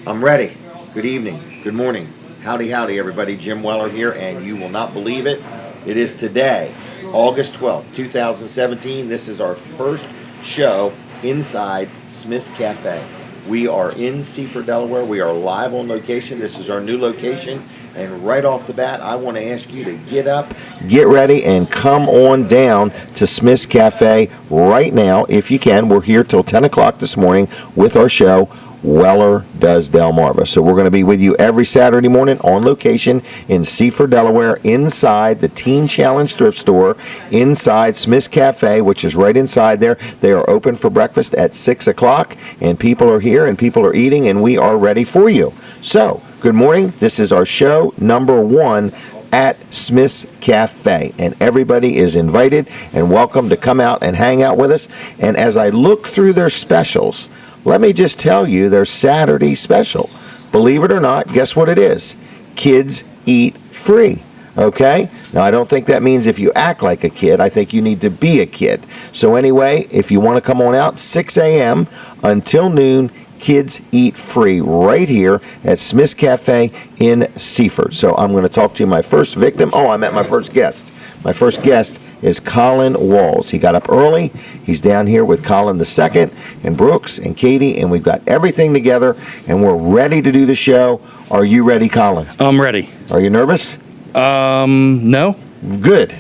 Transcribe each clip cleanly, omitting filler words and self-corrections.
I'm ready. Good evening. Good morning. Howdy, everybody. Jim Weller here, and you will not believe it. It is today, August 12th, 2017. This is our first show inside Smith's Cafe. We are in Seaford, Delaware. We are live on location. This is our new location. And right off the bat, I want to ask you to get up, get ready, and come on down to Smith's Cafe right now, if you can. We're here till 10 o'clock this morning with our show, Weller Does Delmarva. So we're going to be with you every Saturday morning on location in Seaford, Delaware, inside the Teen Challenge Thrift Store, inside Smith's Cafe, which is right inside there. They are open for breakfast at 6 o'clock, and people are here, and people are eating, and we are ready for you. So, good morning. This is our show number 1 at Smith's Cafe, and everybody is invited and welcome to come out and hang out with us. And as I look through their specials, let me just tell you their Saturday special. Believe it or not, guess what it is? Kids eat free. Okay? Now, I don't think that means if you act like a kid. I think you need to be a kid. So anyway, if you want to come on out, 6 a.m. until noon, kids eat free right here at Smith's Cafe in Seaford. So I'm going to talk to you, my first victim. Oh, I met my first guest. My first guest is Colin Walls. He got up early. He's down here with Colin II and Brooks and Katie, and we've got everything together, and we're ready to do the show. Are you ready, Colin? I'm ready. Are you nervous? No. Good.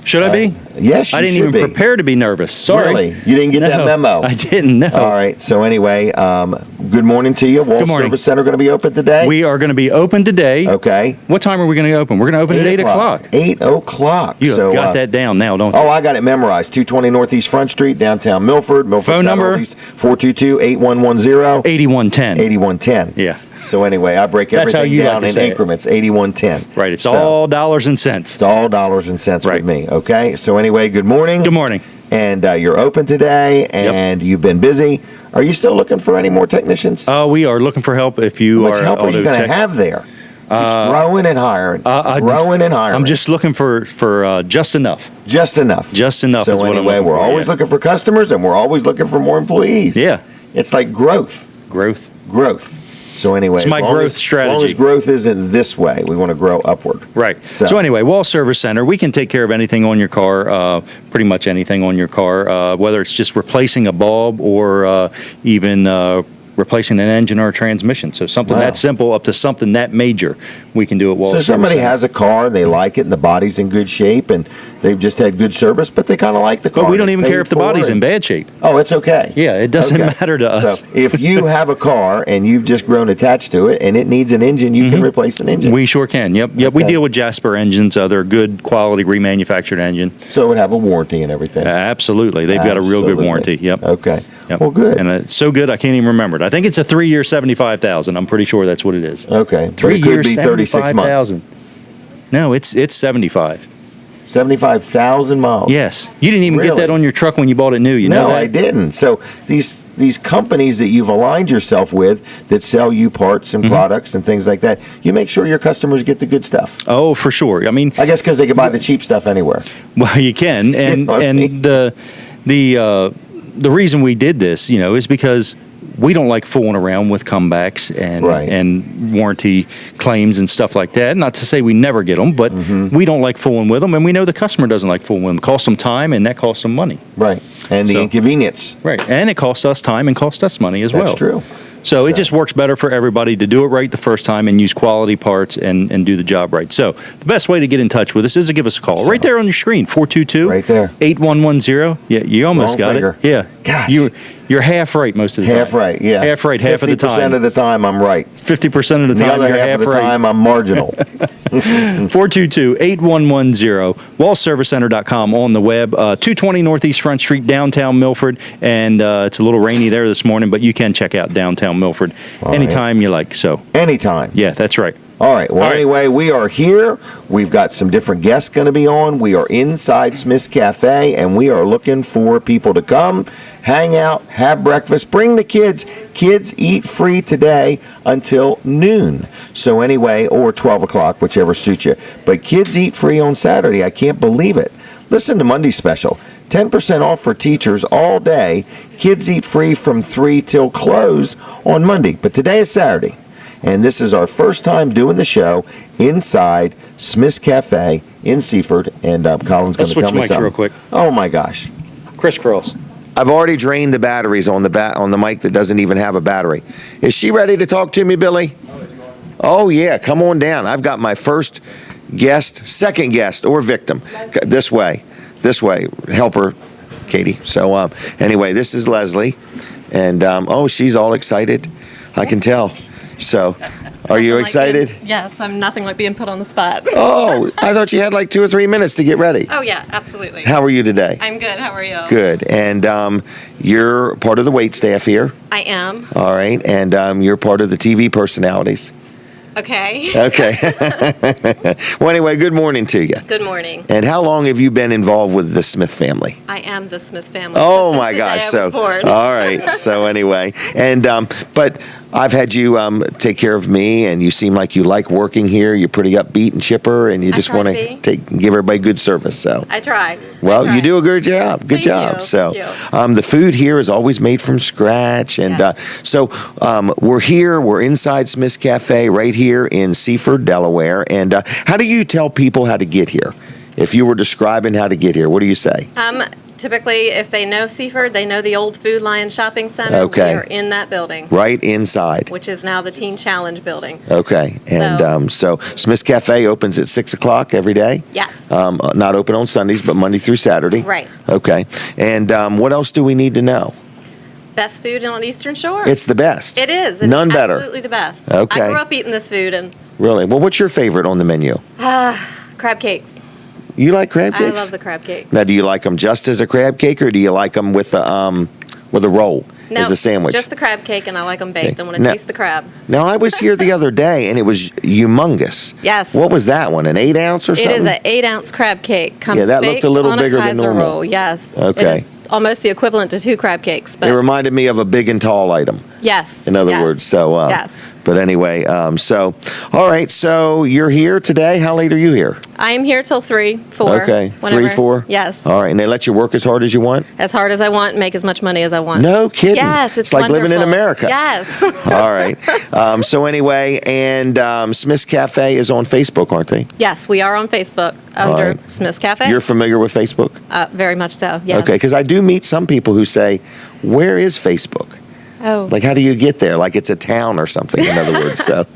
Should I be? Yes, you I didn't should even prepare to be nervous. Sorry. Really? You didn't get that memo? I didn't know. All right. So anyway, good morning to you. Walls Service Center going to be open today? We are going to be open today. Okay. What time are we going to open? We're going to open at 8 o'clock. 8 o'clock. You have got that down now, don't you? Oh, I got it memorized. 220 Northeast Front Street, downtown Milford. Phone number? 422-8110. 8110. 8110. Yeah. So anyway, I break everything down in increments, 8110. Right, it's all dollars and cents. It's all dollars and cents with me, okay? So anyway, good morning. Good morning. And you're open today, and you've been busy. Are you still looking for any more technicians? We are looking for help if you are. How much help are you going to have there? It's growing and hiring. I'm just looking for just enough. Just enough. Just enough is what I'm looking for. We're always looking for customers, and we're always looking for more employees. Yeah. It's like growth. Growth. So anyway, it's my growth strategy. As long as growth isn't this way, we want to grow upward. Right. So anyway, Wall Service Center, we can take care of anything on your car, pretty much anything on your car, whether it's just replacing a bulb or even replacing an engine or a transmission. So something that simple up to something that major, we can do at Wall Service Center. So somebody has a car, and they like it, and the body's in good shape, and they've just had good service, but they kind of like the car. But we don't even care if the body's in bad shape. Oh, it's okay. Yeah, it doesn't matter to us. So if you have a car and you've just grown attached to it and it needs an engine, you can replace an engine. We sure can. Yep. Okay. We deal with Jasper engines, other good quality remanufactured engine. So it would have a warranty and everything. Absolutely. They've got a real good warranty. Yep. Okay. Yep. Well, good. And it's so good I can't even remember it. I think it's a 3-year, 75,000. I'm pretty sure that's what it is. Okay. 3 years, 36 months. No, it's 75. 75,000 miles. Yes. You didn't even get that on your truck when you bought it new. You know that? No, I didn't. So these companies that you've aligned yourself with that sell you parts and products and things like that, you make sure your customers get the good stuff. Oh, for sure. I mean, I guess because they can buy the cheap stuff anywhere. Well, you can. And the reason we did this, is because we don't like fooling around with comebacks and warranty claims and stuff like that. Not to say we never get them, but we don't like fooling with them, and we know the customer doesn't like fooling with them. It costs them time, and that costs them money. Right, and the inconvenience. Right, and it costs us time and costs us money as well. That's true. So it just works better for everybody to do it right the first time and use quality parts and do the job right. So the best way to get in touch with us is to give us a call. Right there on your screen, 422-8110. Yeah, you almost got it. Yeah. Gosh. You're half right most of the time. Half right, yeah. Half right, half of the time. 50% of the time I'm right. 50% of the time you're half right. The other half of the time I'm marginal. 422-8110, wallservicecenter.com on the web, 220 Northeast Front Street, downtown Milford, and it's a little rainy there this morning, but you can check out downtown Milford anytime you like. So anytime. Yeah, that's right. All right. Well, anyway, we are here. We've got some different guests going to be on. We are inside Smith's Cafe, and we are looking for people to come, hang out, have breakfast, bring the kids. Kids eat free today until noon. So anyway, or 12 o'clock, whichever suits you. But kids eat free on Saturday. I can't believe it. Listen to Monday's special. 10% off for teachers all day. kids eat free from 3 till close on Monday. But today is Saturday, and this is our first time doing the show inside Smith's Cafe in Seaford. And Colin's going to tell me Let's switch mics something. real quick. Oh my gosh! Crisscross. I've already drained the batteries on the mic that doesn't even have a battery. Is she ready to talk to me, Billy? Oh yeah, come on down. I've got my first guest, second guest, or victim. This way. Help her, Katie. So anyway, this is Leslie, and she's all excited. I can tell. So, are you excited? Yes, I'm nothing like being put on the spot. Oh, I thought you had like 2 or 3 minutes to get ready. Oh yeah, absolutely. How are you today? I'm good. How are you? Good. And you're part of the wait staff here. I am. All right. And you're part of the TV personalities. Okay. Okay. Well, anyway, good morning to you. Good morning. And how long have you been involved with the Smith family? I am the Smith family. Oh since my the gosh! day I was born. All right. So anyway, and but I've had you take care of me, and you seem like you like working here. You're pretty upbeat and chipper, and you I just try want to to give everybody good service. So. I try. Well, I try. you do a good job. Good Thank job. you. So, Thank the food here is always made from scratch, and Yes. we're here. We're inside Smith's Cafe, right here in Seaford, Delaware. And how do you tell people how to get here? If you were describing how to get here, what do you say? Typically, if they know Seaford, they know the old Food Lion Shopping Center. Okay. We are in that building, Right inside. which is now the Teen Challenge building. Okay. And so Smith's Cafe opens at 6 o'clock every day. Yes. Not open on Sundays, but Monday through Saturday. Right. Okay. And what else do we need to know? Best food on Eastern Shore. It's the best. It is. It's None better. Absolutely the best. Okay. I grew up eating this food and Really? Well, what's your favorite on the menu? crab cakes. You like crab I cakes? love the crab cakes. Now, do you like them just as a crab cake, or do you like them with a roll No, as a sandwich? just the crab cake, and I like them baked. Okay. I want to Now- taste the crab. Now, I was here the other day, and it was humongous. Yes. What was that one? An 8 ounce or It something? is an 8-ounce crab cake. Comes Yeah, that looked baked a little on bigger than Kaiser normal. roll. Yes. Okay. It is almost the equivalent to 2 crab cakes. It But reminded me of a big and tall item. yes. In other yes, words, so. yes. But anyway, all right. So you're here today. How late are you here? I am here till 3, 4. Okay, 3, whenever. 4. Yes. All right, and they let you work as hard as you want. As hard as I want, make as much money as I want. No kidding. Yes, it's like living in wonderful. America. Yes. All right. So anyway, and Smith's Cafe is on Facebook, aren't they? Yes, we are on Facebook under right. Smith's Cafe. You're familiar with Facebook? Very much so. Yes. Okay, because I do meet some people who say, "Where is Facebook?" Oh. Like, how do you get there? Like it's a town or something, in other words. So,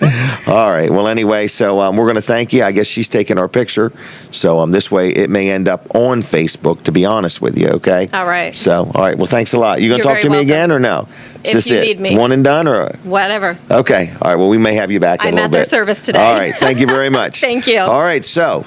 all right. Well, anyway, so we're going to thank you. I guess she's taking our picture. So this way it may end up on Facebook, to be honest with you, okay? All right. So, all right. Well, thanks a lot. You going to You're talk to very me again or no? Is If this you it? need me. One and done or? Whatever. Okay. All right. Well, we may have you back in a I'm little at their bit. service today. All right. Thank you very much. Thank you. All right. So,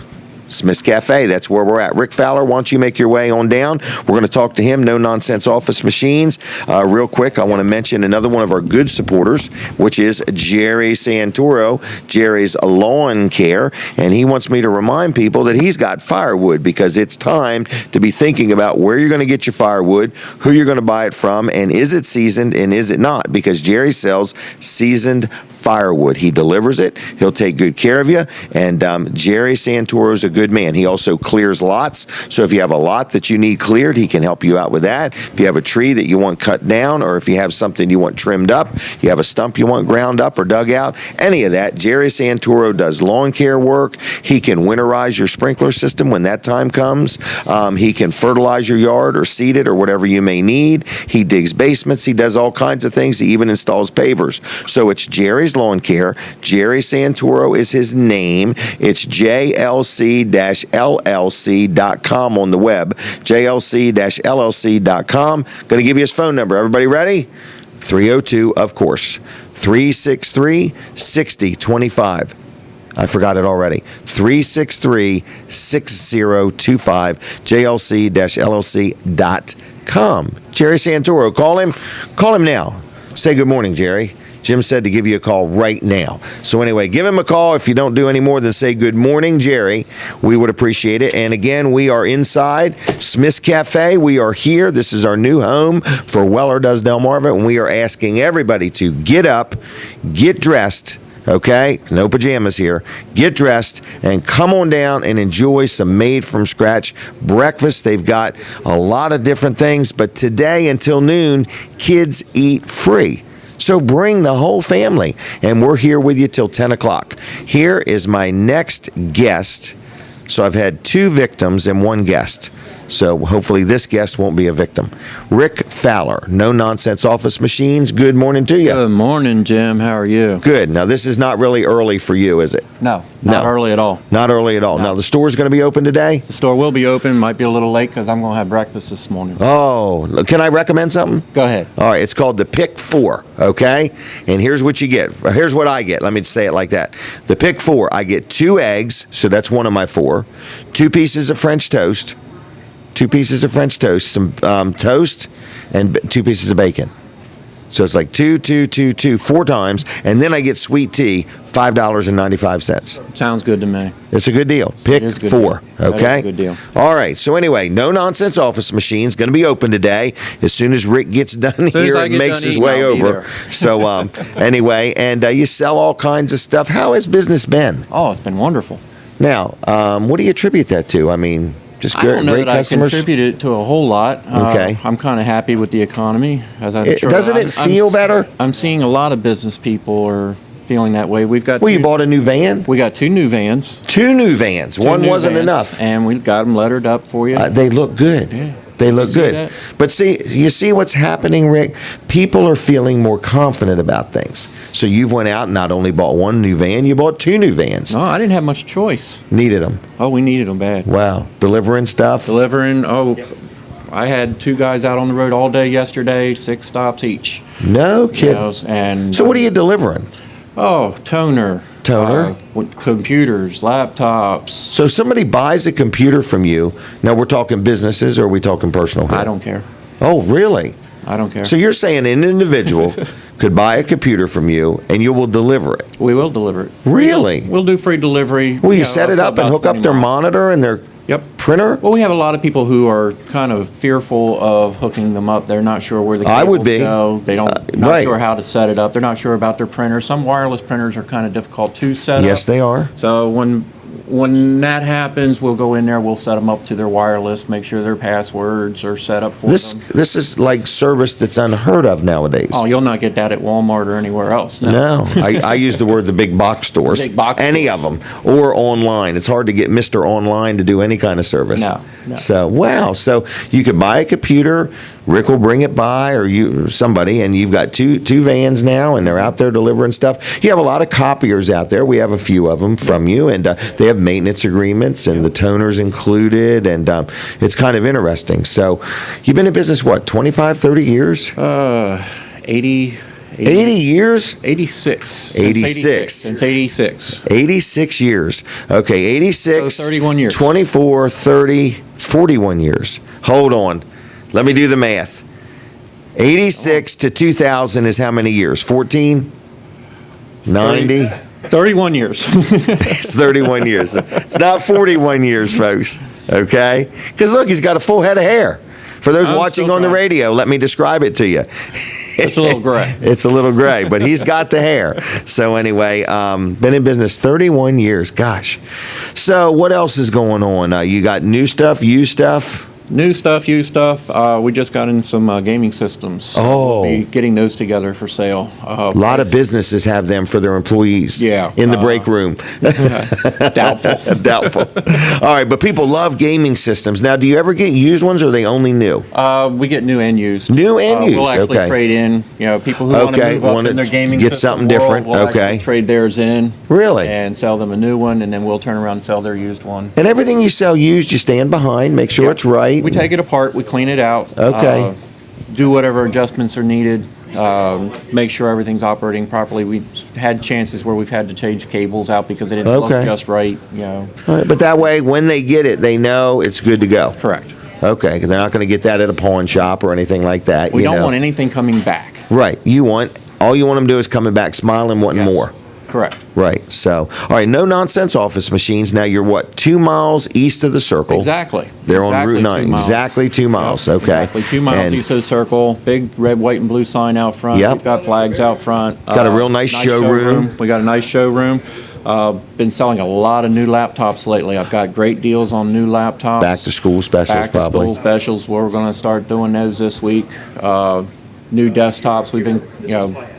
Smith's Cafe, that's where we're at. Rick Fowler, why don't you make your way on down? We're going to talk to him, No Nonsense Office Machines. Real quick, I want to mention another one of our good supporters, which is Jerry Santoro, Jerry's Lawn Care. And he wants me to remind people that he's got firewood, because it's time to be thinking about where you're going to get your firewood, who you're going to buy it from, and is it seasoned and is it not? Because Jerry sells seasoned firewood. He delivers it. He'll take good care of you. And Jerry Santoro is a good man. He also clears lots. So if you have a lot that you need cleared, he can help you out with that. If you have a tree that you want cut down, or if you have something you want trimmed up, you have a stump you want ground up or dug out, any of that, Jerry Santoro does lawn care work. He can winterize your sprinkler system when that time comes. He can fertilize your yard or seed it or whatever you may need. He digs basements. He does all kinds of things. He even installs pavers. So it's Jerry's Lawn Care. Jerry Santoro is his name. It's JLC-LLC.com on the web, JLC-LLC.com. Going to give you his phone number. Everybody ready? 302, of course, 363-6025. I forgot it already. 363-6025, JLC-LLC.com. Jerry Santoro, call him now. Say good morning, Jerry. Jim said to give you a call right now. So anyway, give him a call. If you don't do any more than say good morning, Jerry, we would appreciate it. And again, we are inside Smith's Cafe. We are here. This is our new home for Weller Does Delmarva, and we are asking everybody to get up, get dressed, okay? No pajamas here. Get dressed and come on down and enjoy some made-from-scratch breakfast. They've got a lot of different things, but today until noon, kids eat free. So bring the whole family, and we're here with you till 10 o'clock. Here is my next guest. So I've had 2 victims and 1 guest. So hopefully this guest won't be a victim. Rick Fowler, No Nonsense Office Machines. Good morning to you. Good morning, Jim. How are you? Good. Now, this is not really early for you, is it? No, not early at all. Not early at all. No. Now, the store's going to be open today? The store will be open. Might be a little late because I'm going to have breakfast this morning. Oh, can I recommend something? Go ahead. All right, it's called the Pick 4, okay? And here's what you get. Here's what I get. Let me say it like that. The Pick 4, I get 2 eggs, so that's one of my 4, 2 pieces of French toast, 2 pieces of French toast, some toast, and 2 pieces of bacon. So it's like 2, 4 times, and then I get sweet tea, $5.95. Sounds good to me. It's a good deal. Pick is a good 4, deal. okay? That is a good deal. All right, so anyway, No Nonsense Office Machines going to be open today as soon as Rick gets done soon as here I and get makes done his eating, way I'll be over. there. So anyway, and you sell all kinds of stuff. How has business been? Oh, it's been wonderful. Now, what do you attribute that to? I mean, just I don't know great that customers? I contribute it to a whole lot. Okay. I'm kind of happy with the economy. Doesn't it feel better? I'm seeing a lot of business people are feeling that way. We've got Well, you bought a new van? we got 2 new vans. 2 new vans. Two One new wasn't vans, enough. And we've got them lettered up for you. They look good. Yeah. They look You see good. that? But see, you see what's happening, Rick? People are feeling more confident about things. So you've went out and not only bought 1 new van, you bought 2 new vans. No, I didn't have much choice. Needed them. Oh, we needed them bad. Wow. Delivering stuff. Delivering, I had 2 guys out on the road all day yesterday, 6 stops each. No You kidding. know, and So what are you delivering? toner, computers, laptops. So if somebody buys a computer from you, now we're talking businesses or are we talking personal? I don't care. Oh, really? I don't care. So you're saying an individual could buy a computer from you and you will deliver it? We will deliver it. Really? We'll do free delivery. Will you know, set it to up and about hook up 20 their miles. monitor and their Yep. printer? Well, we have a lot of people who are kind of fearful of hooking them up. They're not sure where the cables I would be. go. They don't not right. sure how to set it up. They're not sure about their printer. Some wireless printers are kind of difficult to set up. Yes, they are. So when that happens, we'll go in there, we'll set them up to their wireless, make sure their passwords are set up for them. This is like service that's unheard of nowadays. Oh, you'll not get that at Walmart or anywhere else. No, I use the word the big box stores. Big box any stores. of them, or online. It's hard to get Mr. Online to do any kind of service. No. So, wow. So you could buy a computer, Rick will bring it by, or somebody, and you've got two vans now, and they're out there delivering stuff. You have a lot of copiers out there. We have a few of them from you, and they have maintenance agreements, and the toner's included, and it's kind of interesting. So you've been in business, what, 25, 30 years? 80 years? 86. Since 86. Since 86. 86 years. Okay, 86. So 31 years. 24, 30, 41 years. Hold on. Let me do the math. 86 to 2000 is how many years? 14? 90? 31 years. It's 31 years. It's not 41 years, folks. Okay? Because look, he's got a full head of hair. For those I'm watching still on the trying. radio, let me describe it to you. It's a little gray. It's a little gray, but he's got the hair. So anyway, been in business 31 years. Gosh. So what else is going on? You got new stuff, used stuff? New stuff, used stuff. We just got in some gaming systems. Oh. We'll be getting those together for sale. A lot of businesses have them for their employees. Yeah. In the break room. Doubtful. Doubtful. All right, but people love gaming systems. Now, do you ever get used ones or are they only new? We get new and used. New and used, We'll actually okay. trade in, people who want to Okay, move up wanna in their gaming get system something world, different, we'll okay. actually trade theirs in. Really? And sell them a new one, and then we'll turn around and sell their used one. And everything you sell used, you stand behind, make sure Yep. it's right. We take it apart, we clean it out. Okay. Do whatever adjustments are needed, make sure everything's operating properly. We've had chances where we've had to change cables out because they didn't Okay. look just right, All right, but that way, when they get it, they know it's good to go. Correct. Okay, because they're not going to get that at a pawn shop or anything like that. We you don't know. want anything coming back. Right. All you want them to do is coming back smiling, wanting Yes. more. Correct. Right. So, all right, no nonsense office machines. Now you're what, 2 miles east of the circle? Exactly. They're on Exactly Route 9. 2 miles. Exactly 2 miles. Yep, Okay. Exactly 2 miles And east of the circle. Big red, white, and blue sign out front. Yep. We've got flags out front. Got a real nice showroom. We got a nice showroom. Been selling a lot of new laptops lately. I've got great deals on new laptops. back to school specials, Back to probably. school specials. We're going to start doing those this week. New desktops. We've been,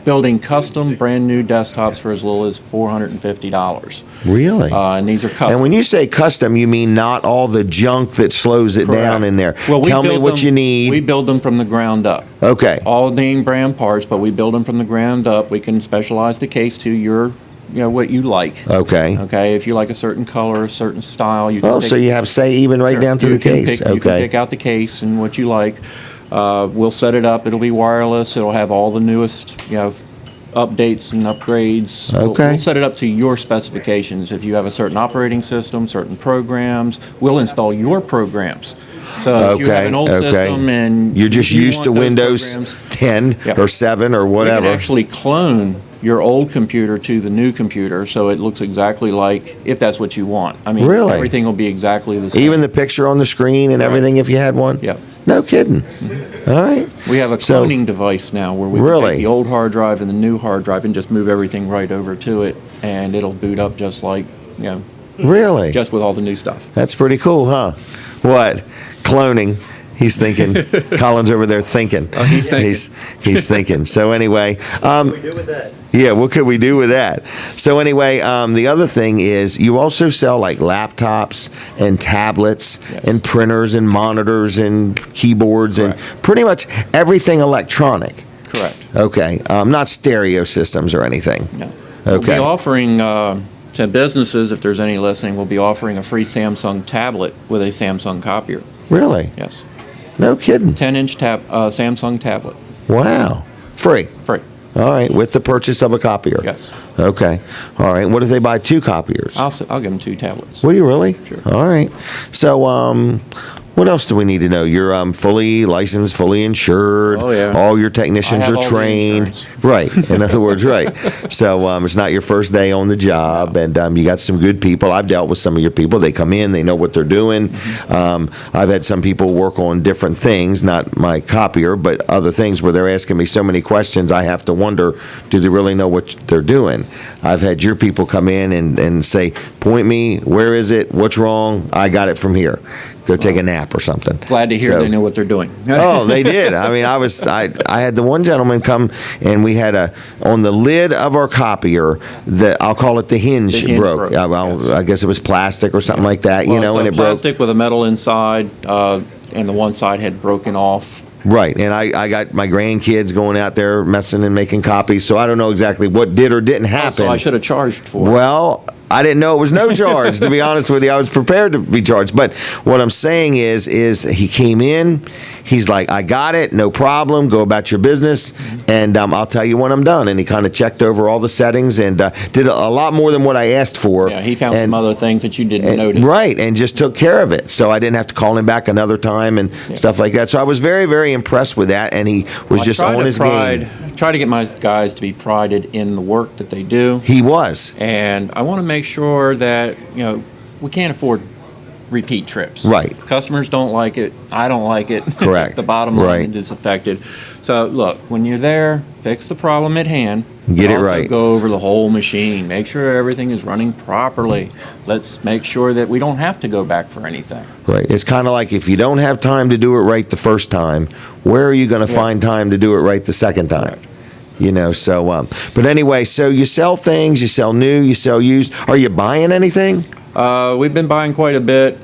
building custom, brand new desktops for as little as $450. Really? And these are custom. And when you say custom, you mean not all the junk that slows it down in there. Well, we Tell me build what them- you need. We build them from the ground up. Okay. All name brand parts, but we build them from the ground up. We can specialize the case to your, what you like. Okay. Okay, if you like a certain color, a certain style, you can Oh, pick- so you have say even right Sure. down to You the can case. pick- You can Okay. pick out the case and what you like. We'll set it up. It'll be wireless. It'll have all the newest, updates and upgrades. Okay. We'll set it up to your specifications. If you have a certain operating system, certain programs, we'll install your programs. So if you have an old Okay, okay. system and You're just you used to want those Windows programs, 10 Yep. or 7 or we whatever. can actually clone your old computer to the new computer, so it looks exactly like, if that's what you want. I mean, Really? everything will be exactly the same. Even the picture on the screen and Correct. everything if you had one? Yep. No kidding. All right. We have a So- cloning device now where we can Really? take the old hard drive and the new hard drive and just move everything right over to it, and it'll boot up just like, Really? just with all the new stuff. That's pretty cool, huh? What? Cloning. He's thinking. Colin's over there thinking. Oh, he's thinking. He's thinking. So anyway, yeah, what could we do with that? So anyway, the other thing is you also sell like laptops and tablets Yes. and printers and monitors and keyboards and pretty much everything electronic. Correct. Okay, not stereo systems or anything. No. We'll Okay. be offering to businesses, if there's any listening, we'll be offering a free Samsung tablet with a Samsung copier. Really? Yes. No kidding. 10-inch Samsung tablet. Wow. Free. Free. All right, with the purchase of a copier. Yes. Okay. All right. What if they buy 2 copiers? I'll give them 2 tablets. Will you really? Sure. All right. So, what else do we need to know? You're fully licensed, fully insured. Oh, yeah. All your technicians I have are all the trained. insurance. Right. In other words, right. So it's not your first day on the job, and you got some good people. I've dealt with some of your people. They come in, they know what they're doing. I've had some people work on different things, not my copier, but other things where they're asking me so many questions. I have to wonder, do they really know what they're doing? I've had your people come in and say, point me, where is it? What's wrong? I got it from here. Go take a nap or something. Glad to hear So- they know what they're doing. Oh, they did. I mean, I had the one gentleman come and we had on the lid of our copier, I'll call it the hinge, The hinge broke. broke, yes. I guess it was plastic or something like that, Well, and it's it broke. plastic with a metal inside, and the one side had broken off. Right, and I got my grandkids going out there messing and making copies, so I don't know exactly what did or didn't happen. So I should have charged for it. Well, I didn't know it was no charge, to be honest with you. I was prepared to be charged. But what I'm saying is he came in, he's like, I got it, no problem, go about your business, and I'll tell you when I'm done. And he kind of checked over all the settings and did a lot more than what I asked for. Yeah, he found And- some other things that you didn't notice. Right, and just took care of it. So I didn't have to call him back another time and stuff like that. So I was very, very impressed with that, and he was just on his game. Try to get my guys to be prided in the work that they do. He was. And I want to make sure that, we can't afford repeat trips. Right. Customers don't like it. I don't like it. Correct. The bottom line Right. is affected. So look, when you're there, fix the problem at hand. Get it Also right. Go over the whole machine. Make sure everything is running properly. Let's make sure that we don't have to go back for anything. Right. It's kind of like if you don't have time to do it right the first time, where are you going to find time to do it right the second time? So, but anyway, so you sell things, you sell new, you sell used. Are you buying anything? We've been buying quite a bit.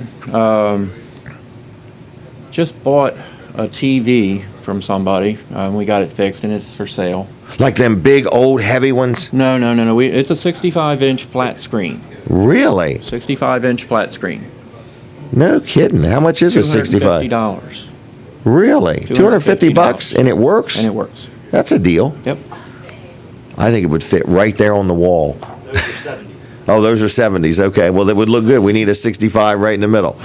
Just bought a TV from somebody. We got it fixed and it's for sale. Like them big, old, heavy ones? No. It's a 65-inch flat screen. Really? 65-inch flat screen. No kidding. How much is a 65? $250. Really? $250 and it works? And it works. That's a deal. Yep. I think it would fit right there on the wall. Oh, those are 70s. Okay. Well, that would look good. We need a 65 right in the middle.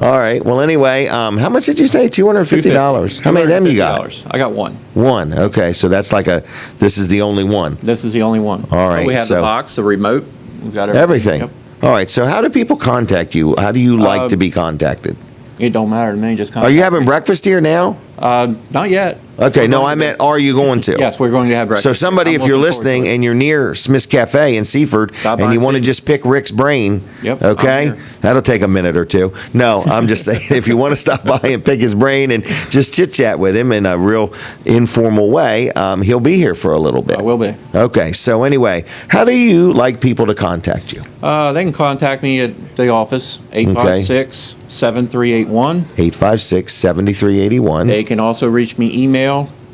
All right. Well, anyway, how much did you say? $250. How many of them you got? $250. I got one. One. Okay. So that's like this is the only one. This is the only one. All right, We have so- the box, the remote. We've got Everything. Yep. All right. So how do people contact you? How do you like to be contacted? It don't matter to me. Just Are you having breakfast here now? Not yet. Okay. No, I meant, are you going to? Yes, we're going to have breakfast. So somebody, I'm if you're looking forward to listening it. and you're near Smith's Cafe in Seaford, Stop by and you and want to see. just pick Rick's brain, Yep, I'm okay? here. That'll take a minute or two. No, I'm just saying, if you want to stop by and pick his brain and just chit-chat with him in a real informal way, he'll be here for a little bit. I will be. Okay, so anyway, how do you like people to contact you? They can contact me at the office, 856-7381. 856-7381. They can also reach me email.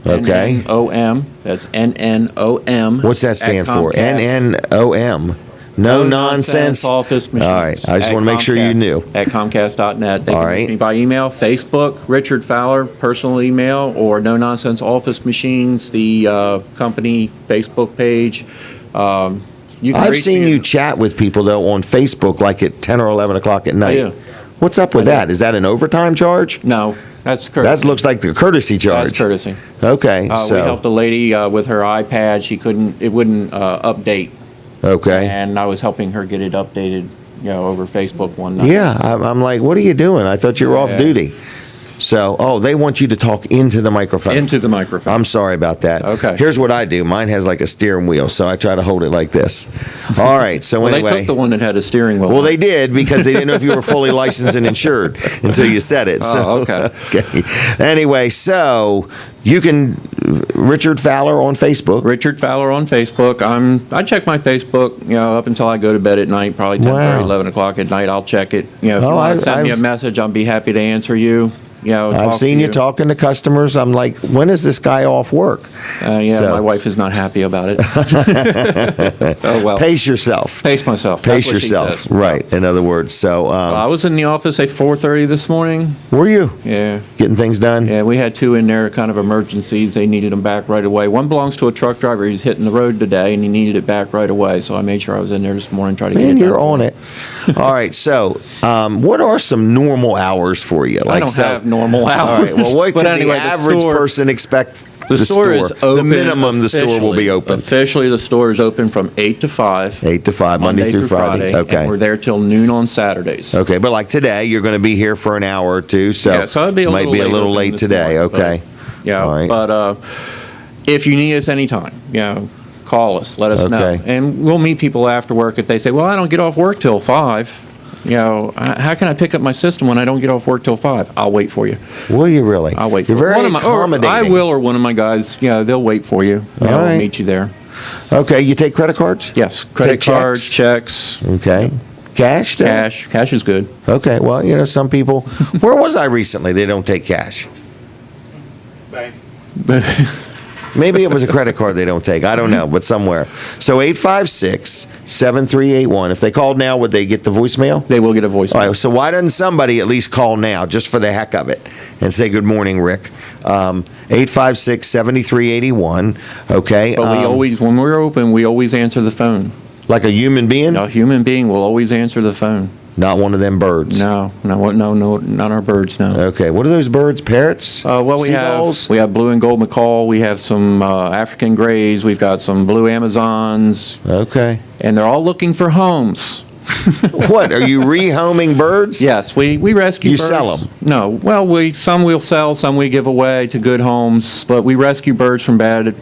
Okay. NNOM. That's NNOM. What's that stand at for? Comcast. NNOM. No nonsense. Office machines. All right, I just at want to make sure you Comcast- knew. At Comcast.net. They All can right. reach me by email, Facebook, Richard Fowler, personal email, or No Nonsense Office Machines, the company Facebook page. You can I've reach seen me you at- chat with people though on Facebook like at 10 or 11 o'clock at night. do. What's up with I do. that? Is that an overtime charge? No, that's courtesy. That looks like the courtesy charge. That's courtesy. Okay, We so, helped a lady with her iPad. It wouldn't update, okay. and I was helping her get it updated, over Facebook one night. Yeah, I'm like, what are you doing? I thought you were off Yeah. duty. So, they want you to talk into the microphone. Into the microphone. I'm sorry about that. Okay. Here's what I do. Mine has like a steering wheel, so I try to hold it like this. All right, so Well, anyway. they took the one that had a steering wheel. Well, they did because they didn't know if you were fully licensed and insured until you said it. So, Oh, okay. okay. Anyway, so you can Richard Fowler on Facebook. Richard Fowler on Facebook. I check my Facebook, up until I go to bed at night, probably 10:30, Wow. 11 o'clock at night. I'll check it. If you Oh, want to send me a I've- message, I'll be happy to answer you. I've talk seen to you talking to customers. I'm like, when is this guy off work? So- My wife is not happy about it. Oh, well. Pace yourself. Pace myself. Pace That's what she yourself. says. Right. In other words. So, I was in the office at 4:30 this morning. were you Yeah. getting things done? Yeah, we had two in there, kind of emergencies. They needed them back right away. One belongs to a truck driver. He's hitting the road today, and he needed it back right away. So I made sure I was in there this morning, trying to get it Man, done you're for on him. it. All right. So, what are some normal hours for you? I don't have normal hours. All right. Well, what But could anyway, the the average store- person expect? The store is open. The minimum the store will be officially. open. Officially, the store is open from 8 to 5. 8 to 5, Monday through Friday. Okay. And we're there till noon on Saturdays. Okay, but like today, you're going to be here for an hour or two, so, Yeah, so it'd be a might little be a late little opening late this today. morning, but- Okay. Yeah, All right. but if you need us anytime, call us, let us know. Okay. And we'll meet people after work if they say, well, I don't get off work till 5. How can I pick up my system when I don't get off work till 5? I'll wait for you. Will you really? I'll wait for You're you. very One of my- or accommodating. I will, or one of my guys, they'll wait for you. All We'll right. meet you there. Okay, you take credit cards? Yes, credit Take checks? cards, checks, Okay. Cash still? cash. Cash is good. Okay, well, some people, where was I recently? They don't take cash. Maybe it was a credit card they don't take. I don't know, but somewhere. So 856-7381. If they called now, would they get the voicemail? They will get a voicemail. All right, so why doesn't somebody at least call now, just for the heck of it, and say, good morning, Rick? 856-7381, okay? But we always, when we're open, we always answer the phone. Like a human being? A human being will always answer the phone. Not one of them birds? No, not our birds, no. Okay, what are those birds, parrots? Seagulls? We have blue and gold macaw, we have some African grays, we've got some blue Amazons, Okay. and they're all looking for homes. What, are you rehoming birds? Yes, we rescue You birds. sell 'em? No, well, some we'll sell, some we give away to good homes, but we rescue birds from bad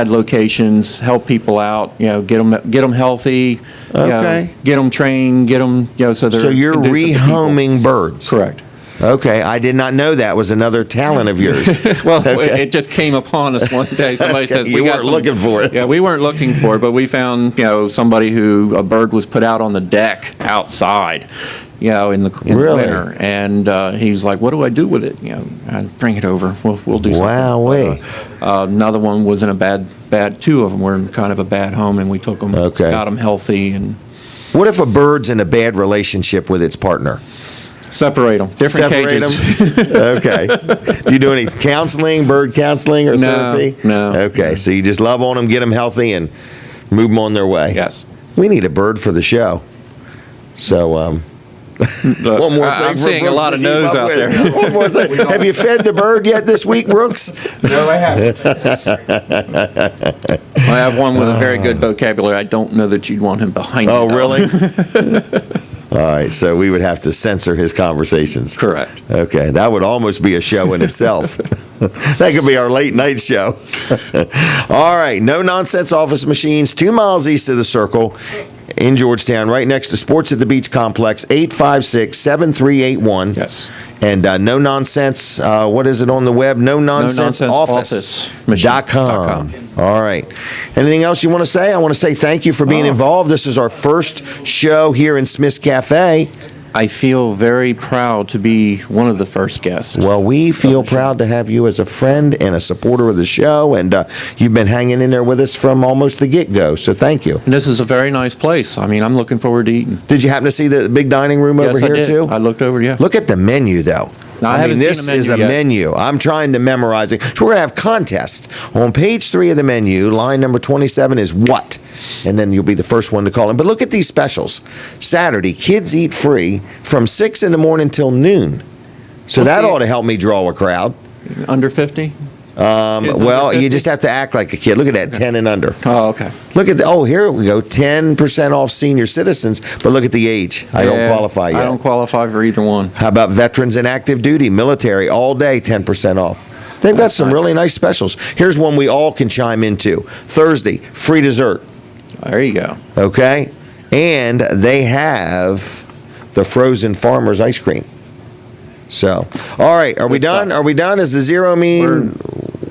locations, help people out, get them healthy, Okay. get them trained, get them, so they're So you're conducive to people. rehoming birds? Correct. Okay, I did not know that was another talent of yours. Well, Okay. it just came upon us one day. Somebody Okay, says you weren't looking for it. Yeah, we weren't looking for it, but we found somebody who a bird was put out on the deck outside, in the Really? winter, and he was like, "What do I do with it? I bring it over. We'll do something." Wowee. Another one was in a bad. Two of them were in kind of a bad home, and we took them, Okay. got them healthy, and What if a bird's in a bad relationship with its partner? separate them. Different Separate cages. them? Okay. Do you do any counseling, bird counseling or No, therapy? no. Okay, so you just love on them, get them healthy, and move them on their way. Yes. We need a bird for the show. So, One more thing I'm for seeing a Brooks lot to of keep no's up out with. there. One more thing. Have you fed the bird yet this week, Brooks? No, I haven't. I have one with a very good vocabulary. I don't know that you'd want him behind Oh, you, though. really? All right, so we would have to censor his conversations. Correct. Okay, that would almost be a show in itself. That could be our late night show. All right, no nonsense office machines, 2 miles east of the Circle in Georgetown, right next to Sports at the Beach Complex, 856-7381. Yes. And no nonsense, what is it on the web? No nonsense office.com. All right. Anything else you want to say? I want to say thank you for being involved. This is our first show here in Smith's Cafe. I feel very proud to be one of the first guests. Well, we feel proud to have you as a friend and a supporter of the show, and you've been hanging in there with us from almost the get-go, so thank you. And this is a very nice place. I mean, I'm looking forward to eating. Did you happen to see the big dining room over Yes, here, I did. too? I looked over, yeah. Look at the menu, though. No, I I mean, haven't seen this a menu is a yet. menu. I'm trying to memorize it. So we're going to have contests. On page 3 of the menu, line number 27 is what? And then you'll be the first one to call in. But look at these specials. Saturday, kids eat free from 6 in the morning till noon. So that ought to help me draw a crowd. Under 50? Well, you just have to act like a kid. Look at that, 10 and under. Oh, okay. Look at here we go, 10% off senior citizens, but look at the age. I don't Yeah, qualify yet. I don't qualify for either one. How about veterans and active duty, military, all day, 10% off. They've got some really nice specials. Here's one we all can chime into. Thursday, free dessert, There you go. okay? And they have the frozen farmer's ice cream. So, all right, are we Good done? stuff. Are we done? Does the zero mean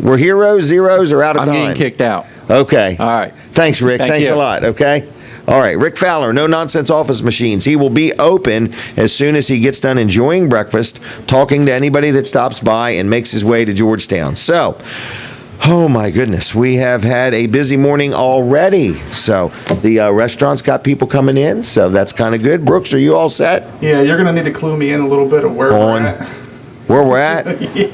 we're heroes, zeros, or out of I'm time? getting kicked out. Okay. All right. Thanks, Rick. Thank Thanks you. a lot. Okay. All right. Rick Fowler, No Nonsense Office Machines. He will be open as soon as he gets done enjoying breakfast, talking to anybody that stops by, and makes his way to Georgetown. So, oh my goodness, we have had a busy morning already. So the restaurant's got people coming in, so that's kind of good. Brooks, are you all set? Yeah, you're gonna need to clue me in a little bit of where On. we're at. Where we're at?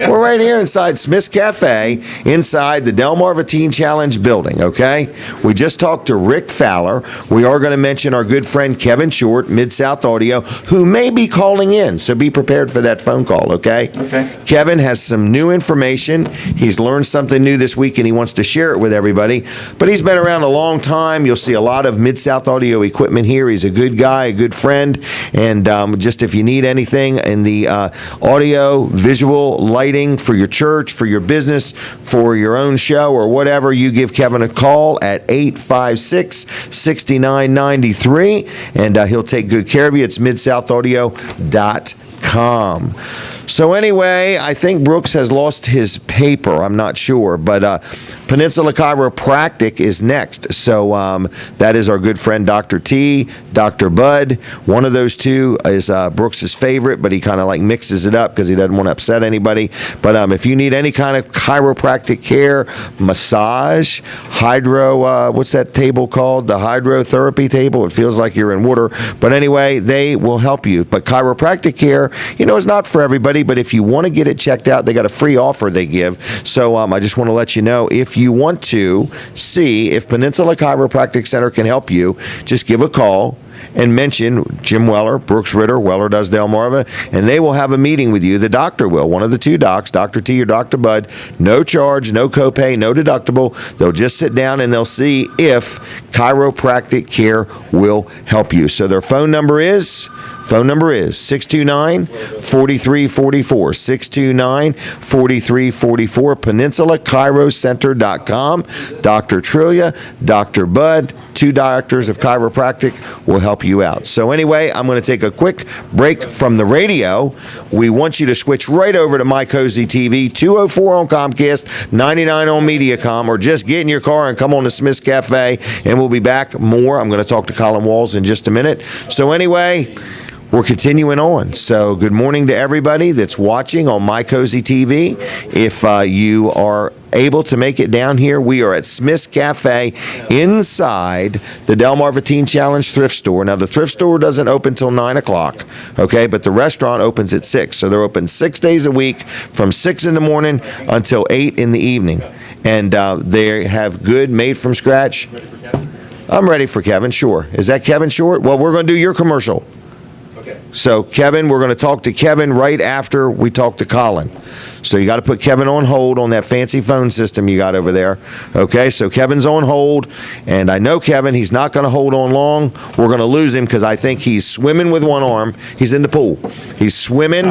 We're right here inside Smith's Cafe, inside the Delmarva Teen Challenge building, okay? We just talked to Rick Fowler. We are going to mention our good friend Kevin Short, Mid-South Audio, who may be calling in, so be prepared for that phone call, okay? Okay. Kevin has some new information. He's learned something new this week, and he wants to share it with everybody. But he's been around a long time. You'll see a lot of Mid-South Audio equipment here. He's a good guy, a good friend, and just if you need anything in the audio, visual, lighting for your church, for your business, for your own show or whatever, you give Kevin a call at 856-6993, and he'll take good care of you. It's midsouthaaudio.com. So anyway, I think Brooks has lost his paper. I'm not sure, but Peninsula Chiropractic is next. So that is our good friend Dr. T, Dr. Bud. One of those two is Brooks's favorite, but he kind of like mixes it up because he doesn't want to upset anybody. But if you need any kind of chiropractic care, massage, hydro, what's that table called? The hydrotherapy table. It feels like you're in water. But anyway, they will help you. But chiropractic care, is not for everybody. But if you want to get it checked out, they got a free offer they give. So I just want to let you know, if you want to see if Peninsula Chiropractic Center can help you, just give a call and mention Jim Weller, Brooks Ritter, Weller does Delmarva, and they will have a meeting with you. The doctor will, one of the two docs, Dr. T or Dr. Bud. No charge, no copay, no deductible. They'll just sit down and they'll see if chiropractic care will help you. So their phone number is 629-4344, 629-4344, PeninsulaChiroCenter.com. Dr. Trillia, Dr. Bud, two doctors of chiropractic will help you out. So anyway, I'm going to take a quick break from the radio. We want you to switch right over to My Cozy TV, 204 on Comcast, 99 on Mediacom, or just get in your car and come on to Smith's Cafe, and we'll be back more. I'm going to talk to Colin Walls in just a minute. So anyway, we're continuing on. So good morning to everybody that's watching on My Cozy TV. If you are able to make it down here, we are at Smith's Cafe inside the Delmarva Teen Challenge thrift store. Now, the thrift store doesn't open till 9 o'clock, okay, but the restaurant opens at 6. So they're open 6 days a week from 6 in the morning until 8 in the evening. And they have good made from scratch. I'm ready for Kevin, sure. Is that Kevin Short? Well, we're going to do your commercial. So Kevin, we're going to talk to Kevin right after we talk to Colin. So you got to put Kevin on hold on that fancy phone system you got over there. Okay, so Kevin's on hold, and I know Kevin, he's not going to hold on long. We're going to lose him because I think he's swimming with one arm. He's in the pool. He's swimming,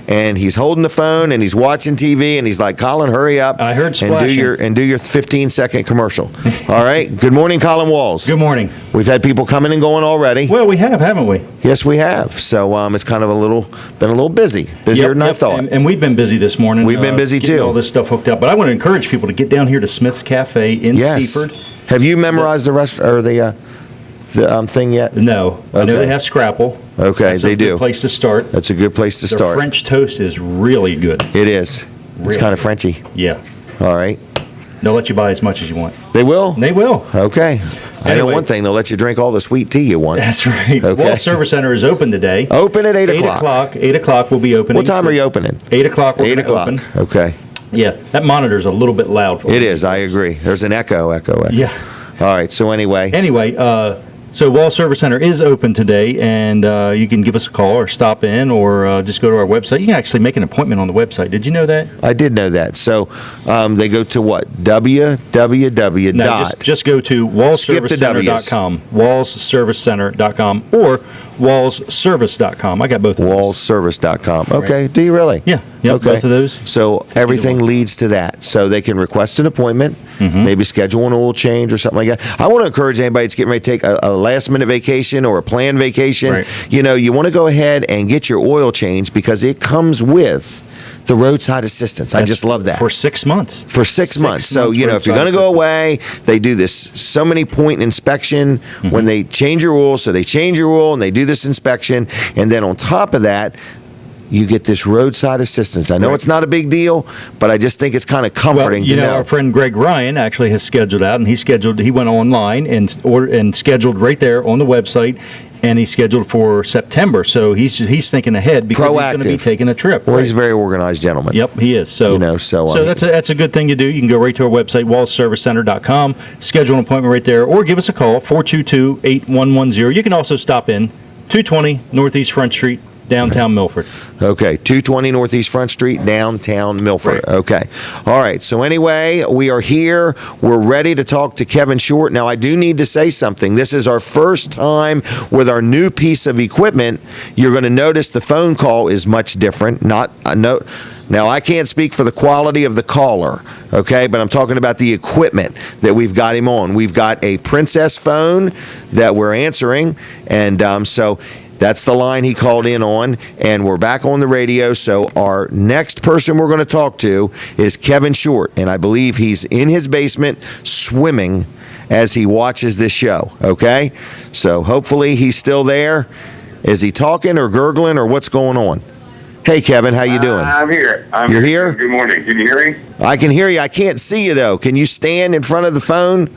and he's holding the phone, and he's watching TV, and he's like, Colin, hurry up. I heard and splashing. do your 15-second commercial. All right, good morning, Colin Walls. Good morning. We've had people coming and going already. Well, we have, haven't we? Yes, we have. So it's kind of been a little busier than I thought. And we've been busy this morning. We've been busy, getting too. all this stuff hooked up. But I want to encourage people to get down here to Smith's Cafe in Yes. Seaford. Have you memorized the rest or the thing yet? No. I know Okay. they have Scrapple. Okay, That's they a do. good place to start. That's a good place to Their start. French toast is really good. It is. It's Really kind of Frenchy. Yeah. All right. They'll let you buy as much as you want. They will? They will. Okay. I know Anyway. one thing. They'll let you drink all the sweet tea you want. That's right. Okay. Wall Service Center is open today. Open at 8 8 o'clock. o'clock. 8 o'clock will be opening. What time are you opening? 8 o'clock. We're 8 gonna o'clock. Open. Okay. Yeah. That monitor's a little bit loud for It me. is. I agree. There's an echo. Yeah. All right. So anyway. Anyway, so Wall Service Center is open today, and you can give us a call or stop in or just go to our website. You can actually make an appointment on the website. Did you know that? I did know that. So they go to what? www. No, just go to wallsservicecenter.com, wallsservicecenter.com, or wallsservice.com. I got both of those. Wallservice.com. Okay. Do you really? Yeah, yep, both of those. So everything leads to that. So they can request an appointment, maybe schedule an oil change or something like that. I want to encourage anybody that's getting ready to take a last minute vacation or a planned vacation. Right. You know, you want to go ahead and get your oil changed because it comes with the roadside assistance. I just love that. For 6 months. For 6 months. So, months you know, if you're going to go roadside away, they do this so many point inspection when they change your oil. So they change your oil and they do this inspection. And then on top of that, you get this roadside assistance. I know it's not a big deal, but I just think it's kind of comforting Well, you to know, know. our friend Greg Ryan actually has scheduled out, and he went online and scheduled right there on the website, and he scheduled for September. So he's thinking ahead because he's going to be Proactive. taking a trip. Well, right? he's a very organized gentleman. Yep, he is. So, You know, so, that's a good thing to do. You can go right to our website, wallservicecenter.com, schedule an appointment right there, or give us a call, 422-8110. You can also stop in, 220 Northeast Front Street, downtown Milford. Okay, 220 Northeast Front Street, downtown Milford. Right. Okay. All right. So anyway, we are here. We're ready to talk to Kevin Short. Now, I do need to say something. This is our first time with our new piece of equipment. You're going to notice the phone call is much different. Now, I can't speak for the quality of the caller, okay, but I'm talking about the equipment that we've got him on. We've got a Princess phone that we're answering, and so that's the line he called in on, and we're back on the radio. So our next person we're going to talk to is Kevin Short, and I believe he's in his basement swimming as he watches this show, okay? So hopefully he's still there. Is he talking or gurgling or what's going on? Hey, Kevin, how you doing? I'm here. You're here? Good morning. Can you hear me? I can hear you. I can't see you, though. Can you stand in front of the phone?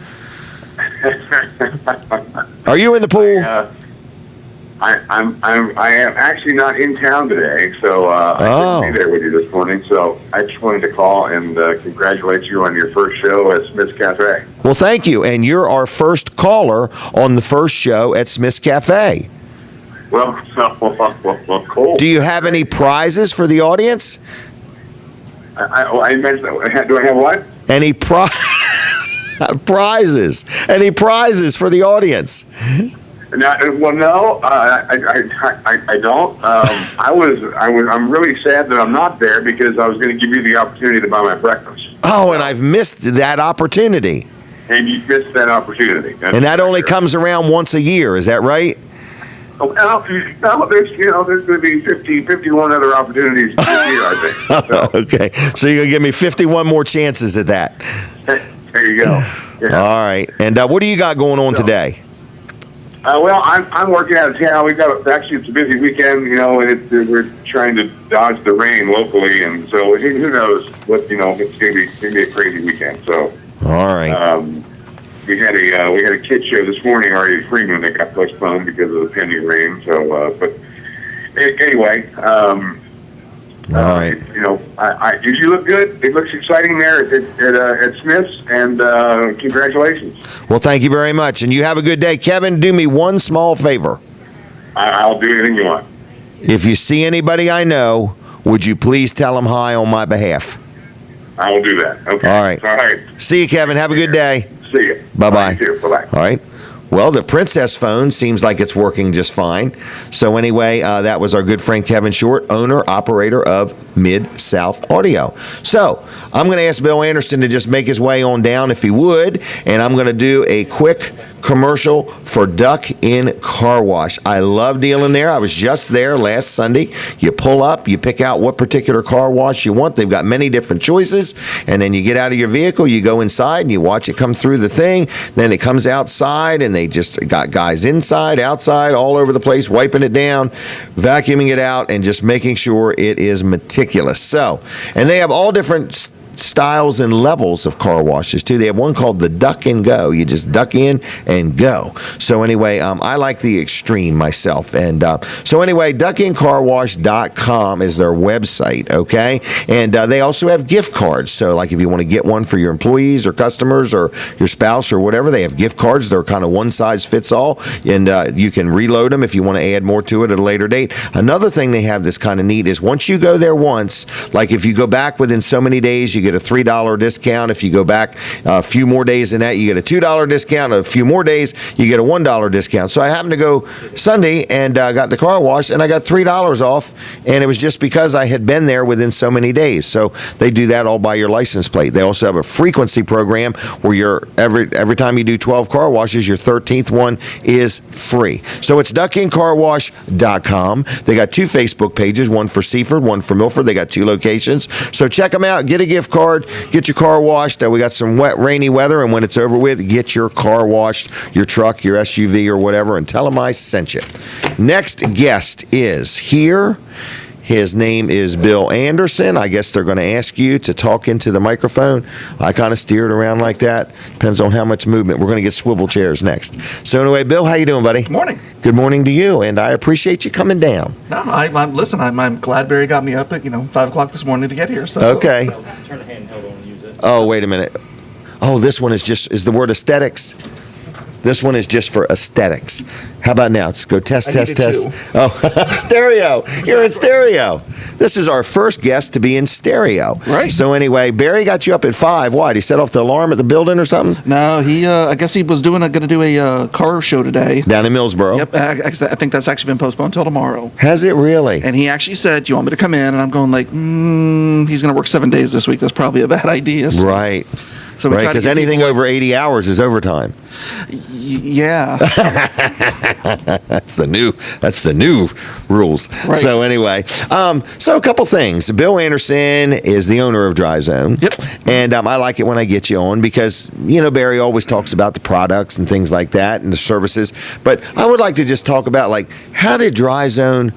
Are you in the pool? I am actually not in town today, so I couldn't be there with you this morning. So I just wanted to call and congratulate you on your first show at Smith's Cafe. Well, thank you. And you're our first caller on the first show at Smith's Cafe. Well, cool. Do you have any prizes for the audience? I mentioned. Do I have what? Any prizes? Any prizes for the audience? No, I don't. I'm really sad that I'm not there because I was going to give you the opportunity to buy my breakfast. Oh, and I've missed that opportunity. And you missed that opportunity. And that only comes around once a year. Is that right? Well, there's going to be 51 other opportunities this year, I think. So, Okay. So you're going to give me 51 more chances at that. there you go. Yeah. All right. And what do you got going on today? Well, I'm working out of town. It's a busy weekend, and we're trying to dodge the rain locally, and so who knows what, it's going to be a crazy weekend. So, All right. we had a kid show this morning, Ari Freeman, that got postponed because of the pending rain. So, but anyway, All right. you look good. It looks exciting there at Smith's, and congratulations. Well, thank you very much. And you have a good day. Kevin, do me one small favor. I'll do anything you want. If you see anybody I know, would you please tell them hi on my behalf? I will do that. Okay. All right. All right. See you, Kevin. Have a good day. See you. Bye-bye. You too. Bye-bye. All right. Well, the Princess phone seems like it's working just fine. So anyway, that was our good friend Kevin Short, owner, operator of Mid-South Audio. So I'm going to ask Bill Anderson to just make his way on down if he would, and I'm going to do a quick commercial for Duck Inn Car Wash. I love dealing there. I was just there last Sunday. You pull up, you pick out what particular car wash you want. They've got many different choices, and then you get out of your vehicle, you go inside, and you watch it come through the thing. Then it comes outside, and they just got guys inside, outside, all over the place, wiping it down, vacuuming it out, and just making sure it is meticulous. So, and they have all different styles and levels of car washes too. They have one called the Duck and Go. You just duck in and go. So anyway, I like the extreme myself. And so anyway, duckincarwash.com is their website, okay? And they also have gift cards. So like if you want to get one for your employees or customers or your spouse or whatever, they have gift cards. They're kind of one size fits all, and you can reload them if you want to add more to it at a later date. Another thing they have that's kind of neat is once you go there once, like if you go back within so many days, you get a $3 discount. If you go back a few more days than that, you get a $2 discount. A few more days, you get a $1 discount. So I happened to go Sunday and got the car washed, and I got $3 off, and it was just because I had been there within so many days. So they do that all by your license plate. They also have a frequency program where you're every time you do 12 car washes, your 13th one is free. So it's duckincarwash.com. They got 2 Facebook pages, one for Seaford, one for Milford. They got 2 locations. So check them out. Get a gift card. Get your car washed. We got some wet, rainy weather, and when it's over with, get your car washed, your truck, your SUV, or whatever, and tell them I sent you. Next guest is here. His name is Bill Anderson. I guess they're going to ask you to talk into the microphone. I kind of steer it around like that. Depends on how much movement. We're going to get swivel chairs next. So anyway, Bill, how you doing, buddy? Good morning. Good morning to you, and I appreciate you coming down. No, I'm glad Barry got me up at 5 o'clock this morning to get here. So Okay. Turn the handheld on and use it. Oh, wait a minute. Oh, this one is the word aesthetics. This one is just for aesthetics. How about now? Let's go test. needed Oh, stereo. You're in stereo. This is our first guest to be in stereo. Right. So anyway, Barry got you up at 5. Why? Did he set off the alarm at the building or something? No, he. I guess he was going to do a car show today. Down in Millsboro. Yep. I think that's actually been postponed until tomorrow. Has it really? And he actually said, "Do you want me to come in?" And I'm going like, he's going to work 7 days this week. That's probably a bad idea. So, Right. So we Right, tried to because get anything people- over 80 hours is overtime. Yeah. That's the new rules. Right. So anyway, so a couple things. Bill Anderson is the owner of Dry Zone. Yep. And I like it when I get you on because, Barry always talks about the products and things like that and the services. But I would like to just talk about, how did Dry Zone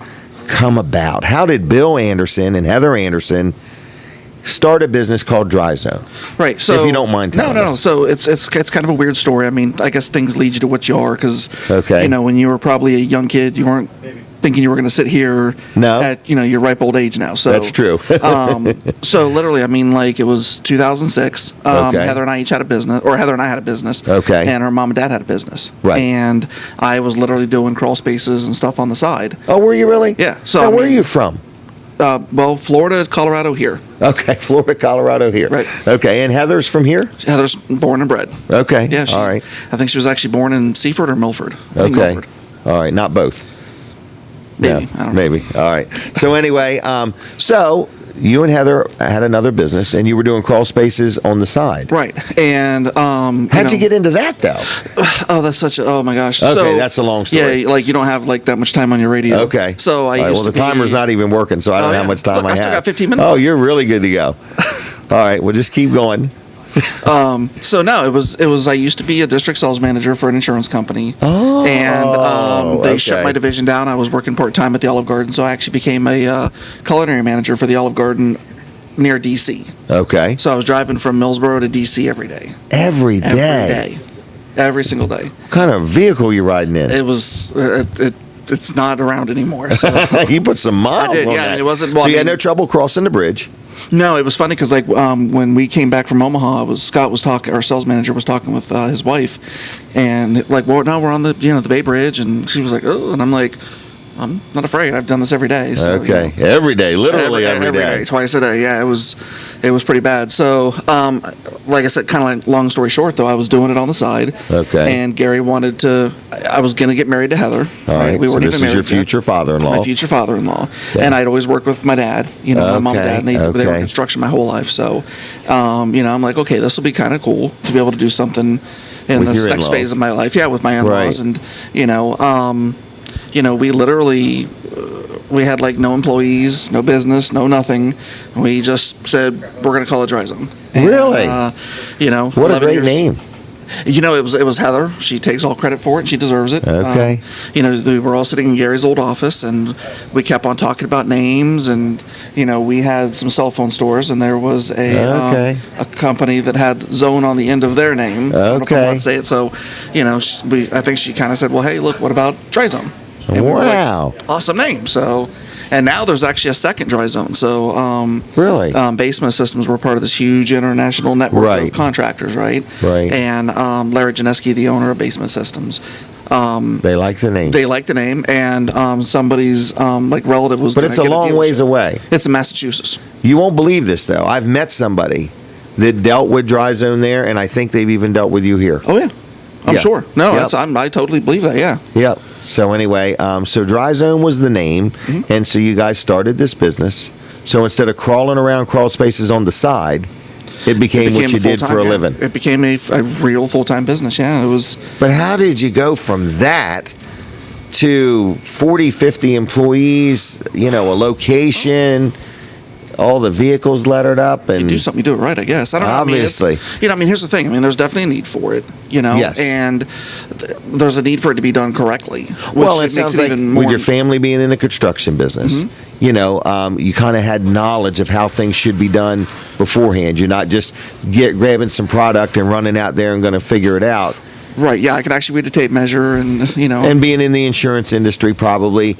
come about? How did Bill Anderson and Heather Anderson start a business called Dry Zone? Right. So if you don't mind telling no. us. So it's kind of a weird story. I mean, I guess things lead you to what you are because Okay. when you were probably a young kid, you weren't thinking you were going to sit here No. at your ripe old age now. So That's true. So literally, I mean, it was 2006. Okay. Heather and I had a business. Okay. And her mom and dad had a business. Right. And I was literally doing crawl spaces and stuff on the side. Oh, were you really? Yeah. So Now, I where are mean, you from? Well, Florida, Colorado, here. Okay, Florida, Colorado here. Right. Okay, and Heather's from here? Heather's born and bred. Okay. Yeah. All right. I think she was actually born in Seaford or Milford. I think Okay. Milford. All right, not both. Maybe. Yeah, I don't know. maybe. All right. So anyway, so you and Heather had another business, and you were doing crawl spaces on the side. Right. And How'd you get into that, though? Oh, that's such a, oh my gosh. Okay, So, that's a long story. Yeah, you don't have that much time on your radio. Okay. So I All right, used well, to the timer's not even working, so I don't know how yeah. much time Look, I I still have. got 15 minutes Oh, left. you're really good to go. All right, well, just keep going. So no, it was I used to be a district sales manager for an insurance company. Oh, And they shut okay. my division down. I was working part-time at the Olive Garden, so I actually became a culinary manager for the Olive Garden near DC. Okay. So I was driving from Millsboro to DC every day. Every day. Every day. Every single day. What kind of vehicle you riding in? It was it's not around anymore. So You put some miles I did, on yeah, that. and it wasn't- so well, you I had mean- no trouble crossing the bridge. no, it was funny because when we came back from Omaha, Scott was talking, our sales manager was talking with his wife, and well, now we're on the the Bay Bridge, and she was like, oh, and I'm like, I'm not afraid. I've done this every day. So, Okay, every day, literally every day. twice a day. Yeah, it was pretty bad. So, like I said, kind of like long story short, though, I was doing it on the side. Okay. And Gary wanted to. I was going to get married to Heather. All right, We so weren't this even is your married yet. future father-in-law. My future father-in-law. Okay. And I'd always worked with my dad. You know, my mom and dad. And they were in Okay. construction my whole life. So, you know, I'm like, okay, this will be kind of cool to be able to do something in With this your next in-laws. phase of my life. Yeah, with my in-laws, Right. and we literally. We had like no employees, no business, no nothing. We just said we're going to call it Dry Zone. And, Really? What a 11 great years. name. It was Heather. She takes all credit for it. And she deserves it. Okay. We were all sitting in Gary's old office, and we kept on talking about names. And we had some cell phone stores, and there was Okay. a company that had Zone on the end of their name. I don't know if I'm allowed Okay. to say it. So, I think she kind of said, "Well, hey, look, what about Dry Zone?" And we were like, Wow. awesome name. So, and now there's actually a second Dry Zone. So, Really? Basement Systems were part of this huge international network Right. of contractors, right? Right. And Larry Janeski, the owner of Basement Systems, They like the name. they liked the name, and somebody's relative was. But gonna it's a get long ways dealership. away. It's in Massachusetts. You won't believe this, though. I've met somebody that dealt with Dry Zone there, and I think they've even dealt with you here. Oh yeah, I'm Yeah. sure. No, Yep. I totally believe that. Yeah. Yep. So anyway, so Dry Zone was the name, and so you guys started this business. So instead of crawling around crawl spaces on the side, it became what you did for a living. It became a real full-time business. Yeah, it was. But how did you go from that to 40, 50 employees, a location, all the vehicles lettered up, You and do something, you do it right, I guess. I don't know. Obviously. Here's the thing. There's definitely a need for it, Yes. and there's a need for it to be done correctly. well, which it sounds makes like even with more. your family being in the construction business, you kind of had knowledge of how things should be done beforehand. You're not just grabbing some product and running out there and going to figure it out. Right, yeah, I could actually read a tape measure and, And being in the insurance industry probably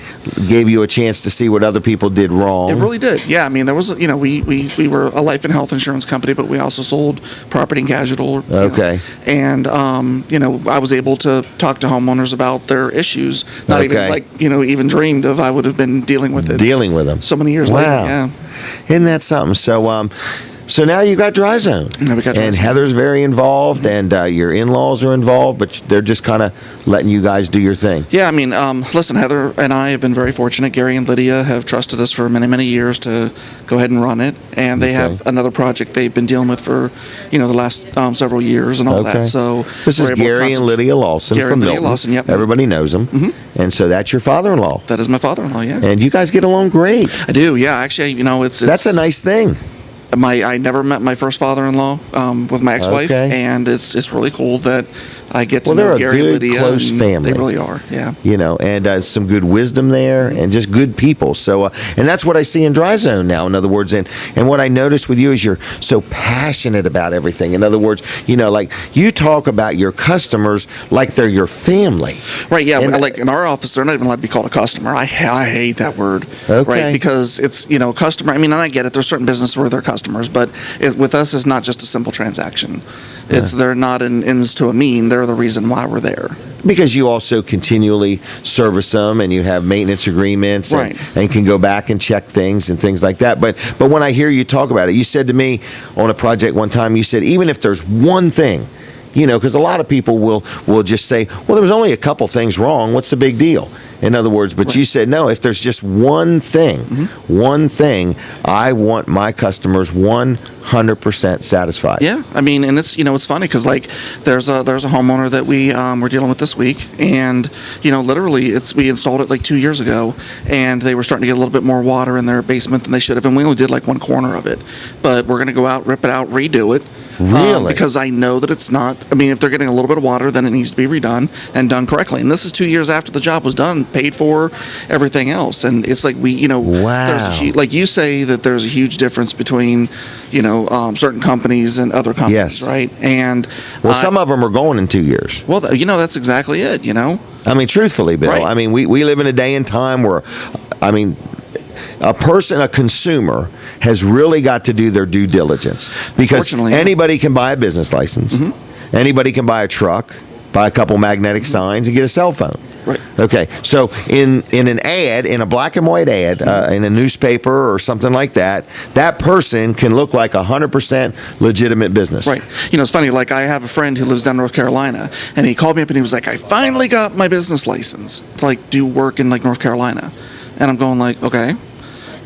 gave you a chance to see what other people did wrong. it really did. Yeah, there was, we were a life and health insurance company, but we also sold property and casualty. Okay. And, I was able to talk to homeowners about their issues. Not Okay. even even dreamed of I would have been dealing with it Dealing with them. so many years Wow. later. Yeah. Isn't that something? So now you got Dry Zone. Now we got Dry and Zone. Heather's very involved, and your in-laws are involved, but they're just kind of letting you guys do your thing. Yeah, listen, Heather and I have been very fortunate. Gary and Lydia have trusted us for many, many years to go ahead and run it. And they have another project they've been dealing with for, the last several years and all Okay. that. So This is we're able to Gary and concentrate- Lydia Lawson Gary from and Lydia Milton. Lawson, yep. Everybody knows them. And so that's your father-in-law. That is my father-in-law, yeah. And you guys get along great. I do, yeah. Actually, it's That's a nice thing. I never met my first father-in-law with my ex-wife, Okay. and it's really cool that I get to Well, they're know a Gary good, and Lydia. close and family. They really are, yeah. And some good wisdom there, and just good people. So, and that's what I see in Dry Zone now. In other words, and what I noticed with you is you're so passionate about everything. In other words, like you talk about your customers like they're your family. Right, yeah. And- Like in our office, they're not even allowed to be called a customer. I hate that word. Okay. Right, because it's, customer. And I get it. There's certain businesses where they're customers, but with us, it's not just a simple transaction. They're not an ends to a mean. They're the reason why we're there. Because you also continually service them, and you have maintenance agreements, Right. and can go back and check things and things like that. But when I hear you talk about it, you said to me on a project one time, you said even if there's one thing, because a lot of people will just say, well, there was only a couple things wrong. What's the big deal? In other words, but you said, no, if there's just one thing, I want my customers 100% satisfied. Yeah, and it's it's funny because there's a homeowner that we're dealing with this week, and literally we installed it like 2 years ago, and they were starting to get a little bit more water in their basement than they should have, and we only did like one corner of it, but we're gonna go out, rip it out, redo it. Really? Because I know that it's not. if they're getting a little bit of water, then it needs to be redone and done correctly. And this is 2 years after the job was done, paid for, everything else. And it's like Wow. there's like you say that there's a huge difference between, certain companies and other companies, Yes. right? And Well, some of them are going in 2 years. well, that's exactly it. Truthfully, Bill, Right. we live in a day and time where, a consumer has really got to do their due diligence, because Fortunately, yeah. anybody can buy a business license, anybody can buy a truck, buy a couple magnetic signs, and get a cell phone. Right. Okay, so in an ad, in a black and white ad, in a newspaper or something like that, that person can look like 100% legitimate business. Right. It's funny, like I have a friend who lives down in North Carolina, and he called me up and he was like, I finally got my business license to like do work in like North Carolina. And I'm going like, okay.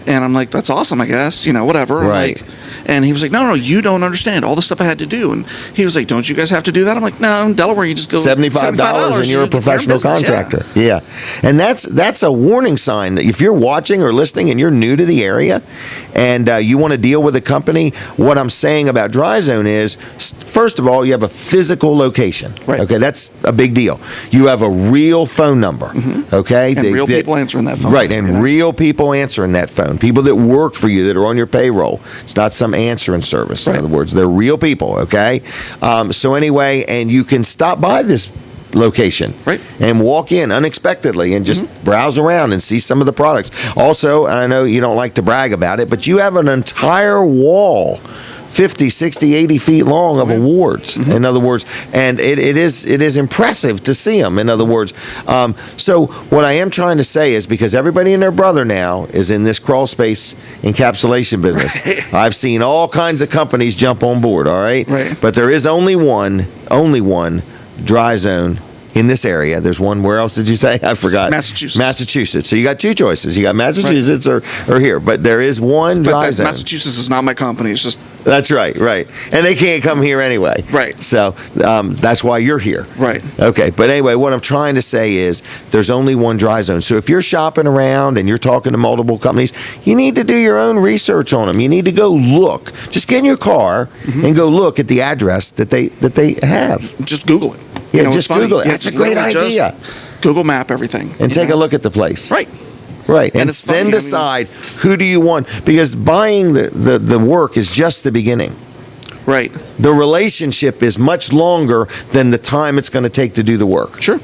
And I'm like, that's awesome, I guess, whatever. Right. I'm like, and he was like, no, you don't understand all the stuff I had to do. And he was like, don't you guys have to do that? I'm like, no, in Delaware, you just go $75 and you're a professional contractor. Yeah. And that's a warning sign that if you're watching or listening and you're new to the area and you want to deal with a company, what I'm saying about Dry Zone is, first of all, you have a physical location. Right. Okay, that's a big deal. You have a real phone number. Okay? And real people answering that phone. Right, and real people answering that phone. People that work for you that are on your payroll. It's not some answering service. Right. In other words, they're real people, okay? So anyway, and you can stop by this location right, and walk in unexpectedly and just browse around and see some of the products. Also, I know you don't like to brag about it, but you have an entire wall 50, 60, 80 feet long of awards, in other words, and it is impressive to see them, in other words. So what I am trying to say is, because everybody and their brother now is in this crawl space encapsulation business, right. I've seen all kinds of companies jump on board, all right? But there is only one Dry Zone in this area. There's one, where else did you say? I forgot. Massachusetts. So you got two choices. You got Massachusetts or here. But there is one Dry Zone. Massachusetts is not my company. It's just... That's right. And they can't come here anyway. Right. So that's why you're here. Right. Okay. But anyway, what I'm trying to say is there's only one Dry Zone. So if you're shopping around and you're talking to multiple companies, you need to do your own research on them. You need to go look. Just get in your car and go look at the address that they have. Just Google it. Yeah, just Google it. That's a great idea. Google Map everything. And take a look at the place. Right. And then decide who do you want, because buying the work is just the beginning. Right. The relationship is much longer than the time it's going to take to do the work. Sure.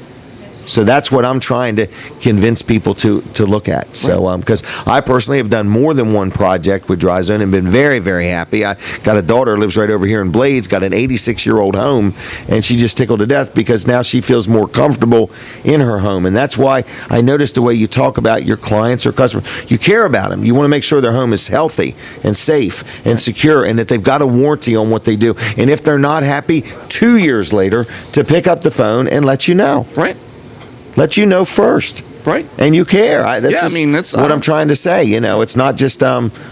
So that's what I'm trying to convince people to look at. So, because I personally have done more than one project with Dry Zone and been very, very happy. I got a daughter who lives right over here in Blades, got an 86-year-old home, and she just tickled to death because now she feels more comfortable in her home. And that's why I noticed the way you talk about your clients or customers. You care about them. You want to make sure their home is healthy and safe and secure, and that they've got a warranty on what they do. And if they're not happy, 2 years later, to pick up the phone and let you know. Right. Let you know first. Right. And you care. That's what I'm trying to say. It's not just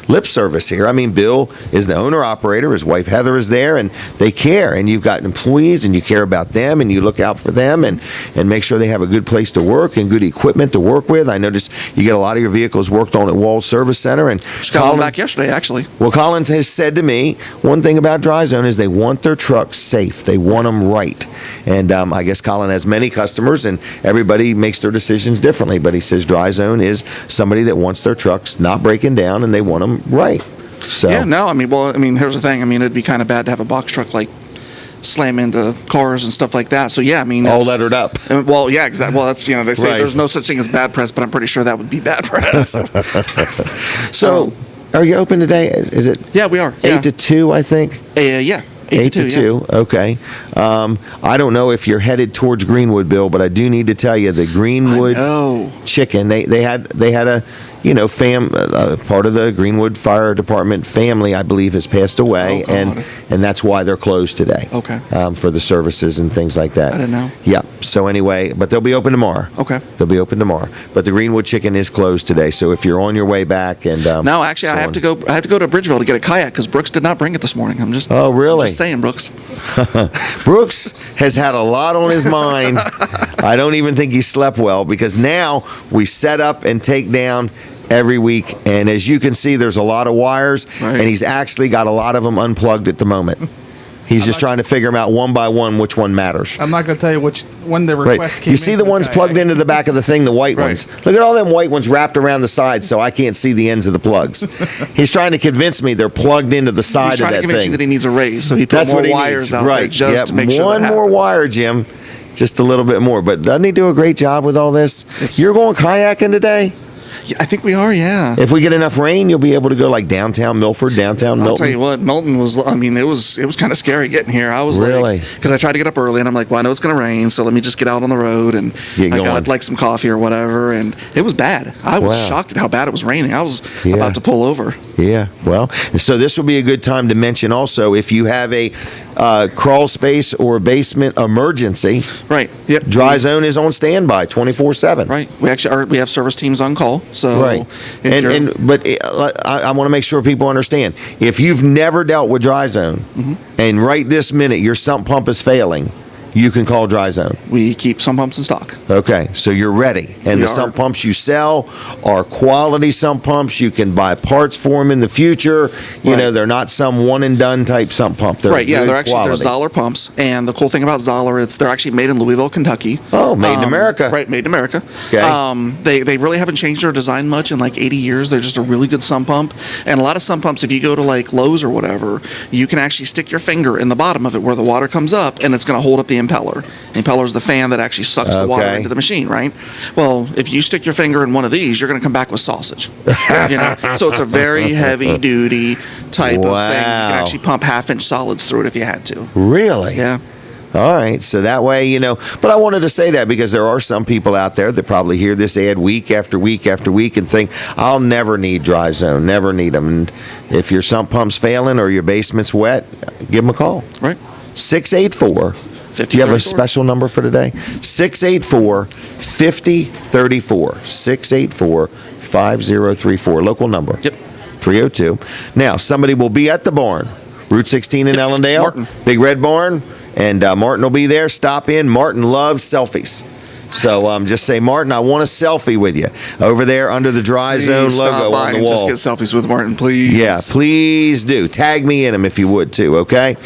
lip service here. I mean, Bill is the owner-operator. His wife, Heather, is there, and they care. And you've got employees, and you care about them, and you look out for them and make sure they have a good place to work and good equipment to work with. I noticed you get a lot of your vehicles worked on at Walls Service Center. And just got one back yesterday, actually. Well, Collins has said to me, one thing about Dry Zone is they want their trucks safe. They want them right. And I guess Colin has many customers, and everybody makes their decisions differently. But he says Dry Zone is somebody that wants their trucks not breaking down, and they want them right. So yeah, no, here's the thing. It'd be kind of bad to have a box truck like slam into cars and stuff like that. So yeah, all lettered up. Well, yeah, exactly. Well, that's they say right. There's no such thing as bad press, but I'm pretty sure that would be bad press. So, are you open today? Is it? Yeah, we are. 8 to 2, I think. Yeah. 8 to 2. Yeah. Okay. I don't know if you're headed towards Greenwood, Bill, but I do need to tell you the Greenwood chicken. They had a part of the Greenwood Fire Department family, I believe, has passed away, and that's why they're closed today. Okay. For the services and things like that. I didn't know. Yeah. So anyway, but they'll be open tomorrow. Okay. They'll be open tomorrow. But the Greenwood chicken is closed today. So if you're on your way back and no, actually, I have to go to Bridgeville to get a kayak because Brooks did not bring it this morning. Oh, really? I'm just saying, Brooks. Brooks has had a lot on his mind. I don't even think he slept well, because now we set up and take down every week, and as you can see, there's a lot of wires, and he's actually got a lot of them unplugged at the moment. He's just trying to figure them out one by one which one matters. I'm not going to tell you when the request came in. You see the ones plugged into the back of the thing, the white ones. Look at all them white ones wrapped around the sides, so I can't see the ends of the plugs. He's trying to convince me they're plugged into the side of that thing. He's trying to convince you that he needs a raise, so he put more wires out there just to make sure that happens. One more wire, Jim. Just a little bit more. But doesn't he do a great job with all this? You're going kayaking today? Yeah, I think we are. Yeah. If we get enough rain, you'll be able to go like downtown Milford, downtown Milton. I'll tell you what, Milton was. I mean, it was kind of scary getting here. I was Really? because I tried to get up early, and I'm like, well, I know it's going to rain, so let me just get out on the road, and Get I going. got like some coffee or whatever, and it was bad. I was Wow. shocked at how bad it was raining. I was Yeah. about to pull over. Yeah, well, so this will be a good time to mention also if you have a crawl space or basement emergency, Right. Yep. Dry Zone is on standby 24/7. Right. We actually we have service teams on call. So Right. if you're- But I want to make sure people understand. If you've never dealt with Dry Zone and right this minute your sump pump is failing, you can call Dry Zone. we keep some pumps in stock. Okay, so you're ready. And We the are. sump pumps you sell are quality sump pumps. You can buy parts for them in the future. You Right. know, they're not some one and done type sump pump. They're Right, yeah, good they're actually quality. they're Zoller pumps, and the cool thing about Zoller, they're actually made in Louisville, Kentucky. Oh, made in America. Right, made in America. Okay. They really haven't changed their design much in like 80 years. They're just a really good sump pump, and a lot of sump pumps, if you go to like Lowe's or whatever, you can actually stick your finger in the bottom of it where the water comes up, and it's going to hold up the impeller. The impeller is the fan that actually sucks the water Okay. into the machine, right? Well, if you stick your finger in one of these, you're going to come back with sausage. You know, so it's a very heavy duty type of thing. You Wow. can actually pump half-inch solids through it if you had to. Really? Yeah. All right, so that way, you know, but I wanted to say that because there are some people out there that probably hear this ad week after week after week and think, I'll never need Dry Zone, never need them. And if your sump pump's failing or your basement's wet, give them a call. Right. 684. Do you have a special number for today? 684 5034. 684 5034. Local number. Yep. 302. Now, somebody will be at the barn, Route 16 in Ellendale. Martin. Big Red Barn. And Martin will be there. Stop in. Martin loves selfies. So just say, Martin, I want a selfie with you over there under the Dry Zone Please stop logo by on the and wall. just get selfies with Martin, please. Yeah, please do. Tag me in them if you would too, okay?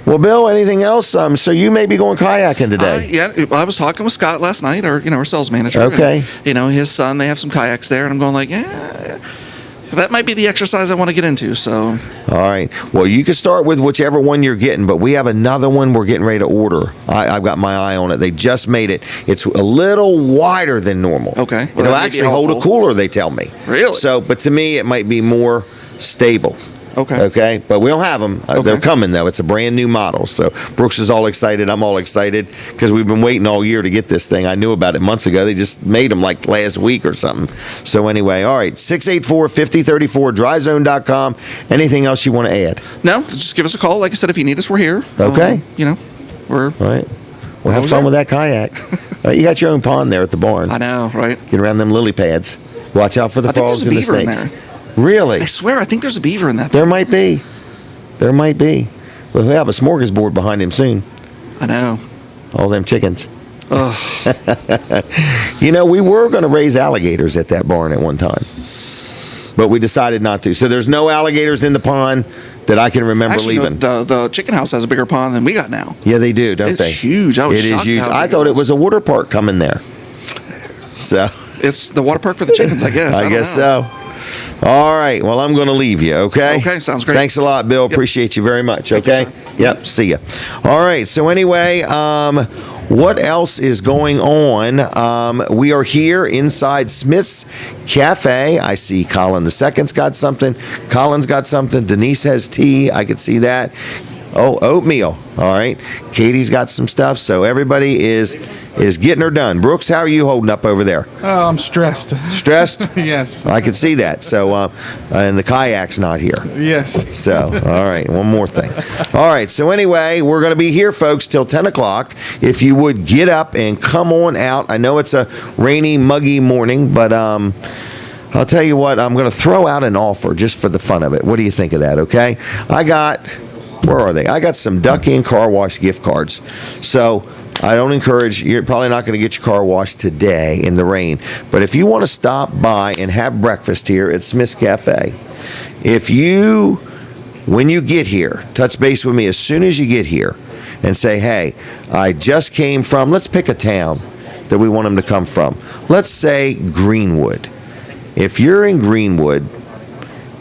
Well, Bill, anything else? So you may be going kayaking today. Yeah, I was talking with Scott last night, our sales manager. Okay. And, his son, they have some kayaks there, and I'm going like, yeah, that might be the exercise I want to get into. So All right. Well, you can start with whichever one you're getting, but we have another one we're getting ready to order. I've got my eye on it. They just made it. It's a little wider than normal. Okay. Well, It'll that may be actually hold a helpful. cooler, they tell me. Really? So, but to me, it might be more stable. Okay. Okay, but we don't have them. They're coming though. It's a brand new model. So Brooks is all excited. I'm all excited because we've been waiting all year to get this thing. I knew about it months ago. They just made them like last week or something. So anyway, all right, 684-5034, dryzone.com. Anything else you want to add? no, just give us a call. Like I said, if you need us, we're here. Okay. We're. All right. Well, have was fun there? with that kayak. You got your own pond there at the barn. I know, right? Get around them lily pads. Watch out for the I think frogs there's a and the beaver in snakes. Really? I swear, I think there's a beaver in that. There might be. There might be. We'll have a smorgasbord behind him soon. I know. All them chickens. Ugh. We were going to raise alligators at that barn at one time, but we decided not to. So there's no alligators in the pond that I can remember Actually, leaving. the chicken house has a bigger pond than we got now. Yeah, they do, don't It's they? huge. I was It is shocked huge. how I big thought it was a water park coming there. So It's the water park for the chickens, I guess. I don't guess know. so. All right. Well, I'm going to leave you. Okay. Okay, sounds great. Thanks a lot, Bill. Appreciate you very much. Thank you, Okay. sir. Yep. See ya. All right. So anyway, what else is going on? We are here inside Smith's Cafe. I see Colin II's got something. Colin's got something. Denise has tea. I could see that. Oh, oatmeal. All right. Katie's got some stuff. So everybody is getting her done. Brooks, how are you holding up over there? Oh, I'm stressed. Stressed? Yes. I could see that. So, and the kayak's not here. Yes. So, all right, one more thing. All right, so anyway, we're going to be here, folks, till 10 o'clock. If you would get up and come on out. I know it's a rainy, muggy morning, but I'll tell you what, I'm going to throw out an offer just for the fun of it. What do you think of that, okay? Where are they? I got some Duck Inn car wash gift cards. So, I don't encourage, you're probably not going to get your car washed today in the rain, but if you want to stop by and have breakfast here at Smith's Cafe, when you get here, touch base with me as soon as you get here and say, hey, I just came from, let's pick a town that we want them to come from. Let's say Greenwood. If you're in Greenwood,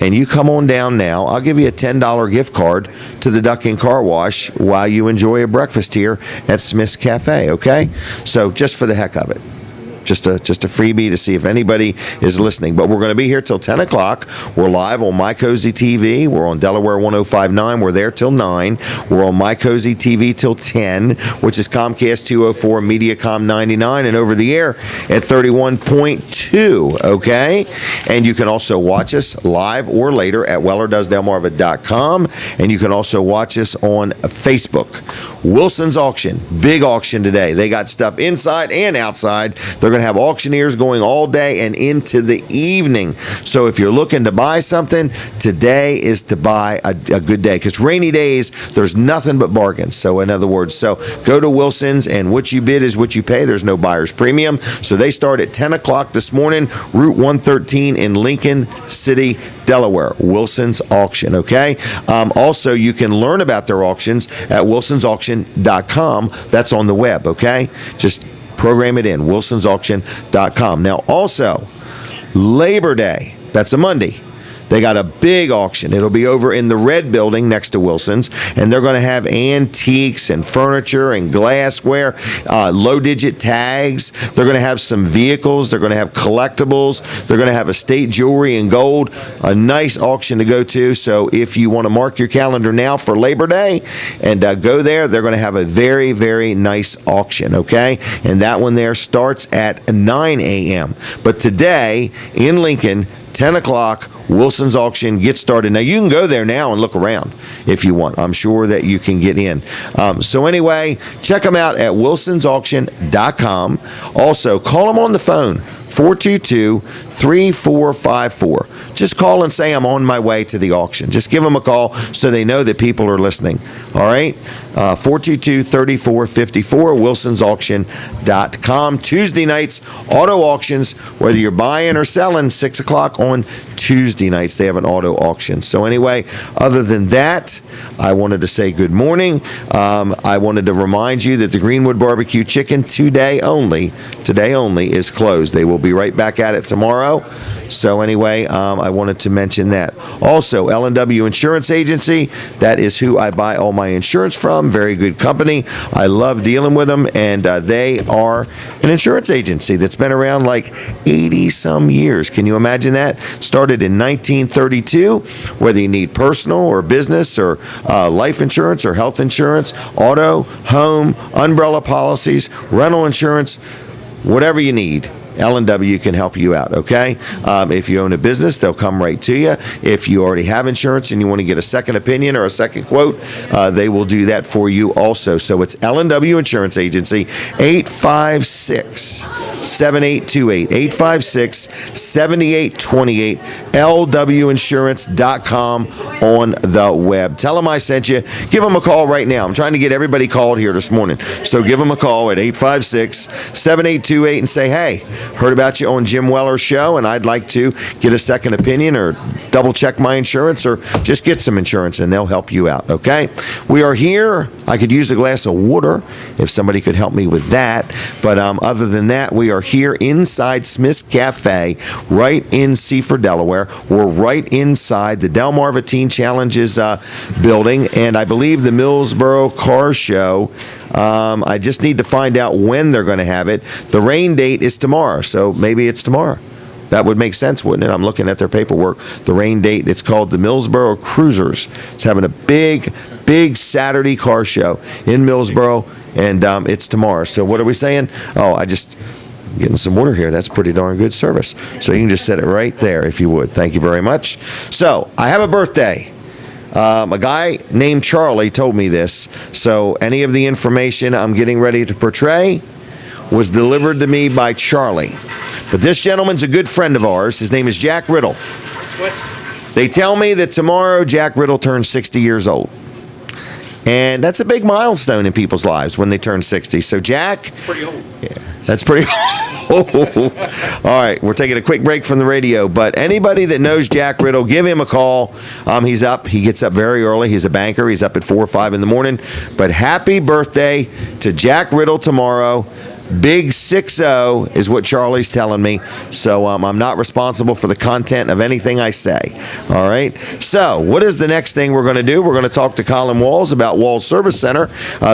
and you come on down now, I'll give you a $10 gift card to the Duck Inn Car Wash while you enjoy a breakfast here at Smith's Cafe, okay? So just for the heck of it. Just a freebie to see if anybody is listening. But we're going to be here till 10 o'clock. We're live on My Cozy TV. We're on Delaware 105.9. We're there till 9. We're on My Cozy TV till 10, which is Comcast 204, Mediacom 99, and over the air at 31.2, okay? And you can also watch us live or later at WellerDoesDelmarva.com, and you can also watch us on Facebook. Wilson's Auction, big auction today. They got stuff inside and outside. They're going to have auctioneers going all day and into the evening. So if you're looking to buy something, today is to buy a good day, because rainy days, there's nothing but bargains. So in other words, so go to Wilson's, and what you bid is what you pay. There's no buyer's premium. So they start at 10 o'clock this morning, Route 113 in Lincoln City, Delaware. Wilson's Auction, okay? Also, you can learn about their auctions at wilsonsauction.com. That's on the web, okay? Just program it in, wilsonsauction.com. Now, also, Labor Day, that's a Monday. They got a big auction. It'll be over in the red building next to Wilson's, and they're going to have antiques and furniture and glassware, low-digit tags. They're going to have some vehicles. They're going to have collectibles. They're going to have estate jewelry and gold. A nice auction to go to. So if you want to mark your calendar now for Labor Day and go there, they're going to have a very, very nice auction, okay? And that one there starts at 9 a.m. But today in Lincoln, 10 o'clock, Wilson's Auction gets started. Now, you can go there now and look around if you want. I'm sure that you can get in. So anyway, check them out at wilsonsauction.com. Also, call them on the phone, 422-3454. Just call and say I'm on my way to the auction. Just give them a call so they know that people are listening. All right? 422-3454, wilsonsauction.com. Tuesday nights, auto auctions, whether you're buying or selling, 6 o'clock on Tuesday nights, they have an auto auction. So anyway, other than that, I wanted to say good morning. I wanted to remind you that the Greenwood Barbecue Chicken today only is closed. They will be right back at it tomorrow. So anyway, I wanted to mention that. Also, L&W Insurance Agency, that is who I buy all my insurance from. Very good company. I love dealing with them, and they are an insurance agency that's been around like 80-some years. Can you imagine that? Started in 1932. Whether you need personal or business or life insurance or health insurance, auto, home, umbrella policies, rental insurance, whatever you need, L&W can help you out, okay? If you own a business, they'll come right to you. If you already have insurance and you want to get a second opinion or a second quote, they will do that for you also. So it's L&W Insurance Agency, 856-7828, 856-7828, lwinsurance.com on the web. Tell them I sent you. Give them a call right now. I'm trying to get everybody called here this morning. So give them a call at 856-7828 and say, hey, heard about you on Jim Weller's show, and I'd like to get a second opinion or double check my insurance or just get some insurance, and they'll help you out, okay? We are here. I could use a glass of water if somebody could help me with that. But other than that, we are here inside Smith's Cafe, right in Seaford, Delaware. We're right inside the Delmarva Teen Challenges building, and I believe the Millsboro Car Show. I just need to find out when they're going to have it. The rain date is tomorrow, so maybe it's tomorrow. That would make sense, wouldn't it? I'm looking at their paperwork. The rain date, it's called the Millsboro Cruisers. It's having a big Saturday car show in Millsboro, and it's tomorrow. So what are we saying? Oh, getting some water here. That's pretty darn good service. So you can just set it right there if you would. Thank you very much. So I have a birthday. A guy named Charlie told me this. So any of the information I'm getting ready to portray was delivered to me by Charlie. But this gentleman's a good friend of ours. His name is Jack Riddle. What? They tell me that tomorrow Jack Riddle turns 60 years old. And that's a big milestone in people's lives when they turn 60. So Jack... Pretty old. Yeah, that's pretty old. All right, we're taking a quick break from the radio. But anybody that knows Jack Riddle, give him a call. He's up. He gets up very early. He's a banker. He's up at 4 or 5 in the morning. But happy birthday to Jack Riddle tomorrow. Big 60 is what Charlie's telling me. So I'm not responsible for the content of anything I say. All right. So what is the next thing we're going to do? We're going to talk to Colin Walls about Walls Service Center.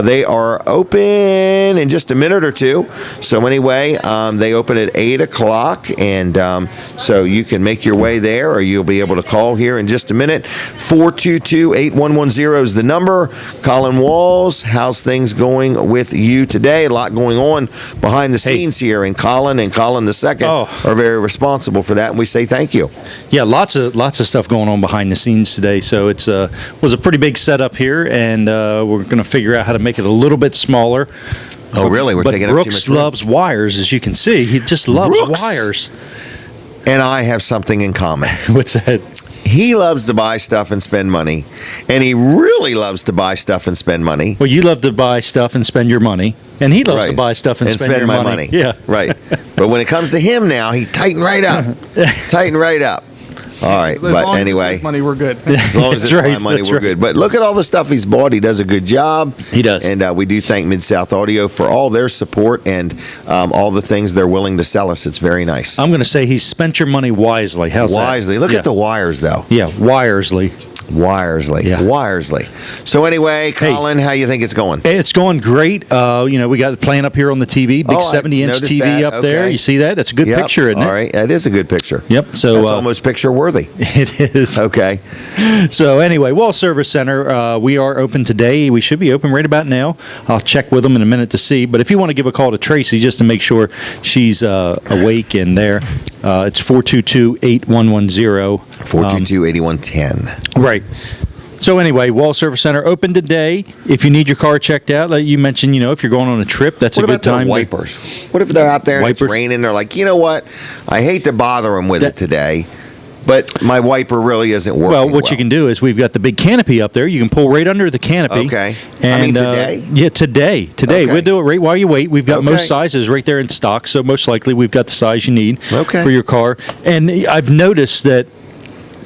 They are open in just a minute or two. So anyway, they open at 8 o'clock. And so you can make your way there, or you'll be able to call here in just a minute. 422-8110 is the number. Colin Walls, how's things going with you today? A lot going on behind the scenes here, and Colin the second are very responsible for that, and we say thank you. Yeah, lots of stuff going on behind the scenes today. So it's was a pretty big setup here, and we're going to figure out how to make it a little bit smaller. Oh, really? We're but taking Brooks up too much room? loves wires, as you can see. He just loves Brooks? wires. And I have something in common. What's that? He loves to buy stuff and spend money, and he really loves to buy stuff and spend money. Well, you love to buy stuff and spend your money, and he loves Right. to buy stuff and, spend your my money. Yeah, right. But when it comes to him now, he tightened right up. Tightened right up. All right, As long but as anyway, it's his money, we're good. as long as it's That's right, my money, that's we're right. good. But look at all the stuff he's bought. He does a good job. He does. And we do thank Mid-South Audio for all their support and all the things they're willing to sell us. It's very nice. I'm going to say he spent your money wisely. How's that? Wisely. Look Yeah. at the wires, though. Yeah, wiresly. Yeah. Wisely. So anyway, Colin, how you think it's going? Hey, it's going great. We got it playing up here on the TV, big Oh, I 70-inch noticed TV that. up there. Okay. You see that? That's a good Yep. picture, isn't it? All right, that is a good picture. Yep. So That's almost picture worthy. it is. Okay. So anyway, Wall Service Center, we are open today. We should be open right about now. I'll check with them in a minute to see. But if you want to give a call to Tracy just to make sure she's awake and there, it's 422-8110. 422-8110. Right. So anyway, Wall Service Center open today. If you need your car checked out, like you mentioned, if you're going on a trip, that's What a good about the time. wipers? What if they're out there and it's Wipers? raining? They're like, you know what? I hate to bother them with it today, but my wiper really isn't working. Well, what you can do is we've got the big canopy up there. You can pull right under the canopy. Okay. And, today? Yeah, today. Okay. We'll do it right while you wait. We've got Okay. most sizes right there in stock, so most likely we've got the size you need Okay. for your car. And I've noticed that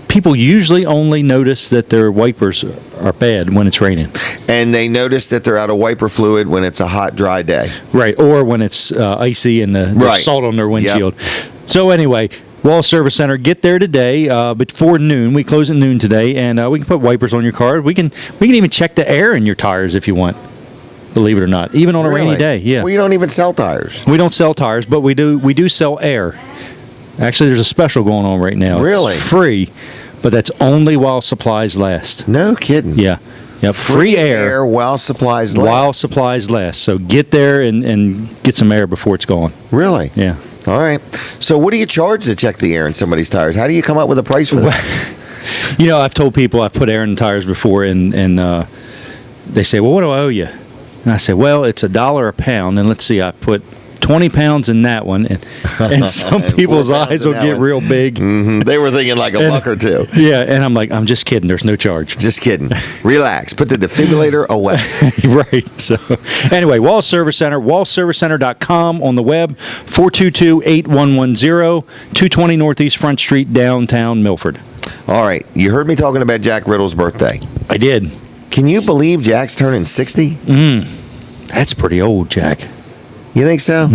people usually only notice that their wipers are bad when it's raining. And they notice that they're out of wiper fluid when it's a hot, dry day. Right, or when it's icy and there's Right. salt on their windshield. So anyway, Wall Service Center, get there today before noon. We close at noon today, and we can put wipers on your car. We can even check the air in your tires if you want. Believe it or not, even on a rainy Really? day. Yeah, Well, you don't even sell tires. we don't sell tires, but we do sell air. Actually, there's a special going on right now. Really? It's free, but that's only while supplies last. No kidding. Yeah. Free air while supplies last. while supplies last. So get there and get some air before it's gone. Really? Yeah. All right. So what do you charge to check the air in somebody's tires? How do you come up with a price for that? I've told people I've put air in the tires before, and they say, well, what do I owe you? And I say, well, it's $1 a pound, and let's see, I put 20 pounds in that one, and some And people's 4 pounds eyes in will that get one. real big. They were thinking like a buck or two. Yeah, and I'm like, I'm just kidding. There's no charge. Just kidding. Relax. Put the defibrillator away. Right. So anyway, Wall Service Center, wallservicecenter.com on the web, 422-8110, 220 Northeast Front Street, downtown Milford. All right. You heard me talking about Jack Riddle's birthday. I did. Can you believe Jack's turning 60? That's pretty old, Jack. You think so?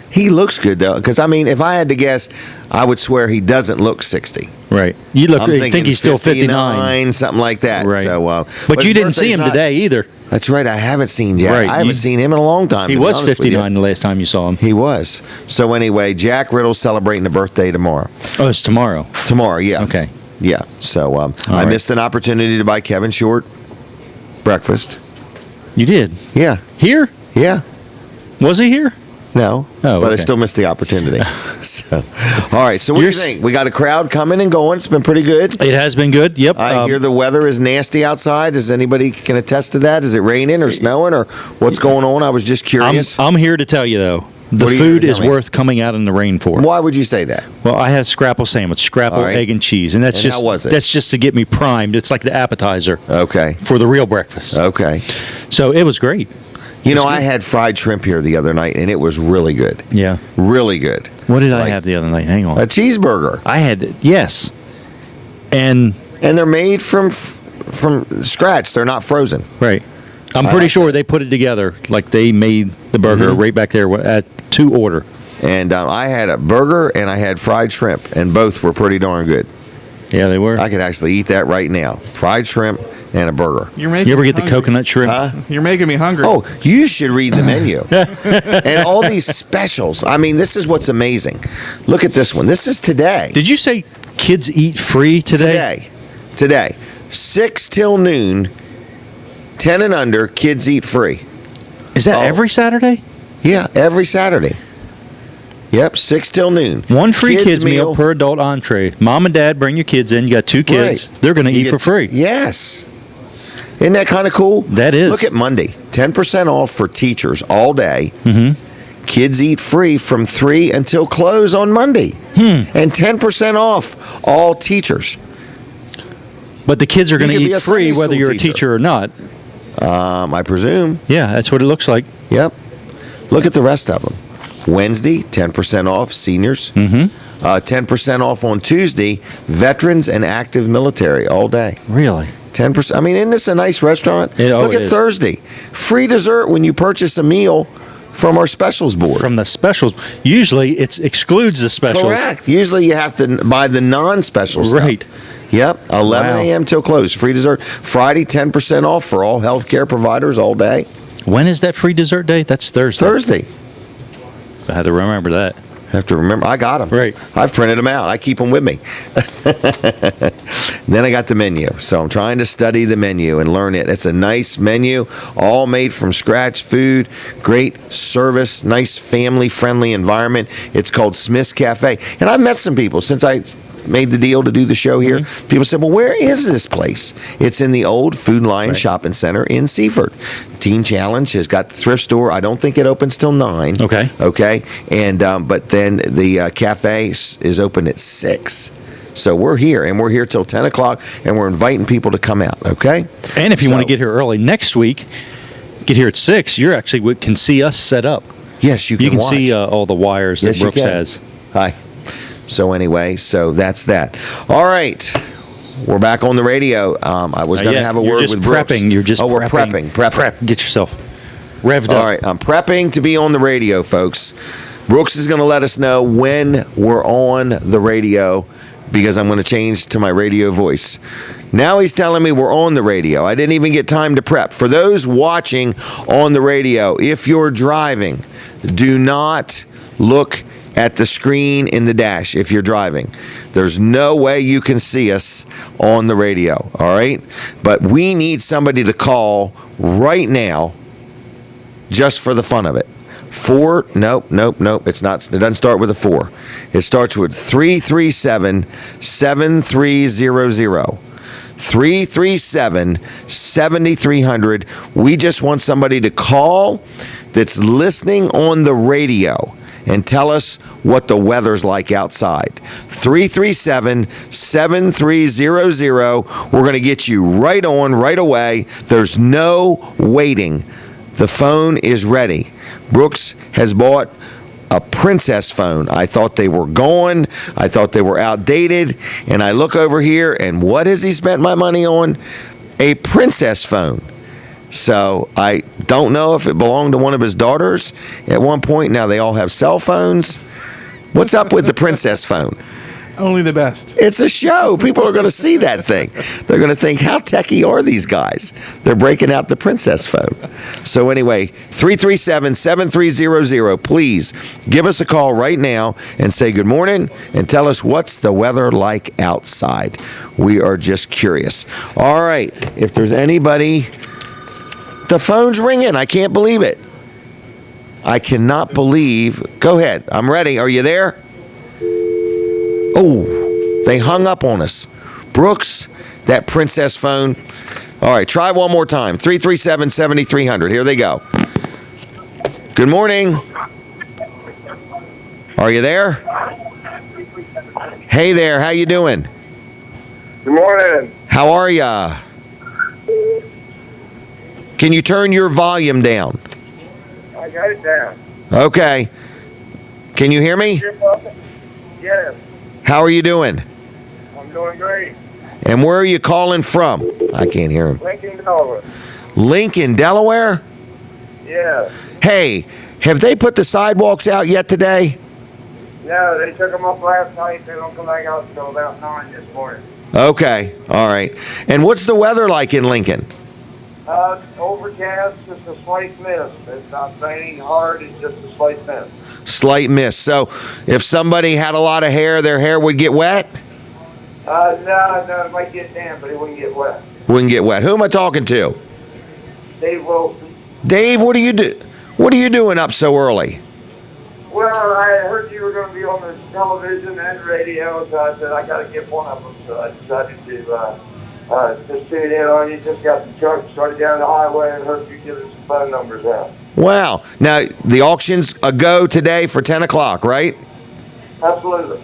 He looks good, though. Because, I mean, if I had to guess, I would swear he doesn't look 60. Right. You I'm think thinking he's still 59. something like that. Right. So, But you his didn't see birthday's him not- today either. That's right. I haven't seen Jack. Right. I haven't seen him in a long time. He to be was honest with you. 59 the last time you saw him. He was. So anyway, Jack Riddle's celebrating a birthday tomorrow. Oh, it's tomorrow. Tomorrow, yeah. Okay. Yeah. So I right. missed an opportunity to buy Kevin Short breakfast. You did? Yeah. Here? Yeah. Was he here? No. Oh, but I okay. still missed the opportunity. So, all right. So what do you You're s- think? We got a crowd coming and going. It's been pretty good. It has been good. Yep. I hear the weather is nasty outside. Does anybody can attest to that? Is it raining or snowing or what's going on? I was just curious. I'm here to tell you, though, the What are you food gonna is tell me? worth coming out in the rain for. Why would you say that? Well, I had a scrapple sandwich, scrapple, All right. egg, and cheese, and that's And just how was it? that's just to get me primed. It's like the appetizer Okay. for the real breakfast. Okay. So it was great. You know, I had fried shrimp here the other night, and it was really good. Yeah. Really good. What did I Like- have the other night? Hang on. A cheeseburger, I had yes, and and they're made from scratch. They're not frozen. right. I'm pretty sure they put it together. Like they made the burger right back there to order. And I had a burger and I had fried shrimp, and both were pretty darn good. Yeah, they were. I could actually eat that right now. Fried shrimp and a burger. You're making You ever me get the hungry. coconut shrimp? Huh? You're making me hungry. Oh, you should read the menu. And all these specials. I mean, this is what's amazing. Look at this one. This is today. Did you say kids eat free today? Today. 6 till noon, 10 and under, kids eat free. Is that every Saturday? Yeah, every Saturday. Yep, 6 till noon. One free kids meal per adult entree. Mom and dad bring your kids in. You got 2 kids. Right. They're going to You eat get- for free. Yes. Isn't that kind of cool? That is. Look at Monday. 10% off for teachers all day. Mm-hmm. Kids eat free from 3 until close on Monday. And 10% off all teachers. But the kids are going to You could be eat a free Sunday whether school you're a teacher. teacher or not. I presume. Yeah, that's what it looks like. Yep. Look at the rest of them. Wednesday, 10% off seniors. Mm-hmm. 10% off on Tuesday, veterans and active military all day. Really? 10%. I mean, isn't this a nice restaurant? Look it at is. Thursday. Free dessert when you purchase a meal from our specials board. From the specials. Usually it excludes the specials. Correct. Usually you have to buy the non-special stuff. Right. Yep. 11 Wow. a.m. till close. Free dessert. Friday, 10% off for all healthcare providers all day. When is that free dessert day? That's Thursday. Thursday. I had to remember that. Have to remember. I got them. Right. I've printed them out. I keep them with me. Then I got the menu. So I'm trying to study the menu and learn it. It's a nice menu, all made from scratch food, great service, nice family-friendly environment. It's called Smith's Cafe. And I've met some people since I made the deal to do the show here. People said, well, where is this place? It's in the old Food Lion Shopping Center in Seaford. Teen Challenge has got the thrift store. I don't think it opens till 9. Okay. Okay. And but then the cafe is open at 6. So we're here, and we're here till 10 o'clock, and we're inviting people to come out. Okay. And if you want to So- get here early next week, get here at 6. You actually can see us set up. Yes, you can. You can watch. see all the wires that Yes, you Brooks can. has. Hi. So anyway, so that's that. All right. We're back on the radio. I was going to have a You're word just with Brooks. prepping. You're just we're prepping. prepping. Prep. Get yourself revved All up. right, I'm prepping to be on the radio, folks. Brooks is going to let us know when we're on the radio because I'm going to change to my radio voice. Now he's telling me we're on the radio. I didn't even get time to prep. For those watching on the radio, if you're driving, do not look at the screen in the dash if you're driving. There's no way you can see us on the radio, all right? But we need somebody to call right now just for the fun of it. Nope. It's not. It doesn't start with a 4. It starts with 337-7300. 337-7300. We just want somebody to call that's listening on the radio and tell us what the weather's like outside. 337-7300. We're going to get you right on, right away. There's no waiting. The phone is ready. Brooks has bought a princess phone. I thought they were gone. I thought they were outdated. And I look over here, and what has he spent my money on? A princess phone. So I don't know if it belonged to one of his daughters at one point. Now they all have cell phones. What's up with the princess phone? Only the best. It's a show. People are going to see that thing. They're going to think, how techie are these guys? They're breaking out the princess phone. So anyway, 337-7300. Please give us a call right now and say good morning and tell us what's the weather like outside. We are just curious. All right. If there's anybody, the phone's ringing. I can't believe it. I cannot believe. Go ahead. I'm ready. Are you there? Oh, they hung up on us. Brooks, that princess phone. All right, try one more time. 337-7300. Here they go. Good morning. Are you there? Hey there, how you doing? Good morning. How are ya? Can you turn your volume down? I got it down. Okay. Can you hear me? Yes, How are you doing? I'm doing great. And where are you calling from? I can't hear him. Lincoln, Delmarva. Lincoln, Delaware? Yeah. Hey, have they put the sidewalks out yet today? No, they took them up last night. They don't come back out until about 9 this morning. Okay, all right. And what's the weather like in Lincoln? Overcast, just a slight mist. It's not raining hard, it's just a slight mist. Slight mist. So if somebody had a lot of hair, their hair would get wet? No, it might get damp, but it wouldn't get wet. Wouldn't get wet. Who am I talking to? Dave Wilson. Dave, what are you doing up so early? Well, I heard you were going to be on the television and radio, so I said I got to get one of them. So I decided to just tune in on you. Just got the truck started down the highway and heard you giving some phone numbers out. Wow. Now, the auction's a go today for 10 o'clock, right? Absolutely.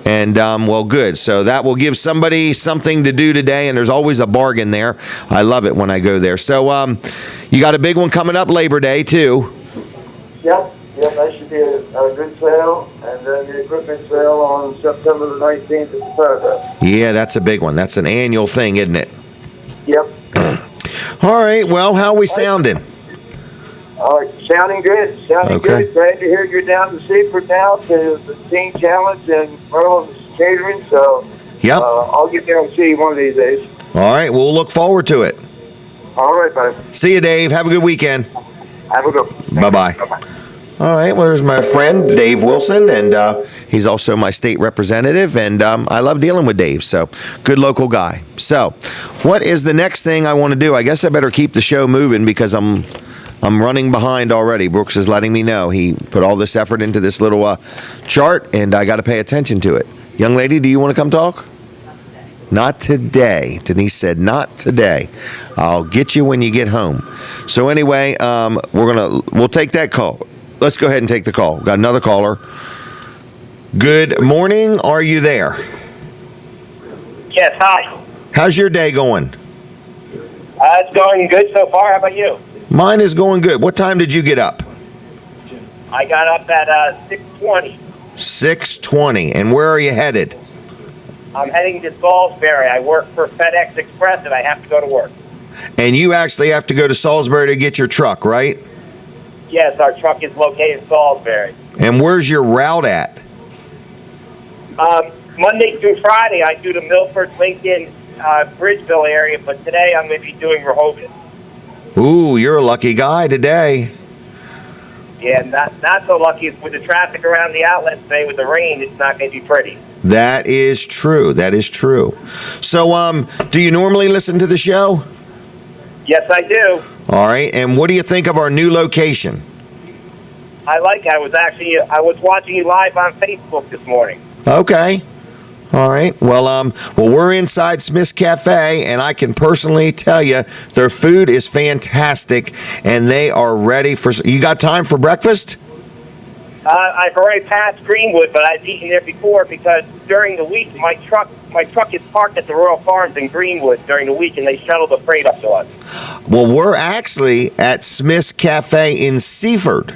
And, well, good. So that will give somebody something to do today, and there's always a bargain there. I love it when I go there. So you got a big one coming up Labor Day, too. Yep, that should be a good sale. And then the equipment sale on September the 19th at the Fairgrounds. Yeah, that's a big one. That's an annual thing, isn't it? Yep. All right. Well, how are we sounding? Sounding good. Okay. Good. Glad to hear you're down to Seaford now to the Teen Challenge and Reynolds Catering. So Yep. I'll get down and see you one of these days. All right. We'll look forward to it. All right, buddy. See you, Dave. Have a good weekend. Have a good one. Bye-bye. Bye-bye. All right, well, there's my friend, Dave Wilson, and he's also my state representative, and I love dealing with Dave, so good local guy. So what is the next thing I want to do? I guess I better keep the show moving because I'm running behind already. Brooks is letting me know. He put all this effort into this little chart, and I got to pay attention to it. Young lady, do you want to come talk? Not today. Denise said, not today. I'll get you when you get home. So anyway, we'll take that call. Let's go ahead and take the call. Got another caller. Good morning. Are you there? Yes, hi. How's your day going? It's going good so far. How about you? Mine is going good. What time did you get up? I got up at 6:20. 6:20. And where are you headed? I'm heading to Salisbury. I work for FedEx Express, and I have to go to work. And you actually have to go to Salisbury to get your truck, right? Yes, our truck is located in Salisbury. And where's your route at? Monday through Friday, I do the Milford, Lincoln, Bridgeville area, but today I'm going to be doing Rehoboth. Ooh, you're a lucky guy today. Yeah, not so lucky with the traffic around the outlet today with the rain. It's not going to be pretty. That is true. That is true. So, do you normally listen to the show? Yes, I do. All right. And what do you think of our new location? I like it. I was watching you live on Facebook this morning. Okay. All right. Well, we're inside Smith's Cafe, and I can personally tell you their food is fantastic, and they are ready for. You got time for breakfast? I've already passed Greenwood, but I've eaten there before because during the week my truck is parked at the Royal Farms in Greenwood during the week, and they shuttle the freight up to us. Well, we're actually at Smith's Cafe in Seaford.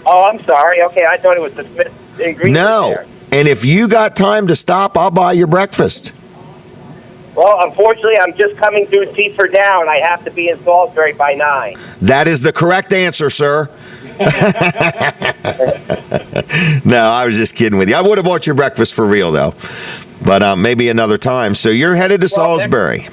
Oh, I'm sorry. Okay, I thought it was the Smith in Greenwood. No. There. And if you got time to stop, I'll buy your breakfast. Well, unfortunately, I'm just coming through Seaford now, and I have to be in Salisbury by 9. That is the correct answer, sir. No, I was just kidding with you. I would have bought your breakfast for real, though. But maybe another time. So you're headed to Salisbury.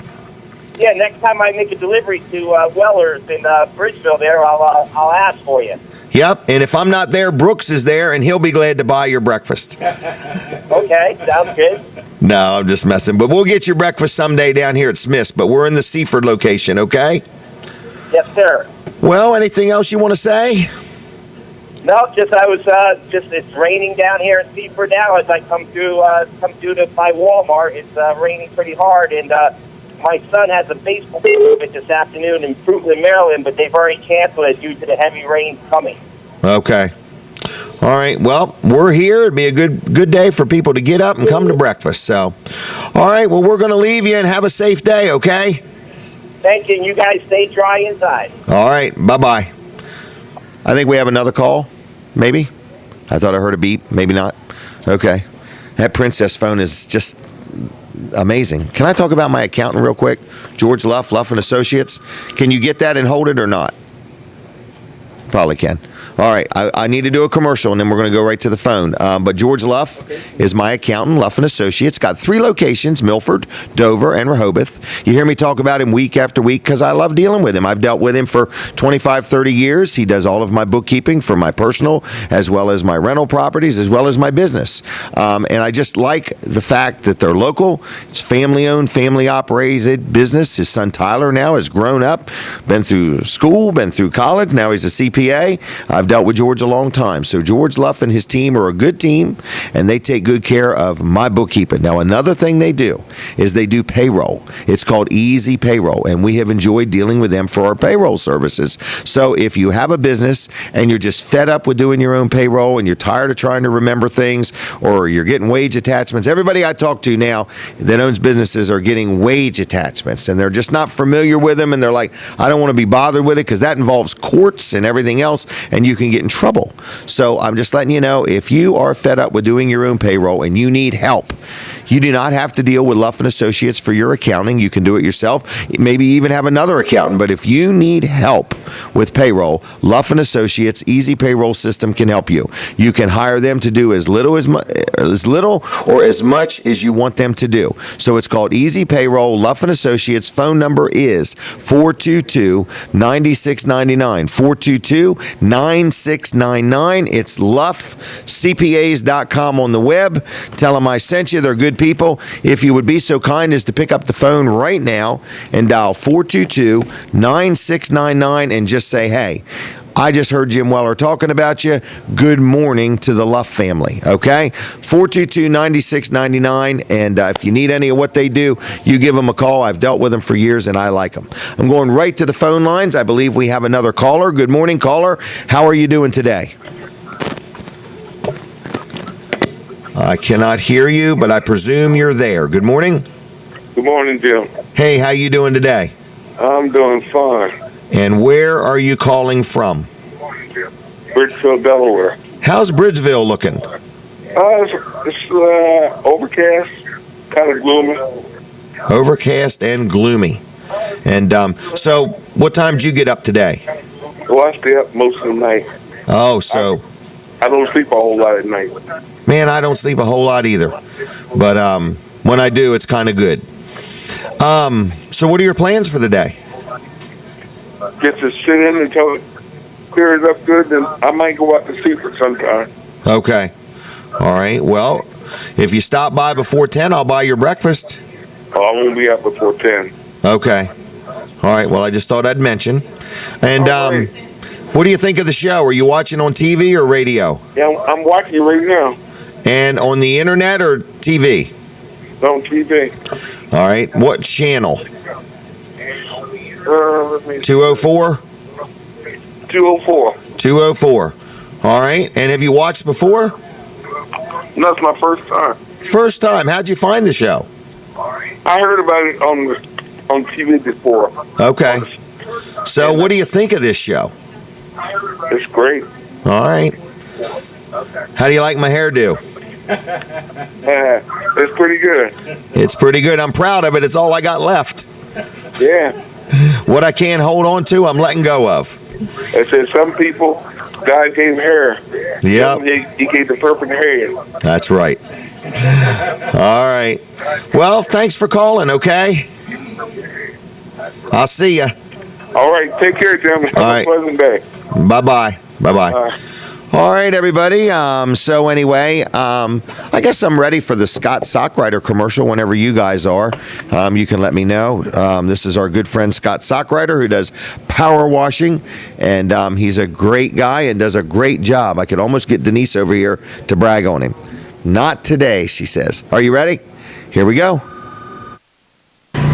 Next time I make a delivery to Wellers in Bridgeville there, I'll ask for you. Yep, and if I'm not there, Brooks is there, and he'll be glad to buy your breakfast. Okay, sounds good. No, I'm just messing. But we'll get your breakfast someday down here at Smith's, but we're in the Seaford location, okay? Yes, sir. Well, anything else you want to say? No, it's raining down here in Seaford now as I come through by Walmart. It's raining pretty hard, and my son has a baseball tournament this afternoon in Fruitland, Maryland, but they've already canceled it due to the heavy rain coming. Okay. All right. Well, we're here. It'd be a good day for people to get up and come to breakfast. So, all right. Well, we're going to leave you and have a safe day, okay? Thank you. And you guys stay dry inside. All right. Bye-bye. I think we have another call, maybe. I thought I heard a beep. Maybe not. Okay. That Princess phone is just amazing. Can I talk about my accountant real quick? George Luff and Associates. Can you get that and hold it or not? Probably can. All right, I need to do a commercial, and then we're going to go right to the phone. But George Luff is my accountant, Luff and Associates. Got 3 locations, Milford, Dover, and Rehoboth. You hear me talk about him week after week because I love dealing with him. I've dealt with him for 25, 30 years. He does all of my bookkeeping for my personal as well as my rental properties as well as my business. And I just like the fact that they're local. It's family-owned, family-operated business. His son Tyler now has grown up, been through school, been through college. Now he's a CPA. I've dealt with George a long time. So George Luff and his team are a good team, and they take good care of my bookkeeping. Now, another thing they do is they do payroll. It's called Easy Payroll, and we have enjoyed dealing with them for our payroll services. So if you have a business and you're just fed up with doing your own payroll and you're tired of trying to remember things, or you're getting wage attachments, everybody I talk to now that owns businesses are getting wage attachments, and they're just not familiar with them, and they're like, I don't want to be bothered with it because that involves courts and everything else, and you can get in trouble. So I'm just letting you know, if you are fed up with doing your own payroll and you need help, you do not have to deal with Luff and Associates for your accounting. You can do it yourself. Maybe even have another accountant. But if you need help with payroll, Luff and Associates Easy Payroll System can help you. You can hire them to do as little or as much as you want them to do. So it's called Easy Payroll. Luff and Associates. Phone number is 422-9699. 422-9699. It's luffcpas.com on the web. Tell them I sent you. They're good people. If you would be so kind as to pick up the phone right now and dial 422-9699 and just say, hey, I just heard Jim Weller talking about you. Good morning to the Luff family, okay? 422-9699, and if you need any of what they do, you give them a call. I've dealt with them for years, and I like them. I'm going right to the phone lines. I believe we have another caller. Good morning, caller. How are you doing today? I cannot hear you, but I presume you're there. Good morning. Good morning, Jim. Hey, how you doing today? I'm doing fine. And where are you calling from? Bridgeville, Delaware. How's Bridgeville looking? It's overcast, kind of gloomy. Overcast and gloomy. And so what time did you get up today? Well, I stay up most of the night. Oh, so... I don't sleep a whole lot at night. Man, I don't sleep a whole lot either. But when I do, it's kind of good. So what are your plans for the day? Get to sit in until it clears up good, then I might go out to sleep for some time. Okay. All right. Well, if you stop by before 10, I'll buy your breakfast. Oh, I won't be up before 10. Okay. All right. Well, I just thought I'd mention. And what do you think of the show? Are you watching on TV or radio? Yeah, I'm watching you right now. And on the internet or TV? On TV. All right. What channel? 204? 204. 204. All right. And have you watched before? No, it's my first time. First time. How'd you find the show? I heard about it on TV before. Okay. So what do you think of this show? It's great. All right. How do you like my hairdo? It's pretty good. It's pretty good. I'm proud of it. It's all I got left. Yeah. What I can't hold on to, I'm letting go of. It says some people, God gave hair. Yep. He gave the perfect hair. That's right. All right. Well, thanks for calling, okay? I'll see ya. All right. Take care, Jim. Have a pleasant day. Bye-bye. Bye-bye. All right, everybody. So anyway, I guess I'm ready for the Scott Sockrider commercial whenever you guys are. You can let me know. This is our good friend Scott Sockrider, who does power washing, and he's a great guy and does a great job. I could almost get Denise over here to brag on him. Not today, she says. Are you ready? Here we go.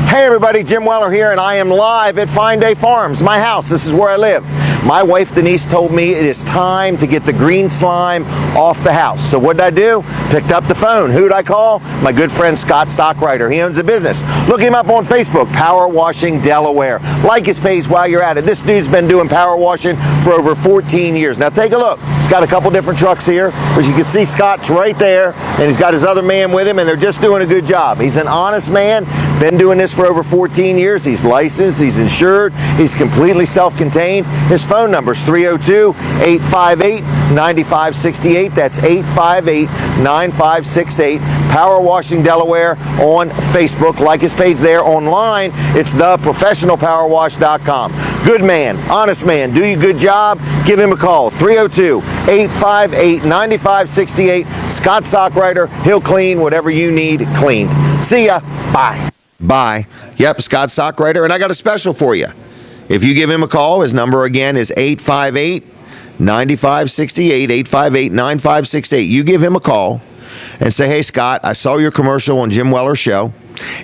Hey everybody, Jim Weller here, and I am live at Fine Day Farms, my house. This is where I live. My wife Denise told me it is time to get the green slime off the house. So what did I do? Picked up the phone. Who'd I call? My good friend Scott Stockrider. He owns a business. Look him up on Facebook, Power Washing Delaware. Like his page while you're at it. This dude's been doing power washing for over 14 years. Now take a look. He's got a couple different trucks here, but you can see Scott's right there, and he's got his other man with him, and they're just doing a good job. He's an honest man, been doing this for over 14 years. He's licensed, he's insured, he's completely self-contained. His phone number is 302-858-9568. That's 858-9568. Power Washing Delaware on Facebook. Like his page there. Online, it's theprofessionalpowerwash.com. Good man, honest man, do you a good job? Give him a call. 302-858-9568. Scott Stockrider. He'll clean whatever you need cleaned. See ya. Bye. Bye. Yep, Scott Stockrider. And I got a special for you. If you give him a call, his number again is 858-9568, 858-9568. You give him a call and say, hey, Scott, I saw your commercial on Jim Weller's show,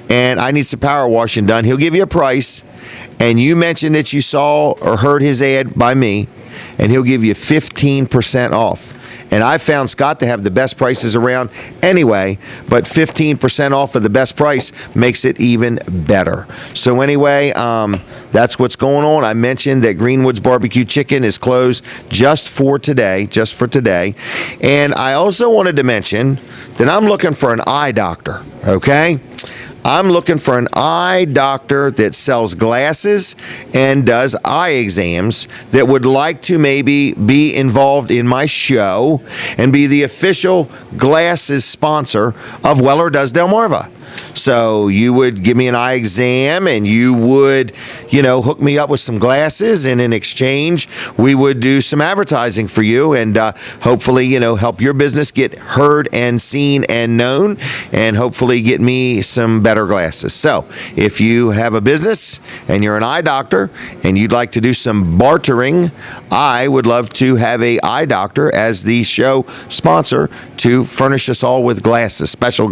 and I need some power washing done. He'll give you a price, and you mention that you saw or heard his ad by me, and he'll give you 15% off. And I found Scott to have the best prices around anyway, but 15% off of the best price makes it even better. So anyway, that's what's going on. I mentioned that Greenwood's Barbecue Chicken is closed just for today. And I also wanted to mention that I'm looking for an eye doctor, okay? I'm looking for an eye doctor that sells glasses and does eye exams that would like to maybe be involved in my show and be the official glasses sponsor of Weller Does Delmarva. So you would give me an eye exam and you would, hook me up with some glasses, and in exchange, we would do some advertising for you and hopefully, help your business get heard and seen and known, and hopefully get me some better glasses. So if you have a business and you're an eye doctor and you'd like to do some bartering, I would love to have a eye doctor as the show sponsor to furnish us all with glasses, special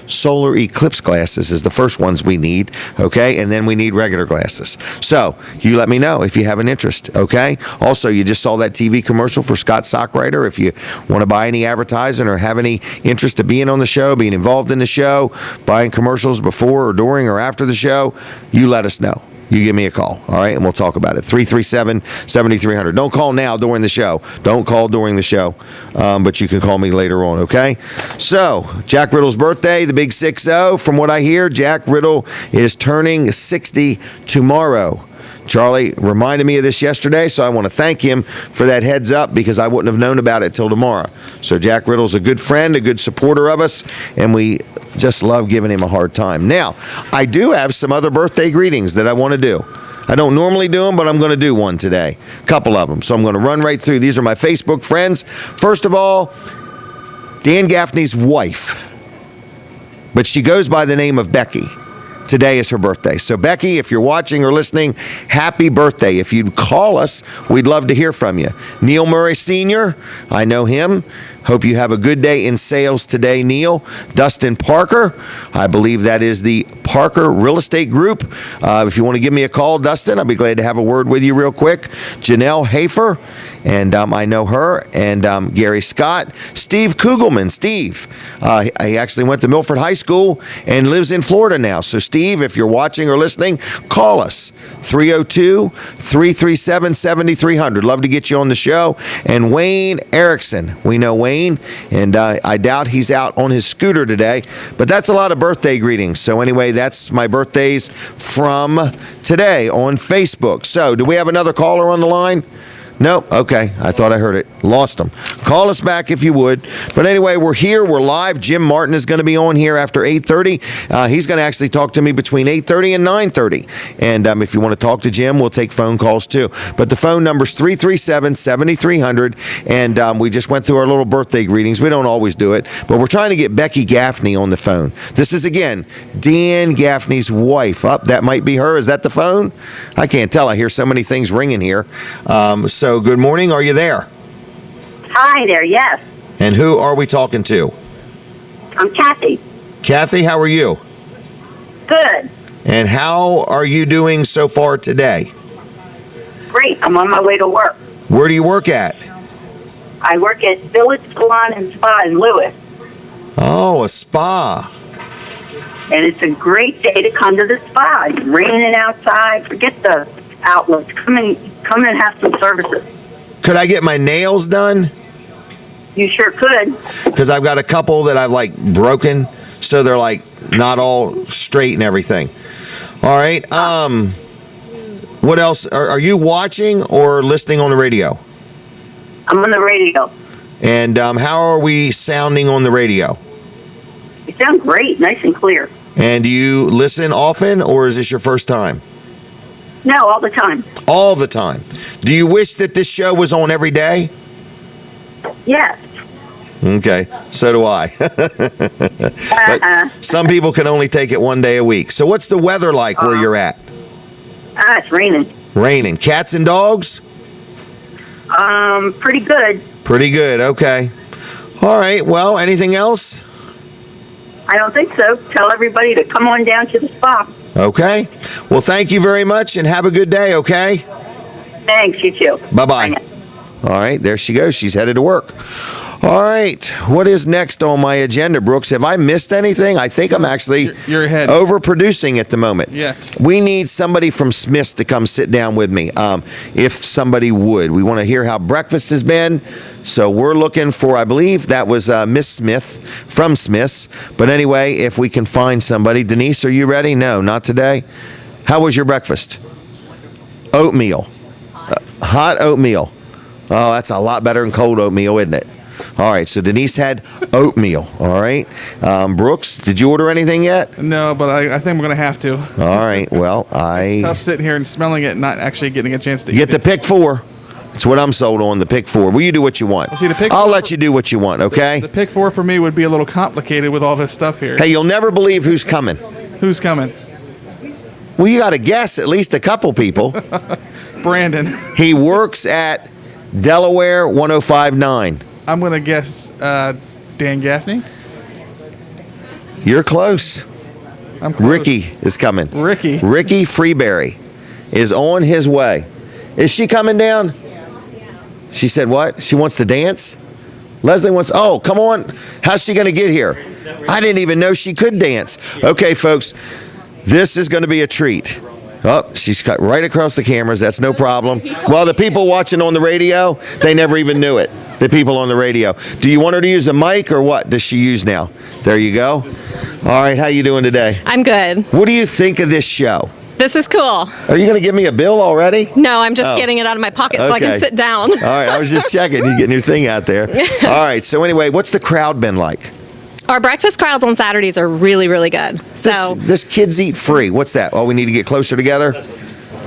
solar eclipse glasses is the first ones we need, okay? And then we need regular glasses. So you let me know if you have an interest, okay? Also, you just saw that TV commercial for Scott Stockrider. If you want to buy any advertising or have any interest of being on the show, being involved in the show, buying commercials before or during or after the show, you let us know. You give me a call, all right, and we'll talk about it. 337-7300. Don't call now during the show. Don't call during the show, but you can call me later on, okay? So, Jack Riddle's birthday, the big 6-0. From what I hear, Jack Riddle is turning 60 tomorrow. Charlie reminded me of this yesterday, so I want to thank him for that heads up because I wouldn't have known about it till tomorrow. So Jack Riddle's a good friend, a good supporter of us, and we just love giving him a hard time. Now, I do have some other birthday greetings that I want to do. I don't normally do them, but I'm going to do one today. A couple of them. So I'm going to run right through. These are my Facebook friends. First of all, Dan Gaffney's wife, but she goes by the name of Becky. Today is her birthday. So, Becky, if you're watching or listening, happy birthday. If you'd call us, we'd love to hear from you. Neil Murray Sr., I know him. Hope you have a good day in sales today, Neil. Dustin Parker, I believe that is the Parker Real Estate Group. If you want to give me a call, Dustin, I'll be glad to have a word with you real quick. Janelle Hafer, and I know her, and Gary Scott. Steve Kugelman. Steve, he actually went to Milford High School and lives in Florida now. So, Steve, if you're watching or listening, call us. 302-337-7300. Love to get you on the show. And Wayne Erickson. We know Wayne, and I doubt he's out on his scooter today, but that's a lot of birthday greetings. So anyway, that's my birthdays from today on Facebook. So do we have another caller on the line? Nope. Okay. I thought I heard it. Lost them. Call us back if you would. But anyway, we're here. We're live. Jim Martin is going to be on here after 8:30. He's going to actually talk to me between 8:30 and 9:30. And if you want to talk to Jim, we'll take phone calls too. But the phone number is 337-7300. And we just went through our little birthday greetings. We don't always do it. But we're trying to get Becky Gaffney on the phone. This is, again, Dan Gaffney's wife. That might be her. Is that the phone? I can't tell. I hear so many things ringing here. So good morning. Are you there? Hi there, yes. And who are we talking to? I'm Kathy. Kathy, how are you? Good. And how are you doing so far today? great. I'm on my way to work. Where do you work at? I work at Village Salon and Spa in Lewis, Oh, a spa. and it's a great day to come to the spa. It's raining outside. Forget the outlets. Come and have some services. Could I get my nails done? You sure could. Because I've got a couple that I've like broken, so they're like not all straight and everything. All right. What else? Are you watching or listening on the radio? I'm on the radio. And how are we sounding on the radio? You sound great, nice and clear. And do you listen often, or is this your first time? No, all the time. All the time. Do you wish that this show was on every day? Yes. Okay, so do I. But some people can only take it one day a week. So what's the weather like where you're at? It's raining. Raining. Cats and dogs? Pretty good. Pretty good, okay. All right, well, anything else? I don't think so. Tell everybody to come on down to the spa. Okay. Well, thank you very much and have a good day, okay? Thanks, you too. Bye-bye. Bye. All right, there she goes. She's headed to work. All right, what is next on my agenda, Brooks? Have I missed anything? I think I'm actually You're ahead. overproducing at the moment. Yes. We need somebody from Smith's to come sit down with me, if somebody would. We want to hear how breakfast has been. So we're looking for, I believe that was Miss Smith from Smith's. But anyway, if we can find somebody. Denise, are you ready? No, not today. How was your breakfast? Oatmeal. Hot oatmeal. Oh, that's a lot better than cold oatmeal, isn't it? All right, so Denise had oatmeal. All right. Brooks, did you order anything yet? No, but I think I'm going to have to. All right, well, It's tough sitting here and smelling it and not actually getting a chance to get eat the it. pick four. That's what I'm sold on, the pick four. Well, you do what you want. Well, see, the pick I'll four- let you do what you want, okay? The pick four for me would be a little complicated with all this stuff here. Hey, you'll never believe who's coming. Who's coming? Well, you got to guess at least a couple people. Brandon. He works at Delaware 1059. I'm going to guess Dan Gaffney. You're close. I'm close. Ricky is coming. Ricky. Ricky Freeberry is on his way. Is she coming down? She said what? She wants to dance? Leslie wants, oh, come on. How's she going to get here? I didn't even know she could dance. Okay, folks, this is going to be a treat. Oh, she's cut right across the cameras. That's no problem. Well, the people watching on the radio, they never even knew it. The people on the radio. Do you want her to use a mic or what does she use now? There you go. All right, how you doing today? I'm good. What do you think of this show? This is cool. Are you going to give me a bill already? No, I'm just Oh. getting it out of my pocket so I Okay. can sit down. All right, I was just checking. You getting your thing out there. All right, so anyway, what's the crowd been like? Our breakfast crowds on Saturdays are really, really good. So This Kids Eat Free. What's that? Oh, we need to get closer together?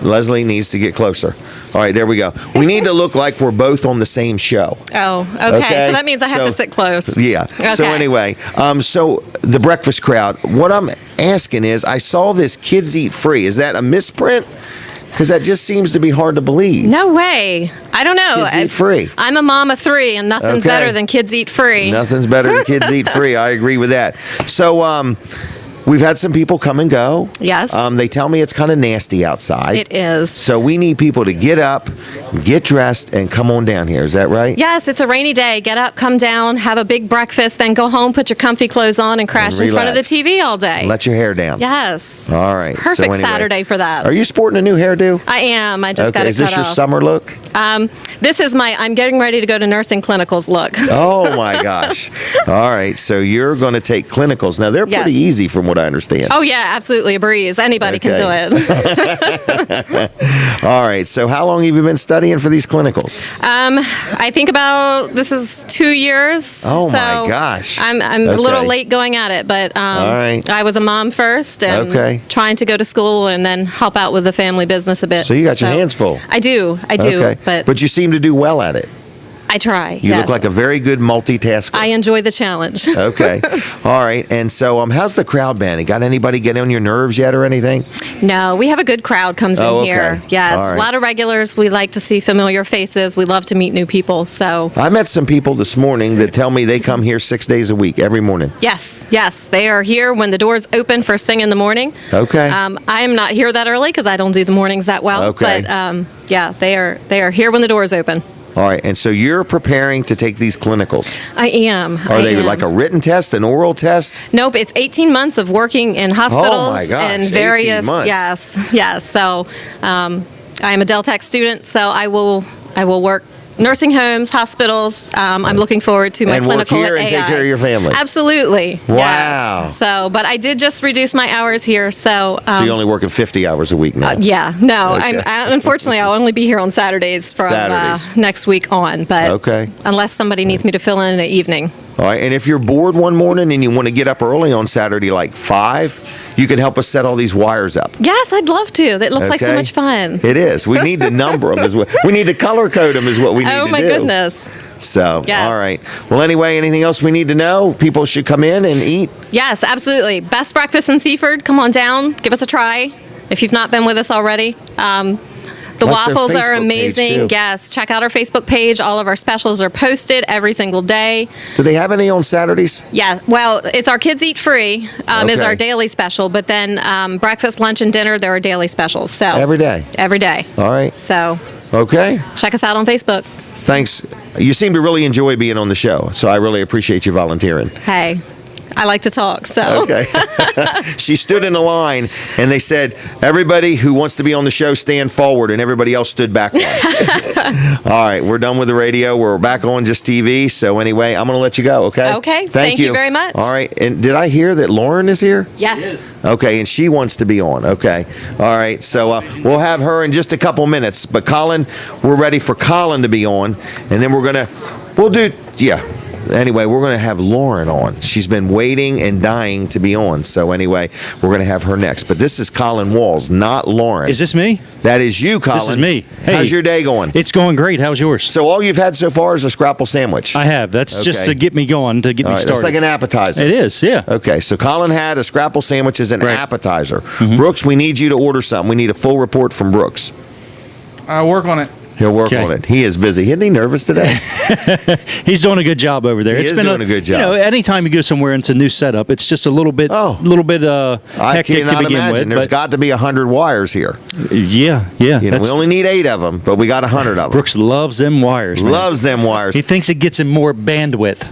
Leslie needs to get closer. All right, there we go. We need to look like we're both on the same show. Oh, okay. So that means I have So- to sit close. Yeah. So Okay. anyway, so the breakfast crowd, what I'm asking is, I saw this Kids Eat Free. Is that a misprint? Because that just seems to be hard to believe. No way. I don't know. Kids Eat Free. I'm a mom of 3, and nothing's Okay. better than Kids Eat Free. Nothing's better than Kids Eat Free. I agree with that. So, we've had some people come and go. Yes. They tell me it's kind of nasty outside. It is. So we need people to get up, get dressed, and come on down here. Is that right? Yes, it's a rainy day. Get up, come down, have a big breakfast, then go home, put your comfy clothes on, and crash in front of the relax. TV all day. Let your hair down. Yes. All right. It's So perfect anyway, Saturday for that. Are you sporting a new hairdo? I am. I just Okay. got it Is this cut your off. summer look? This is I'm getting ready to go to nursing clinicals look. Oh my gosh. All right. So you're going to take clinicals. Now they're pretty Yes. easy from what I understand. Oh, yeah, absolutely a breeze. Anybody can do Okay. it. All right. So how long have you been studying for these clinicals? I think this is 2 years. Oh, so my gosh. I'm a little Okay. late going at it, but All right. I was a mom first and Okay. trying to go to school and then help out with the family business a bit. So you got your hands full. I do, Okay. but But you seem to do well at it. I try. You yes. look like a very good multitasker. I enjoy the challenge. Okay. All right. And so, how's the crowd been? Got anybody get on your nerves yet or anything? No, we have a good crowd comes Oh, in okay. here. Yes, All right. a lot of regulars. We like to see familiar faces. We love to meet new people. So I met some people this morning that tell me they come here 6 days a week, every morning. yes, they are here when the doors open first thing in the morning. Okay. I am not here that early because I don't do the mornings that well. Okay. But yeah, they are here when the doors open. All right. And so you're preparing to take these clinicals. I am. Are they like a written test, an oral test? Nope, it's 18 months of working in hospitals Oh, my gosh, and 18 various months. yes. So I am a Del Tech student, so I will work nursing homes, hospitals. I'm looking forward to my And work clinical here at and AI. take care of your family. Absolutely. Wow. Yes. So, but I did just reduce my hours here, so. So you're only working 50 hours a week now. Yeah, no. Okay. Unfortunately, I'll only be here on Saturdays from Saturdays. next week on. But Okay. unless somebody needs me to fill in the evening. All right. And if you're bored one morning and you want to get up early on Saturday, like 5, you can help us set all these wires up. Yes, I'd love to. That looks like so Okay. much fun. It is. We need to number them. We need to color code them is what we need to do. Oh my goodness. So, Yes. all right. Well, anyway, anything else we need to know? People should come in and eat. Yes, absolutely. Best breakfast in Seaford. Come on down. Give us a try if you've not been with us already. The Like their waffles are Facebook page, amazing. too. Yes, check out our Facebook page. All of our specials are posted every single day. Do they have any on Saturdays? Yeah, well, it's our Kids Eat Free is Okay. our daily special, but then breakfast, lunch, and dinner, there are daily specials. So Every day. Every day. All right. So Okay. check us out on Facebook. Thanks. You seem to really enjoy being on the show, so I really appreciate you volunteering. Hey, I like to talk, so. Okay. She stood in a line, and they said, everybody who wants to be on the show, stand forward, and everybody else stood backward. All right, we're done with the radio. We're back on just TV. So anyway, I'm going to let you go, okay? Okay, thank you very much. All right, and did I hear that Lauren is here? Yes. Okay, and she wants to be on. Okay. All right, so we'll have her in just a couple minutes. But Colin, we're ready for Colin to be on, and then Anyway, we're going to have Lauren on. She's been waiting and dying to be on. So anyway, we're going to have her next. But this is Colin Walls, not Lauren. Is this me? That is you, Colin. This is me. Hey. How's your day going? It's going great. How's yours? So all you've had so far is a scrapple sandwich. I have. That's just Okay. to get me going, to get All me right, started. that's like an appetizer. It is, yeah. Okay, so Colin had a scrapple sandwich as an Right. appetizer. Brooks, we need you to order something. We need a full report from Brooks. I'll work on it. He'll work Okay. on it. He is busy. Isn't he nervous today? He's doing a good job over there. He is doing a good job. You know, anytime you go somewhere and it's a new setup, it's just a little bit, I hectic to cannot begin imagine. with. There's But got to be 100 wires here. yeah. You know, we that's- only need 8 of them, but we got 100 of them. Brooks loves them wires. Man. Loves them wires. He thinks it gets him more bandwidth.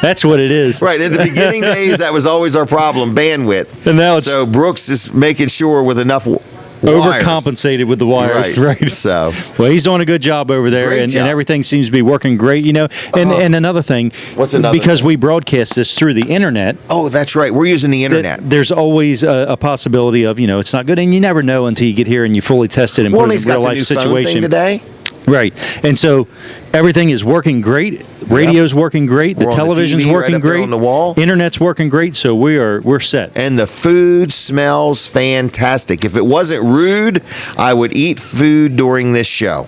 That's what it is. Right, in the beginning days, that was always our problem, bandwidth. And now it's So Brooks is making sure with enough wires. overcompensated with the wires, right? So, Well, he's doing a good job over there, Great and job. everything seems to be working great. You know, and another thing, What's another because thing? we broadcast this through the internet. oh, that's right. We're using the that internet. There's always a possibility of, it's not good, and you never know until you get here and you fully test it and Well, put and it he's in a got real the life new phone situation. thing today. Right. And so everything is working great. Radio's working great. We're The on the television's TV right working up there great. on the wall. Internet's working great. So we're set. And the food smells fantastic. If it wasn't rude, I would eat food during this show.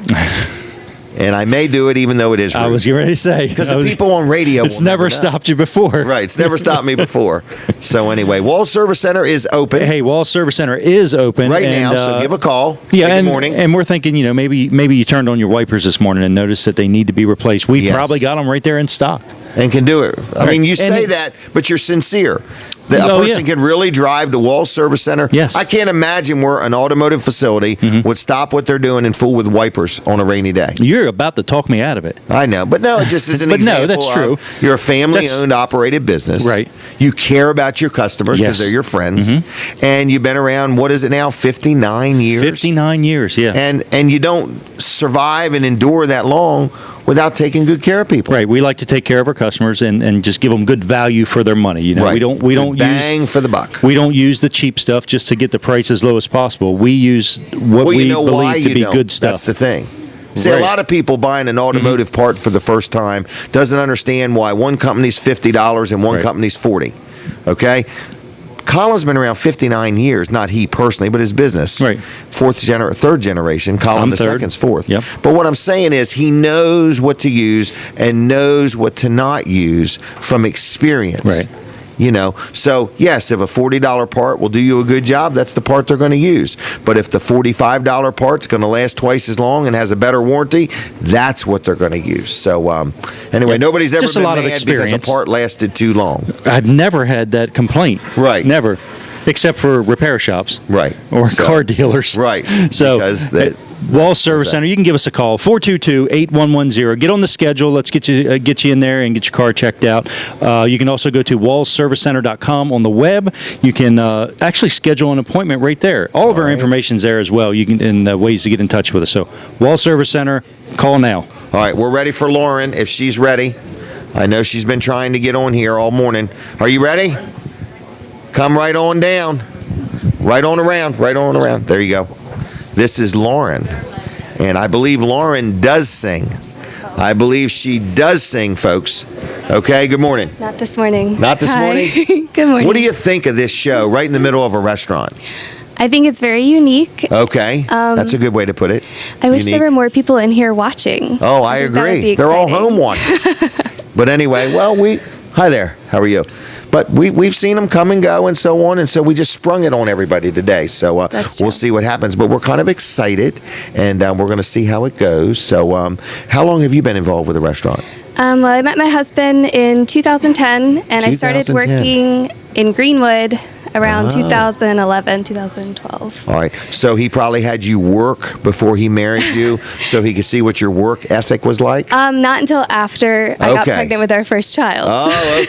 And I may do it even though it is rude. I was getting ready to say. Because the people on radio It's will never know. stopped you before. Right, it's never stopped me before. So anyway, Wall Service Center is open Hey, Wall Service Center is open right and, now, so give a call. Yeah, Say and, good morning. and we're thinking, maybe you turned on your wipers this morning and noticed that they need to be replaced. We've Yes. probably got them right there in stock. And can do it. I Right. mean, you And say it- that, but you're sincere. That a Oh, person yeah. can really drive to Wall Service Center. Yes. I can't imagine where an automotive facility would stop what they're doing and fool with wipers on a rainy day. You're about to talk me out of it. I know, but no, it just is an But no, example. that's of true. You're a family-owned, operated business. Right. You care about your customers because Yes. they're your friends, and you've been around. What is it now? 59 years. 59 years, yeah. And you don't survive and endure that long without taking good care of people. Right, we like to take care of our customers and just give them good value for their money. Right. We don't bang for the buck. we don't use the cheap stuff just to get the price as low as possible. We use what Well, we you know why believe to you be don't. good stuff. That's the thing. See, Right. a lot of people buying an automotive part for the first time doesn't understand why one company's $50 and one Right. company's $40. Okay? Colin's been around 59 years, not he personally, but his business. Right. Third generation. Colin I'm the third. second's fourth. Yep. But what I'm saying is he knows what to use and knows what to not use from experience. Right. You know, so yes, if a $40 part will do you a good job, that's the part they're going to use. But if the $45 part's going to last twice as long and has a better warranty, that's what they're going to use. So anyway, Yeah, nobody's ever just a been lot of mad because a experience. part lasted too long. I've never had that complaint. Right. Never. Except for repair shops. Right. Or So- car dealers. Right. So, Because that- at Wall Service that? Center, you can give us a call, 422-8110. Get on the schedule. Let's get you in there and get your car checked out. You can also go to wallservicecenter.com on the web. You can actually schedule an appointment right there. All of our information's there as well. You can and ways to get in touch with us. So, Wall Service Center, call now. All right, we're ready for Lauren if she's ready. I know she's been trying to get on here all morning. Are you ready? Come right on down. Right on around. Right on around. There you go. This is Lauren. And I believe Lauren does sing. I believe she does sing, folks. Okay, good morning. Not this morning. Not this Hi. morning? Good morning. What do you think of this show right in the middle of a restaurant? I think it's very unique. Okay, that's a good way to put it. I wish Unique. there were more people in here watching. Oh, I think that would agree. be They're all exciting. home watching. But anyway, well, hi there. How are you? But we've seen them come and go and so on, and so we just sprung it on everybody today. So That's true. we'll see what happens. But we're kind of excited, and we're going to see how it goes. So how long have you been involved with the restaurant? Well, I met my husband in 2010, and I started 2010. working in Greenwood around Oh. 2011, 2012. All right. So he probably had you work before he married you, so he could see what your work ethic was like. Not until after I got Okay. pregnant with our first child. Oh,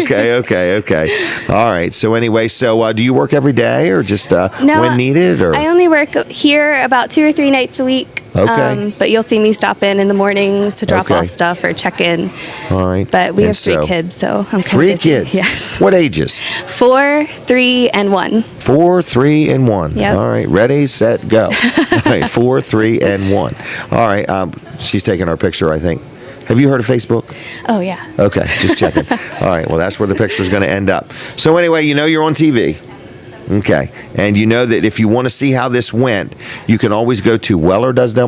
okay. All right. So anyway, do you work every day or just when needed? Or I only work here about 2 or 3 nights a week. Okay. But you'll see me stop in the mornings to drop Okay. off stuff or check in. all right. But we And have 3 so- kids, so I'm kind of 3 busy. kids. Yes. What ages? 4, 3, and 1. 4, 3, and 1. Yep. All right. Ready, set, go. All right. 4, 3, and 1. All right. She's taking our picture, I think. Have you heard of Facebook? Oh, yeah. Okay, just checking. All right, well, that's where the picture's going to end up. So anyway, you know you're on TV. Okay, and you know that if you want to see how this went, you can always go to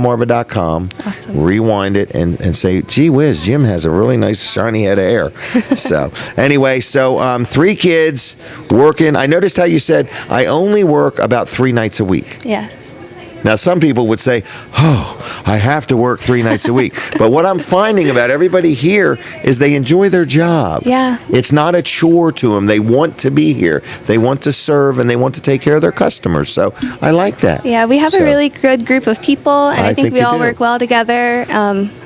wellerdoesdelmarva.com, Awesome. rewind it, and say, gee whiz, Jim has a really nice shiny head of hair. So anyway, 3 kids working. I noticed how you said, I only work about 3 nights a week. Yes. Now, some people would say, oh, I have to work 3 nights a week. But what I'm finding about everybody here is they enjoy their job. Yeah. It's not a chore to them. They want to be here. They want to serve, and they want to take care of their customers. So I like that. Yeah, we have So- a really good group of people, and I I think think we you all do. work well together.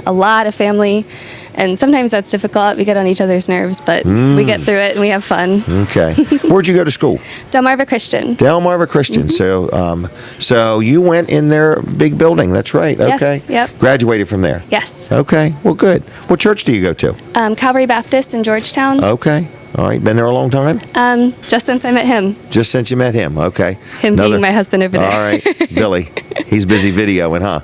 A lot of family, and sometimes that's difficult. We get on each other's nerves, but we get through it and we have fun. Okay. Where'd you go to school? Delmarva Christian. Delmarva Christian. So you went in their big building. That's right. Yes, Okay. yep. Graduated from there. Yes. Okay. Well, good. What church do you go to? Calvary Baptist in Georgetown. Okay. All right. Been there a long time? Just since I met him. Just since you met him. Okay. Him being my husband over there. All right, Billy. He's busy videoing, huh?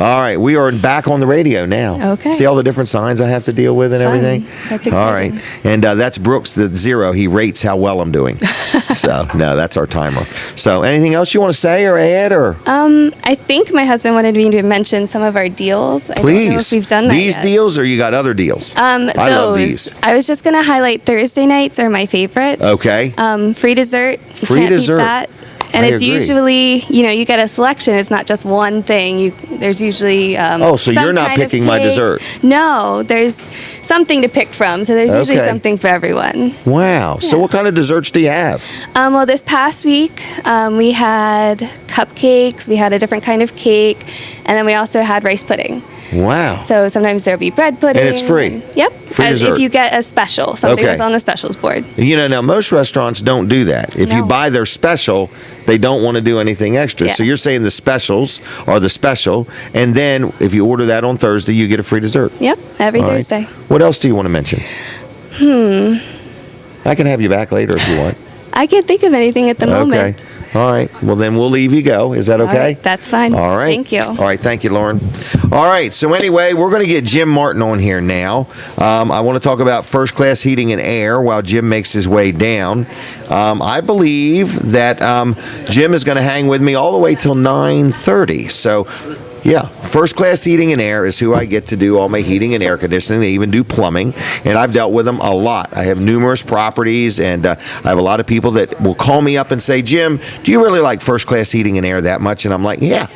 All right, we are back on the radio now. Okay. See all the different signs I have to deal with and Fun. everything? That's All right. exciting. And that's Brooks, the 0. He rates how well I'm doing. So, no, that's our timer. So, anything else you want to say or add? Or I think my husband wanted me to mention some of our deals. I don't know please. if we've done that These yet. deals or you got other deals? I love Those. these. I was just going to highlight Thursday nights are my favorite. Okay. Free dessert. You Free can't beat dessert. that. And I it's agree. usually, you get a selection. It's not just one thing. There's usually. Oh, so some you're not kind of picking my cake. dessert. No, there's something to pick from. So there's usually Okay. something for everyone. Wow. So, what kind of desserts do you have? Well, this past week we had cupcakes. We had a different kind of cake, and then we also had rice pudding. Wow. So sometimes there'll be bread pudding. And it's free? Yep. Free As dessert? if you get a special, something Okay. that's on the specials board. Now most restaurants don't do that. If you No. buy their special, they don't want to do anything extra. So Yes. you're saying the specials are the special, and then if you order that on Thursday, you get a free dessert. Yep. Every All right. Thursday. What else do you want to mention? I can have you back later if you want. I can't think of anything at the moment. All right. Well, then we'll leave you go. Is that okay? All right, that's fine. All right. Thank you. All right. Thank you, Lauren. All right. So anyway, we're going to get Jim Martin on here now. I want to talk about first class heating and air while Jim makes his way down. I believe that Jim is going to hang with me all the way till 9:30. So. Yeah, first class heating and air is who I get to do all my heating and air conditioning. They even do plumbing, and I've dealt with them a lot. I have numerous properties, and I have a lot of people that will call me up and say, Jim, do you really like first class heating and air that much? And I'm like, yeah.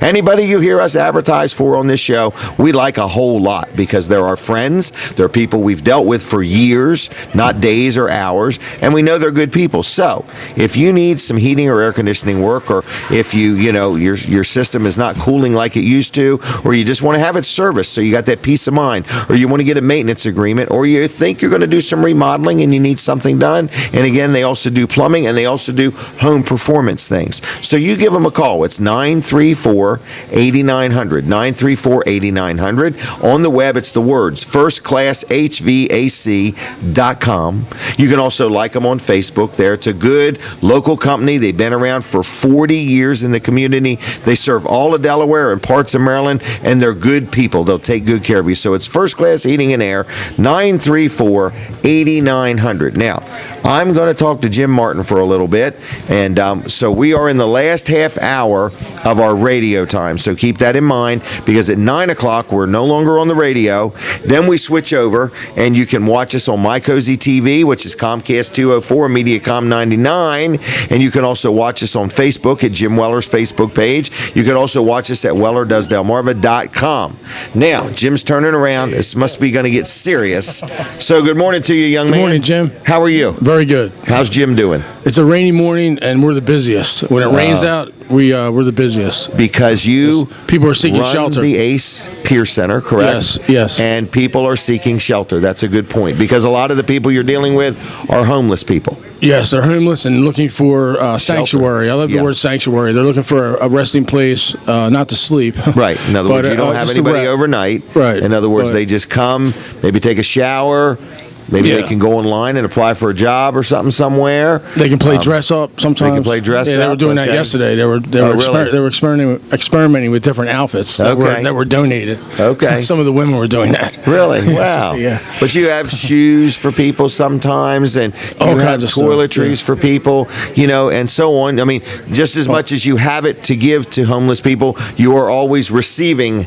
Anybody you hear us advertise for on this show, we like a whole lot because they're our friends. They're people we've dealt with for years, not days or hours, and we know they're good people. So if you need some heating or air conditioning work, or if your system is not cooling like it used to, or you just want to have it serviced so you got that peace of mind, or you want to get a maintenance agreement, or you think you're going to do some remodeling and you need something done, and again, they also do plumbing and they also do home performance things. So you give them a call. It's 934-8900, 934-8900. On the web, it's the words firstclasshvac.com. You can also like them on Facebook there. It's a good local company. They've been around for 40 years in the community. They serve all of Delaware and parts of Maryland, and they're good people. They'll take good care of you. So it's First Class Heating and Air, 934-8900. Now, I'm going to talk to Jim Martin for a little bit, and so we are in the last half hour of our radio time, so keep that in mind, because at 9 o'clock we're no longer on the radio. Then we switch over, and you can watch us on My Cozy TV, which is Comcast 204, Mediacom 99, and you can also watch us on Facebook at Jim Weller's Facebook page. You can also watch us at wellerdoesdelmarva.com. Now, Jim's turning around. This must be going to get serious. So good morning to you, young man. Good morning, Jim. How are you? Very good. How's Jim doing? It's a rainy morning, and we're the busiest. When it rains out, we're the busiest. Because people are seeking run shelter. The ACE Peer Center, correct? Yes. And people are seeking shelter. That's a good point, because a lot of the people you're dealing with are homeless people. Yes, they're homeless and looking for sanctuary. I love the word sanctuary. They're looking for a resting place, not to sleep. Right. In other words, you don't have anybody overnight. Right. In other words, they just come, maybe take a shower. Maybe they can go online and apply for a job or something somewhere. They can play dress up sometimes. They can play dress up. They were doing that yesterday. They were experimenting with different outfits that were donated. Okay. Some of the women were doing that. Really? Wow. Yeah. But you have shoes for people sometimes, and all you kinds have of toiletries for people, and so on. I mean, just as much as you have it to give to homeless people, you are always receiving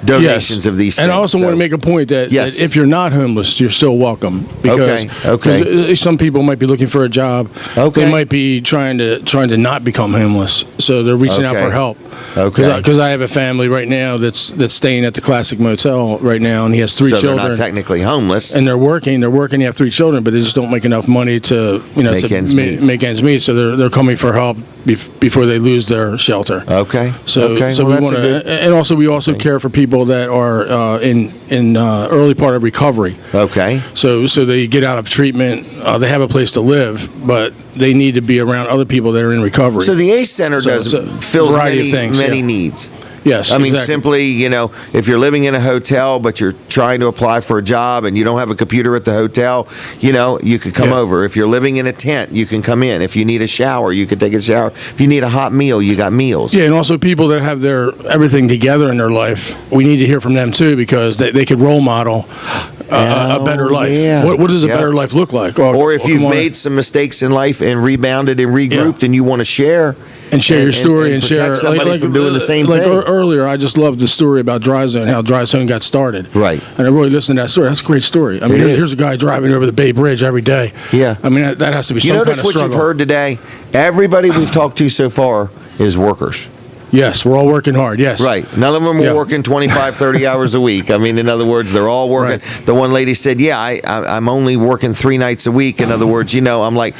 donations of these things. And I also want to make a point that if you're not homeless, you're still welcome. Because some people might be looking for a job. They might be trying to not become homeless, so they're reaching out for help. Because I have a family right now that's staying at the Classic Motel right now, and he has 3 children. They're not technically homeless, and they're working. They have 3 children, but they just don't make enough money to make ends meet. So they're coming for help before they lose their shelter. So we want to, and also we also care for people that are in early part of recovery. So they get out of treatment. They have a place to live, but they need to be around other people that are in recovery. So the ACE Center fills many needs. Yes, I mean, simply, if you're living in a hotel, but you're trying to apply for a job and you don't have a computer at the hotel, you could come over. If you're living in a tent, you can come in. If you need a shower, you could take a shower. If you need a hot meal, you got meals. Yeah, and also people that have their everything together in their life, we need to hear from them too, because they could role model a better life. Yeah. What does a better life look like? Or if you've made some mistakes in life and rebounded and regrouped and you want to share. And share your story and share somebody from doing the same thing. Earlier, I just loved the story about Dry Zone, how Dry Zone got started. Right. And I really listened to that story. That's a great story. I mean, here's a guy driving over the Bay Bridge every day. Yeah. I mean, that has to be some kind of struggle. You notice what you've heard today? Everybody we've talked to so far is workers. Yes, we're all working hard, yes. Right. None of them are working 25, 30 hours a week. I mean, in other words, they're all working. Right. The one lady said, I'm only working 3 nights a week. In other words, I'm like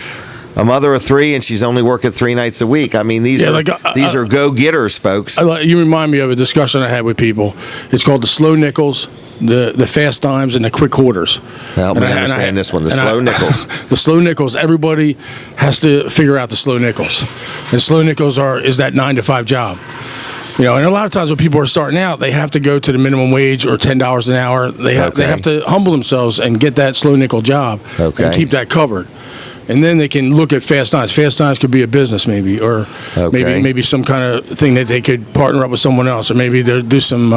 a mother of 3, and she's only working 3 nights a week. I mean, these are go-getters, folks. You remind me of a discussion I had with people. It's called the slow nickels, the fast dimes, and the quick quarters. Help me understand this one, the slow nickels. The slow nickels, everybody has to figure out the slow nickels. And slow nickels is that 9 to 5 job. And a lot of times when people are starting out, they have to go to the minimum wage or $10 an hour. They have to humble themselves and get that slow nickel job and keep that covered. and then they can look at Fast Times. Fast Times could be a business, maybe, or maybe some kind of thing that they could partner up with someone else, or maybe they'll do some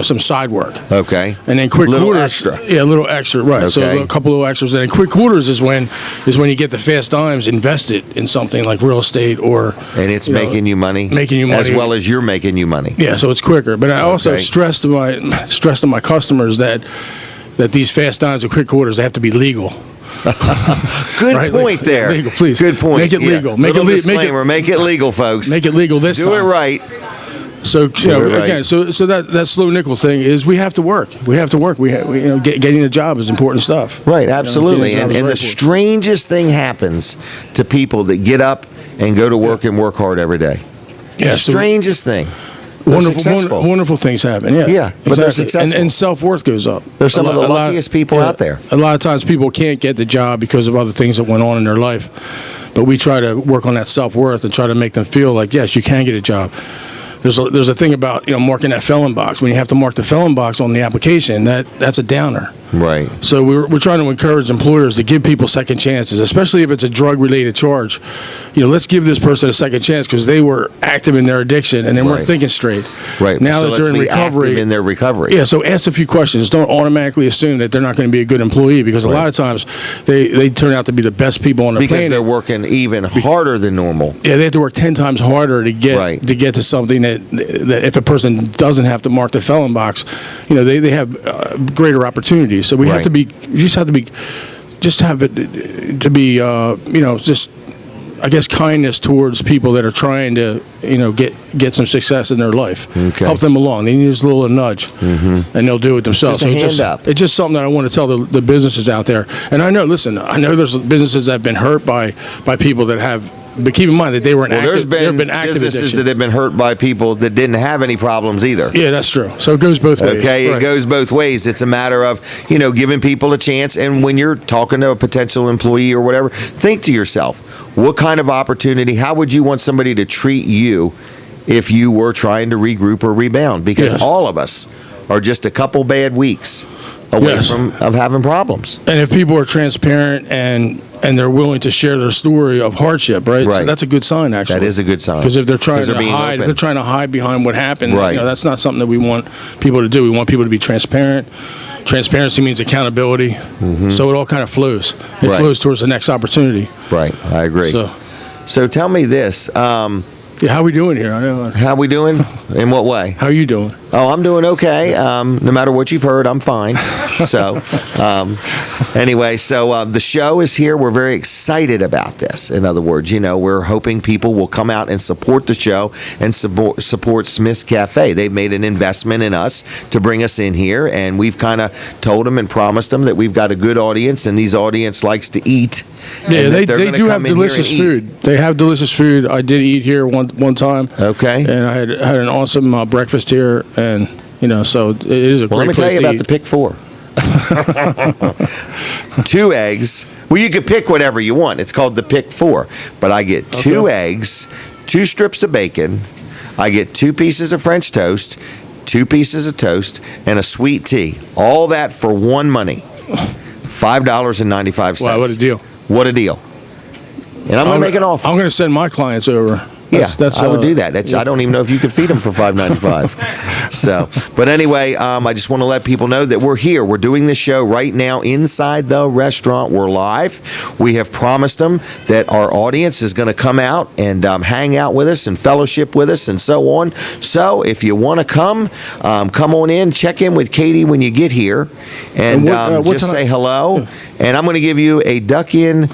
some side work. Okay. And then quick Little quarters, extra. yeah, a little extra, right? Okay. So a couple of extras. And then quick quarters is when you get the Fast Times invested in something like real estate, or and it's making you money, as well as you're making you money. Yeah, so it's quicker. But I also stress to my customers that these Fast Times and quick quarters, they have to be legal. Good point there. Legal, please. Good point. Make it legal. Make Little it disclaimer. Make it legal, folks. Make it legal this time. Do it right. So right. again, so that slow nickel thing is we have to work. We have to work. Getting a job is important stuff. Right, absolutely. And the strangest thing happens to people that get up and go to work and work hard every day. Yeah, the strangest thing. Wonderful things happen. Yeah, yeah, but they're successful, and self-worth goes up. They're some of the luckiest people out there. A lot of times, people can't get the job because of other things that went on in their life, but we try to work on that self-worth and try to make them feel like, yes, you can get a job. There's a thing about marking that felon box. When you have to mark the felon box on the application, that's a downer. Right. So we're trying to encourage employers to give people second chances, especially if it's a drug-related charge. Let's give this person a second chance because they were active in their addiction and they weren't thinking straight. Right. Now so that they're in recovery, in their recovery. Yeah. So ask a few questions. Don't automatically assume that they're not going to be a good employee because a lot of times they turn out to be the best people on the planet. Because they're working even harder than normal. Yeah, they have to work 10 times harder to get to something that if a person doesn't have to mark the felon box, they have greater opportunities. So we have to be, just I guess, kindness towards people that are trying to, get some success in their life. Okay. Help them along. They need just a little nudge, and they'll do it themselves. Just a hand up. It's just something that I want to tell the businesses out there. And I know there's businesses that have been hurt by people that have. But keep in mind that they weren't active. There's been businesses that have been hurt by people that didn't have any problems either. Yeah, that's true. So it goes both ways. Okay, it goes both ways. It's a matter of, giving people a chance. And when you're talking to a potential employee or whatever, think to yourself, what kind of opportunity, how would you want somebody to treat you if you were trying to regroup or rebound? Because all of us are just a couple bad weeks away from having problems. And if people are transparent and they're willing to share their story of hardship, right? So that's a good sign, actually. That is a good sign. Because if they're trying to hide behind what happened, that's not something that we want people to do. We want people to be transparent. Transparency means accountability. Mm-hmm. So it all kind of flows. It flows towards the next opportunity. Right. I agree. So tell me this. How we doing here? How we doing? In what way? How are you doing? Oh, I'm doing okay. No matter what you've heard, I'm fine. So, anyway, the show is here. We're very excited about this. In other words, we're hoping people will come out and support the show and support Smith's Cafe. They've made an investment in us to bring us in here, and we've kind of told them and promised them that we've got a good audience, and these audience likes to eat. Yeah, they do have delicious food. They have delicious food. I did eat here one time. Okay. And I had an awesome breakfast here, and so it is a great place to eat. Let me tell you about the Pick 4. 2 eggs. Well, you could pick whatever you want. It's called the Pick 4. But I get 2 eggs, 2 strips of bacon. I get 2 pieces of French toast, 2 pieces of toast, and a sweet tea. All that for one money. $5.95. Wow, what a deal. What a deal. And I'm going to make an offer. I'm going to send my clients over. I would do that. I don't even know if you could feed them for $5.95. So, but anyway, I just want to let people know that we're here. We're doing this show right now inside the restaurant. We're live. We have promised them that our audience is going to come out and hang out with us and fellowship with us and so on. So, if you want to come on in, check in with Katie when you get here, and just say hello. Yeah. And I'm going to give you a duck-in.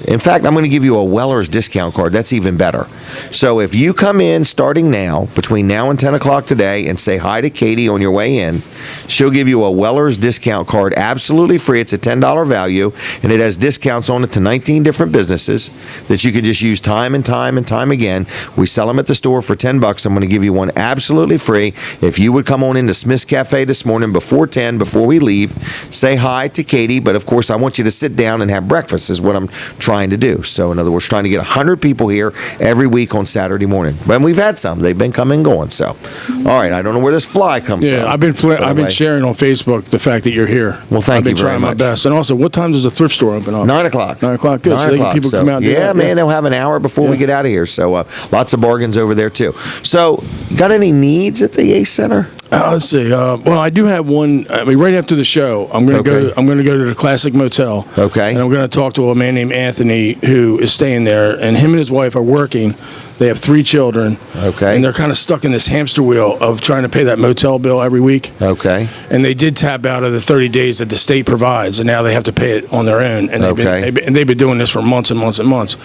In fact, I'm going to give you a Weller's discount card. That's even better. So if you come in starting now, between now and 10 o'clock today, and say hi to Katie on your way in, she'll give you a Weller's discount card absolutely free. It's a $10 value, and it has discounts on it to 19 different businesses that you can just use time and time and time again. We sell them at the store for $10. I'm going to give you one absolutely free. If you would come on into Smith's Cafe this morning before 10, before we leave, say hi to Katie. But, of course, I want you to sit down and have breakfast is what I'm trying to do. So, in other words, trying to get 100 people here every week week on Saturday morning. And we've had some. They've been coming and going. So, all right. I don't know where this fly comes from. Yeah, I've been sharing on Facebook the fact that you're here. Well, thank you very much. I've been trying my best. And also, what time does the thrift store open up? 9 o'clock. 9 o'clock. Good. 9 o'clock. People come out and do yeah, that. man, they'll have an hour before we get out of here. So lots of bargains over there too. So, got any needs at the Ace Center? Let's see. Well, I do have one. I mean, right after the show, I'm going to go. I'm going to go to the Classic Motel. Okay. And I'm going to talk to a man named Anthony who is staying there, and him and his wife are working. They have 3 children. Okay. And they're kind of stuck in this hamster wheel of trying to pay that motel bill every week. Okay. And they did tap out of the 30 days that the state provides, and now they have to pay it on their own. And they've been doing this for months and months and months.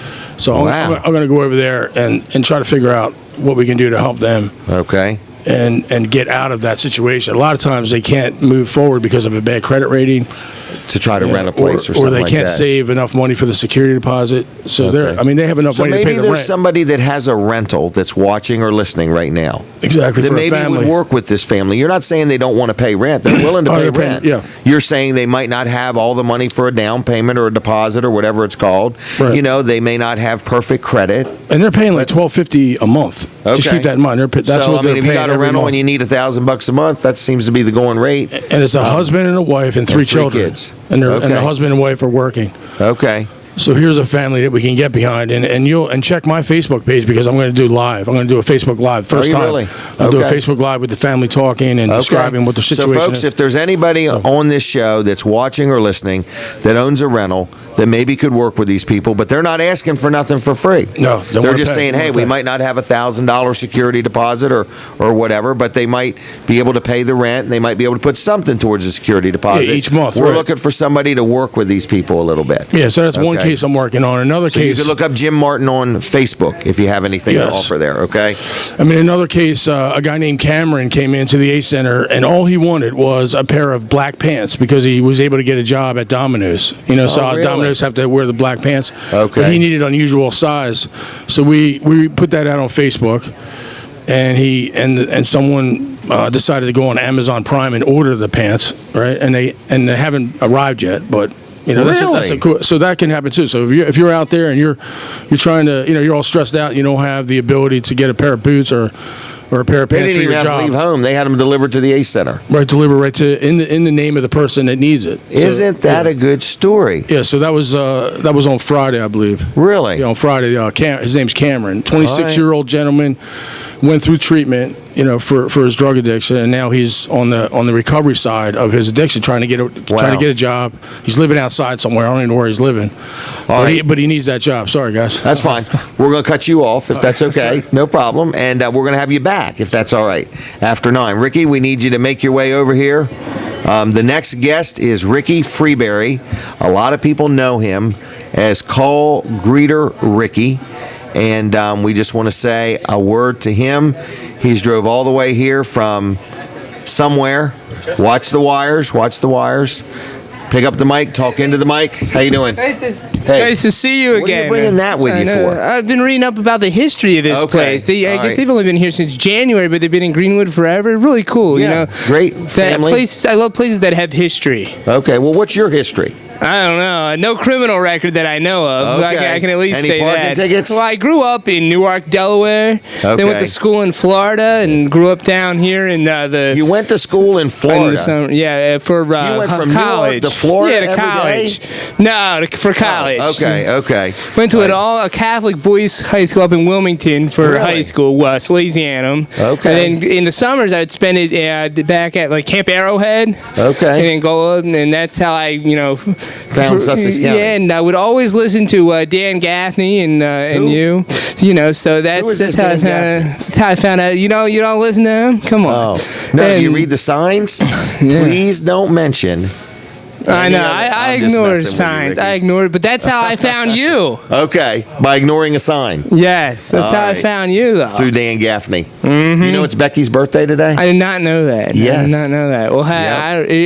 So I'm going to go over there and try to figure out what we can do to help them. Okay. And get out of that situation. A lot of times they can't move forward because of a bad credit rating. To try to rent a place or something they like can't that. save enough money for the security deposit. So they have enough money to pay the rent. So maybe there's somebody that has a rental that's watching or listening right now. Exactly. That for maybe a family. would work with this family. You're not saying they don't want to pay rent. They're willing to pay rent. Yeah. You're saying they might not have all the money for a down payment or a deposit or whatever it's called. Right. You know, they may not have perfect credit. And they're paying like $12.50 a month. Okay. Just keep that in mind. That's so, what they're if paying you got a every rental month. and you need $1,000 a month, that seems to be the going rate. And it's a husband and a wife and 3 children. Kids. And the husband and wife are working. Okay. So here's a family that we can get behind, and check my Facebook page because I'm going to do live. I'm going to do a Facebook Live first time. Really? I'll do a Facebook Live with the family talking and describing what the situation is. So, folks, if there's anybody on this show that's watching or listening that owns a rental that maybe could work with these people, but they're not asking for nothing for free. No, they're just saying, hey, we might not have $1,000 security deposit or whatever, but they might be able to pay the rent and they might be able to put something towards the security deposit each month. We're looking for somebody to work with these people a little bit. Yeah, so that's one case I'm working on. Another so case. You could look up Jim Martin on Facebook if you have anything to offer there. Okay. I mean, another case, a guy named Cameron came into the Ace Center, and all he wanted was a pair of black pants because he was able to get a job at Domino's. You know, really? Domino's have to wear the black pants. Okay. But he needed unusual size, so we put that out on Facebook, and someone decided to go on Amazon Prime and order the pants, right? And they haven't arrived yet, but. You know, that's a cool. So that can happen too. So if you're out there and you're trying to, you're all stressed out, you don't have the ability to get a pair of boots or a pair of pants for your job. They didn't even have to leave home. They had them delivered to the Ace Center. Right, delivered right to in the name of the person that needs it. Isn't that a good story? Yeah. So that was on Friday, I believe. Really? Yeah, on Friday. His name's Cameron, 26-year-old gentleman, went through treatment, for his drug addiction, and now he's on the recovery side of his addiction, trying to get a job. He's living outside somewhere. I don't even know where he's living. But he needs that job. Sorry, guys. That's fine. We're going to cut you off if that's okay. No problem. And we're going to have you back if that's all right after 9. Ricky, we need you to make your way over here. The next guest is Ricky Freeberry. A lot of people know him as Call Greeter Ricky. And we just want to say a word to him. He's drove all the way here from somewhere. Watch the wires. Pick up the mic. Talk into the mic. How you doing? Nice to see you again. What are you bringing that with you for? I've been reading up about the history of this place. I guess they've only been here since January, but they've been in Greenwood forever. Really cool, Great family. I love places that have history. Okay, well, what's your history? I don't know. No criminal record that I know of. Okay. I can at least Any say parking that. tickets? Well, I grew up in Newark, Delaware. Then went to school in Florida and grew up down here in the. You went to school in Florida? For you went from college. Newark to Florida Yeah, to college. No, for college. Okay. Went to a Catholic boys' high school up in Wilmington for high school, Salesianum. Okay. And then in the summers, I would spend it back at Camp Arrowhead. Okay. And then go up, and that's how I, found Sussex County. Yeah, and I would always listen to Dan Gaffney and you. So that's how I found out. You don't listen to him? Come on. Oh. No, do you read the signs? Yeah. Please don't mention. I know. I ignore signs. I ignore it, but that's how I found you. Okay, by ignoring a sign. Yes, that's how I found you, though. Through Dan Gaffney. Mm-hmm. You know it's Becky's birthday today? I did not know that. Yes. I did not know that. Well,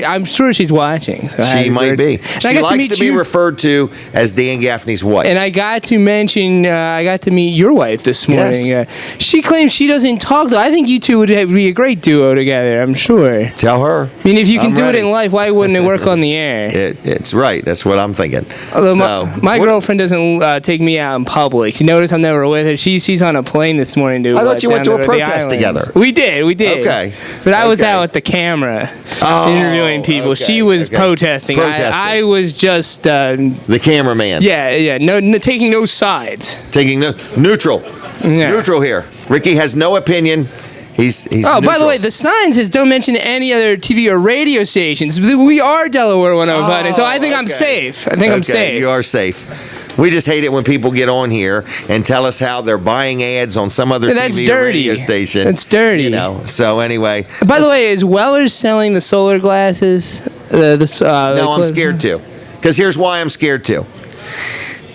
I'm sure she's watching. So she might be. She likes to be referred to as Dan Gaffney's wife. And I got to mention, I got to meet your wife this morning. Yes. She claims she doesn't talk, though. I think you two would be a great duo together, I'm sure. Tell her. I mean, if you can do it in life, why wouldn't it work on the air? hair. It's right. That's what I'm thinking. Although So, my girlfriend doesn't take me out in public. You notice I'm never with her. She's on a plane this morning to. I thought you went down to a the protest islands. together. We did. Okay. But I was out with the camera interviewing people. okay, She was okay. protesting. I was just. The cameraman. Yeah. No, taking no sides. Taking neutral. Yeah. Neutral here. Ricky has no opinion. He's Oh, by the neutral. way, the sign says don't mention any other TV or radio stations. We are Delaware 105, and so I think I'm safe. I'm safe. You are safe. We just hate it when people get on here and tell us how they're buying ads on some other That's TV or dirty. radio station. That's dirty. You know. So anyway. By the way, is Weller's selling the solar glasses? No, I'm scared to. Because here's why I'm scared to.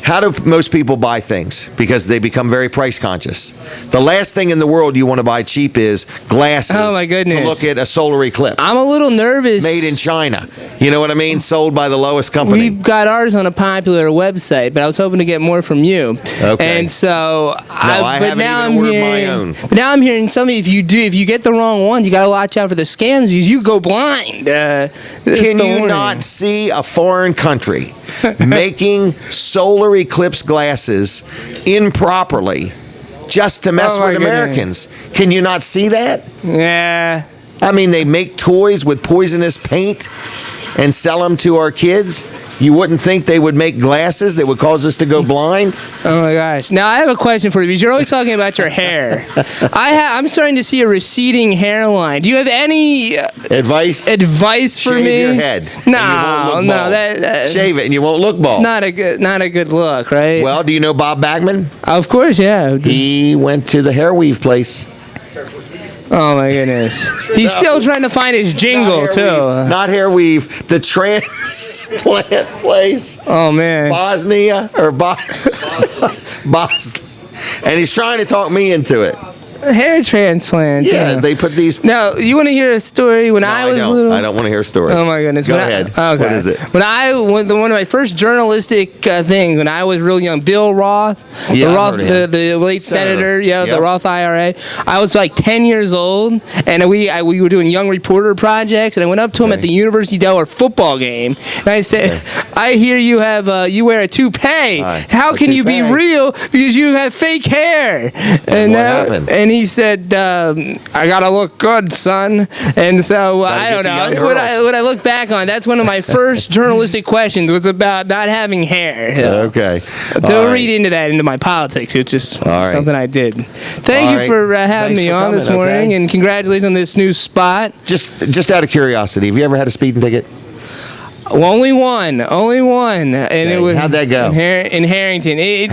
How do most people buy things? Because they become very price conscious. The last thing in the world you want to buy cheap is glasses. Oh my goodness. To look at a solar eclipse. I'm a little nervous. Made in China. You know what I mean? Sold by the lowest company. We've got ours on a popular website, but I was hoping to get more from you. Okay. And so, I haven't even ordered my own. But now I'm hearing some. If you get the wrong ones, you got to watch out for the scams because you go blind. Can you not see a foreign country making solar eclipse glasses improperly just to mess with Americans? Can you not see that? Yeah. I mean, they make toys with poisonous paint and sell them to our kids. You wouldn't think they would make glasses that would cause us to go blind? Oh my gosh. Now I have a question for you because you're always talking about your hair. I'm starting to see a receding hairline. Do you have any advice for me? Shave your head. No. That shave it and you won't look bald. It's not a good look, right? Well, do you know Bob Bagman? Of course, yeah. He went to the hair weave place. Oh my goodness. He's still trying to find his jingle too. Not hair weave, the transplant place. Oh man. Bosnia or and he's trying to talk me into it. Hair transplant. Yeah, they put these. No, you want to hear a story when I was little? I don't want to hear a story. Oh my goodness. Go ahead. Okay. What is it? One of my first journalistic things when I was real young, Bill Roth, the late senator, the Roth IRA. I was like 10 years old, and we were doing young reporter projects, and I went up to him at the University of Delaware football game, and I said, "I hear you have you wear a toupee. How can you be real because you have fake hair?" And what happened? And he said, "I gotta look good, son." And so I don't know. When I look back on, that's one of my first journalistic questions was about not having hair. Okay. Don't read into my politics. It's just something I did. Thank you for having me on this morning, and congratulations on this new spot. Just out of curiosity, have you ever had a speeding ticket? Well, only one, and it was. How'd that go? In Harrington. It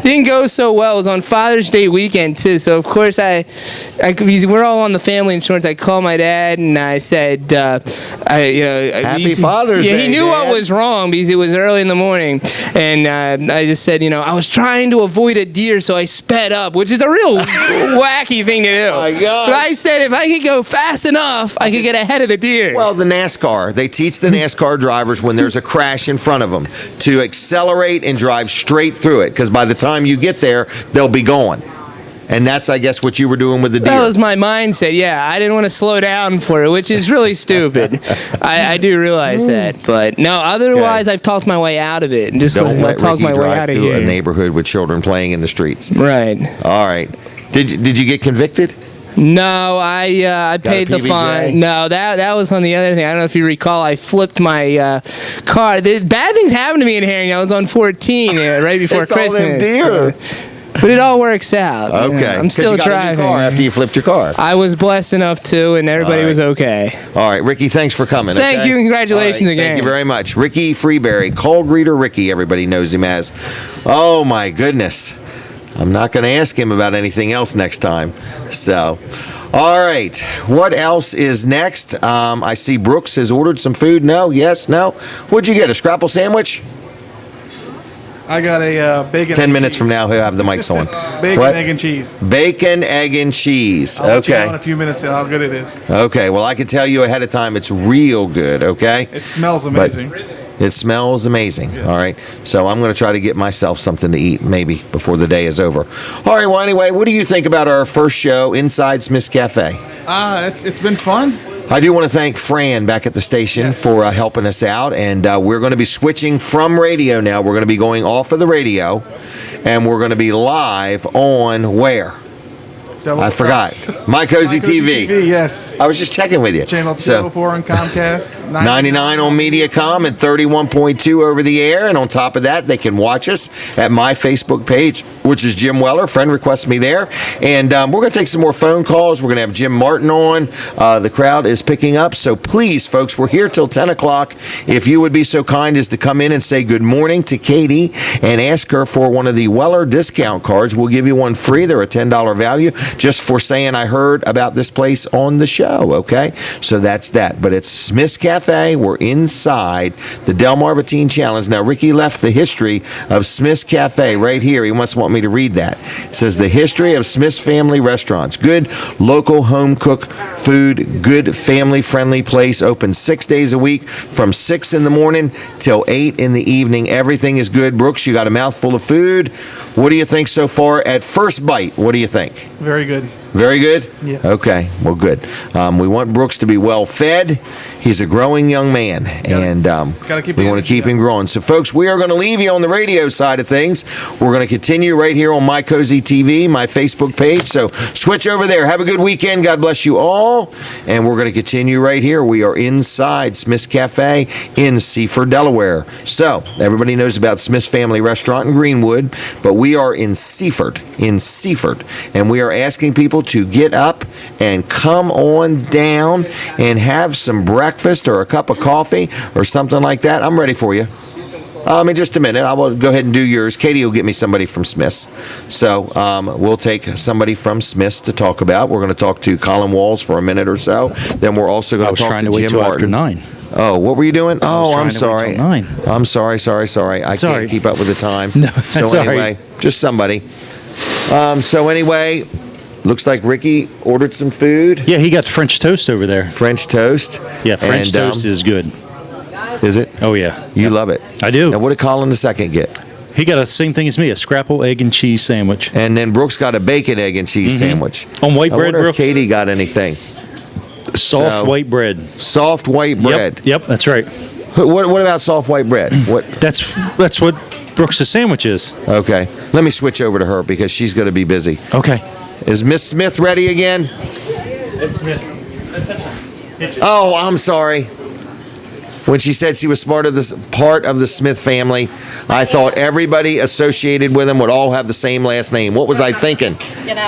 didn't go so well. It was on Father's Day weekend too, so of course because we're all on the family insurance. I called my dad and I said, Happy Father's Day. He knew what was wrong because it was early in the morning, and I just said, I was trying to avoid a deer, so I sped up, which is a real wacky thing to do. Oh my God. But I said if I could go fast enough, I could get ahead of the deer. Well, the NASCAR, they teach the NASCAR drivers when there's a crash in front of them to accelerate and drive straight through it, because by the time you get there, they'll be gone. And that's, I guess, what you were doing with the deer. That was my mindset. Yeah, I didn't want to slow down for it, which is really stupid. I do realize that, but no. Otherwise, I've talked my way out of it, and just Don't let talk Ricky my way drive out of through here. a neighborhood with children playing in the streets. Right. All right. Did you get convicted? No, I paid the fine. No, that was on the other thing. I don't know if you recall. I flipped my car. Bad things happened to me in Harrington. I was on 14 right before it's Christmas. All them deer. But it all works out. Okay. I'm still you got driving. A new car after you flipped your car. I was blessed enough to, and everybody was okay. All right, Ricky, thanks for coming. Thank you, and congratulations again. Thank you very much. Ricky Freeberry, call greeter Ricky, everybody knows him as. Oh, my goodness. I'm not going to ask him about anything else next time. So, all right. What else is next? I see Brooks has ordered some food. No, yes, no. What'd you get, a scrapple sandwich? I got a bacon. 10 minutes from now, he'll have the mics on. Bacon, egg, and cheese. Bacon, egg, and cheese. I'll let you Okay. know in a few minutes how good it is. Okay. Well, I can tell you ahead of time it's real good. Okay. It smells amazing. It smells amazing. Yes. All right. So I'm going to try to get myself something to eat maybe before the day is over. All right. Well, anyway, what do you think about our first show, Inside Smith's Cafe? It's been fun. I do want to thank Fran back at the station for helping us out, and we're going to be switching from radio now. We're going to be going off of the radio, and we're going to be live on where? I forgot. My Cozy TV. Yes. I was just checking with you. Channel 204 on Comcast. 99 on Mediacom and 31.2 over the air. And on top of that, they can watch us at my Facebook page, which is Jim Weller. Friend requests me there. And we're going to take some more phone calls. We're going to have Jim Martin on. The crowd is picking up. So please, folks, we're here till 10 o'clock. If you would be so kind as to come in and say good morning to Katie and ask her for one of the Weller discount cards. We'll give you one free. They're a $10 value. Just for saying I heard about this place on the show, okay? So that's that. But it's Smith's Cafe. We're inside the Delmarva Teen Challenge. Now, Ricky left the history of Smith's Cafe right here. He must want me to read that. It says, the history of Smith's Family Restaurants. Good local home-cooked food, good family-friendly place. Open 6 days a week from 6 in the morning till 8 in the evening. Everything is good. Brooks, you got a mouthful of food. What do you think so far at first bite? What do you think? Very good. Very good? Yes. Okay, well, good. We want Brooks to be well fed. He's a growing young man, and we want to keep him growing. So, folks, we are going to leave you on the radio side of things. We're going to continue right here on My Cozy TV, my Facebook page. So, switch over there. Have a good weekend. God bless you all. And we're going to continue right here. We are inside Smith's Cafe in Seaford, Delaware. So, everybody knows about Smith's Family Restaurant in Greenwood, but we are in Seaford, and we are asking people to get up and come on down and have some breakfast or a cup of coffee or something like that. I'm ready for you. In just a minute. I will go ahead and do yours. Katie will get me somebody from Smith's. So we'll take somebody from Smith's to talk about. We're going to talk to Colin Walls for a minute or so. Then we're also going to talk to Jim Martin. After 9. Oh, what were you doing? Oh, I'm trying to wait sorry. till 9. I'm sorry. I can't keep up with the time. No, so that's anyway, all right. just somebody. So anyway, looks like Ricky ordered some food. Yeah, he got French toast over there. French toast. Yeah, French toast is good. Is it? Oh, yeah. You love it. I do. Now, what did Colin the second get? He got the same thing as me, a scrapple egg and cheese sandwich. And then Brooks got a bacon, egg, and cheese sandwich. On white bread, I wonder if Brooks? Katie got anything. Soft white bread. Soft white bread. Yep, that's right. What about soft white bread? What? That's what Brooks' sandwich is. Okay. Let me switch over to her because she's going to be busy. Okay. Is Miss Smith ready again? Oh, I'm sorry. When she said she was part of the Smith family, I thought everybody associated with them would all have the same last name. What was I thinking?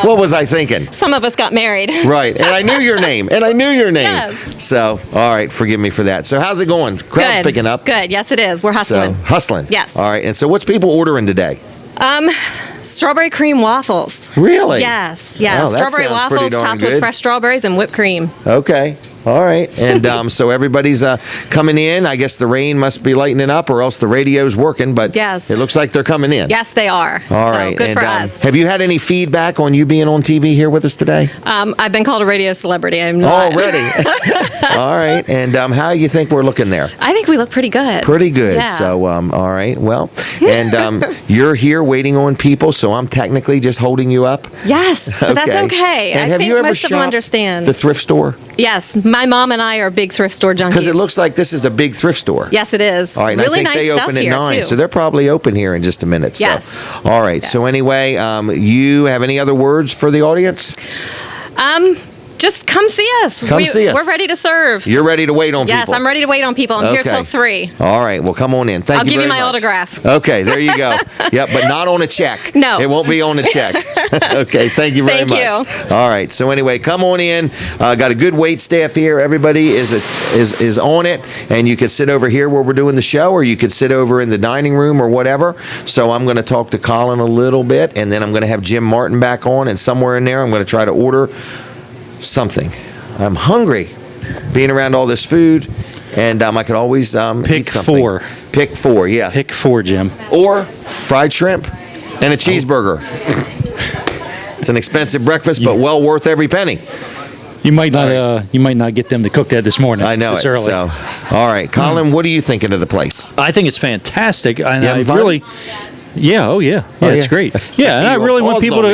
What was I thinking? Some of us got married. Right. And I knew your name. Yes. So, all right, forgive me for that. So, how's it going? Crowd's Good. picking up. Good. Yes, it is. We're hustling. So, hustling. Yes. All right. And so, what's people ordering today? Strawberry cream waffles. Really? Yes. Oh, that strawberry sounds pretty waffles darn topped good. with fresh strawberries and whipped cream. Okay. All right. And so everybody's coming in. I guess the rain must be lightening up or else the radio's working, but Yes. it looks like they're coming in. Yes, they are. All so right. good and, for us. Have you had any feedback on you being on TV here with us today? I've been called a radio celebrity. I'm not. Already. All right. And how you think we're looking there? I think we look pretty good. Pretty good. Yeah. So, all right. Well, and you're here waiting on people, so I'm technically just holding you up. Yes, but that's okay. And I have think you ever most of them shopped understand. the thrift store? Yes, my mom and I are big thrift store junkies. Because it looks like this is a big thrift store. Yes, it is. All right, and really I think nice they stuff open at here 9, too. so they're probably open here in just a minute. So. Yes. All right. So anyway, you have any other words for the audience? Just come see us. Come see us. We're ready to serve. You're ready to wait on people. Yes, I'm ready to wait on people. I'm here till 3. All right. Well, come on in. Thank I'll you give you very my much. autograph. Okay. There you go. Yep. But not on a check. No. It won't be on a check. Okay. Thank you very Thank much. you. All right. So anyway, come on in. Got a good wait staff here. Everybody is on it, and you can sit over here where we're doing the show, or you could sit over in the dining room or whatever. So I'm going to talk to Colin a little bit, and then I'm going to have Jim Martin back on, and somewhere in there I'm going to try to order something. I'm hungry, being around all this food, and I could always Pick eat something. 4. Pick 4, yeah. Pick 4, Jim. Or fried shrimp and a cheeseburger. It's an expensive breakfast, but well worth every penny. You might not get them to cook that this morning. I know this it. early. So, all right, Colin, what are you thinking of the place? I think it's fantastic. And You having I fun? really, Yeah. Oh, yeah. Yeah, it's great. Yeah, and I really want people to.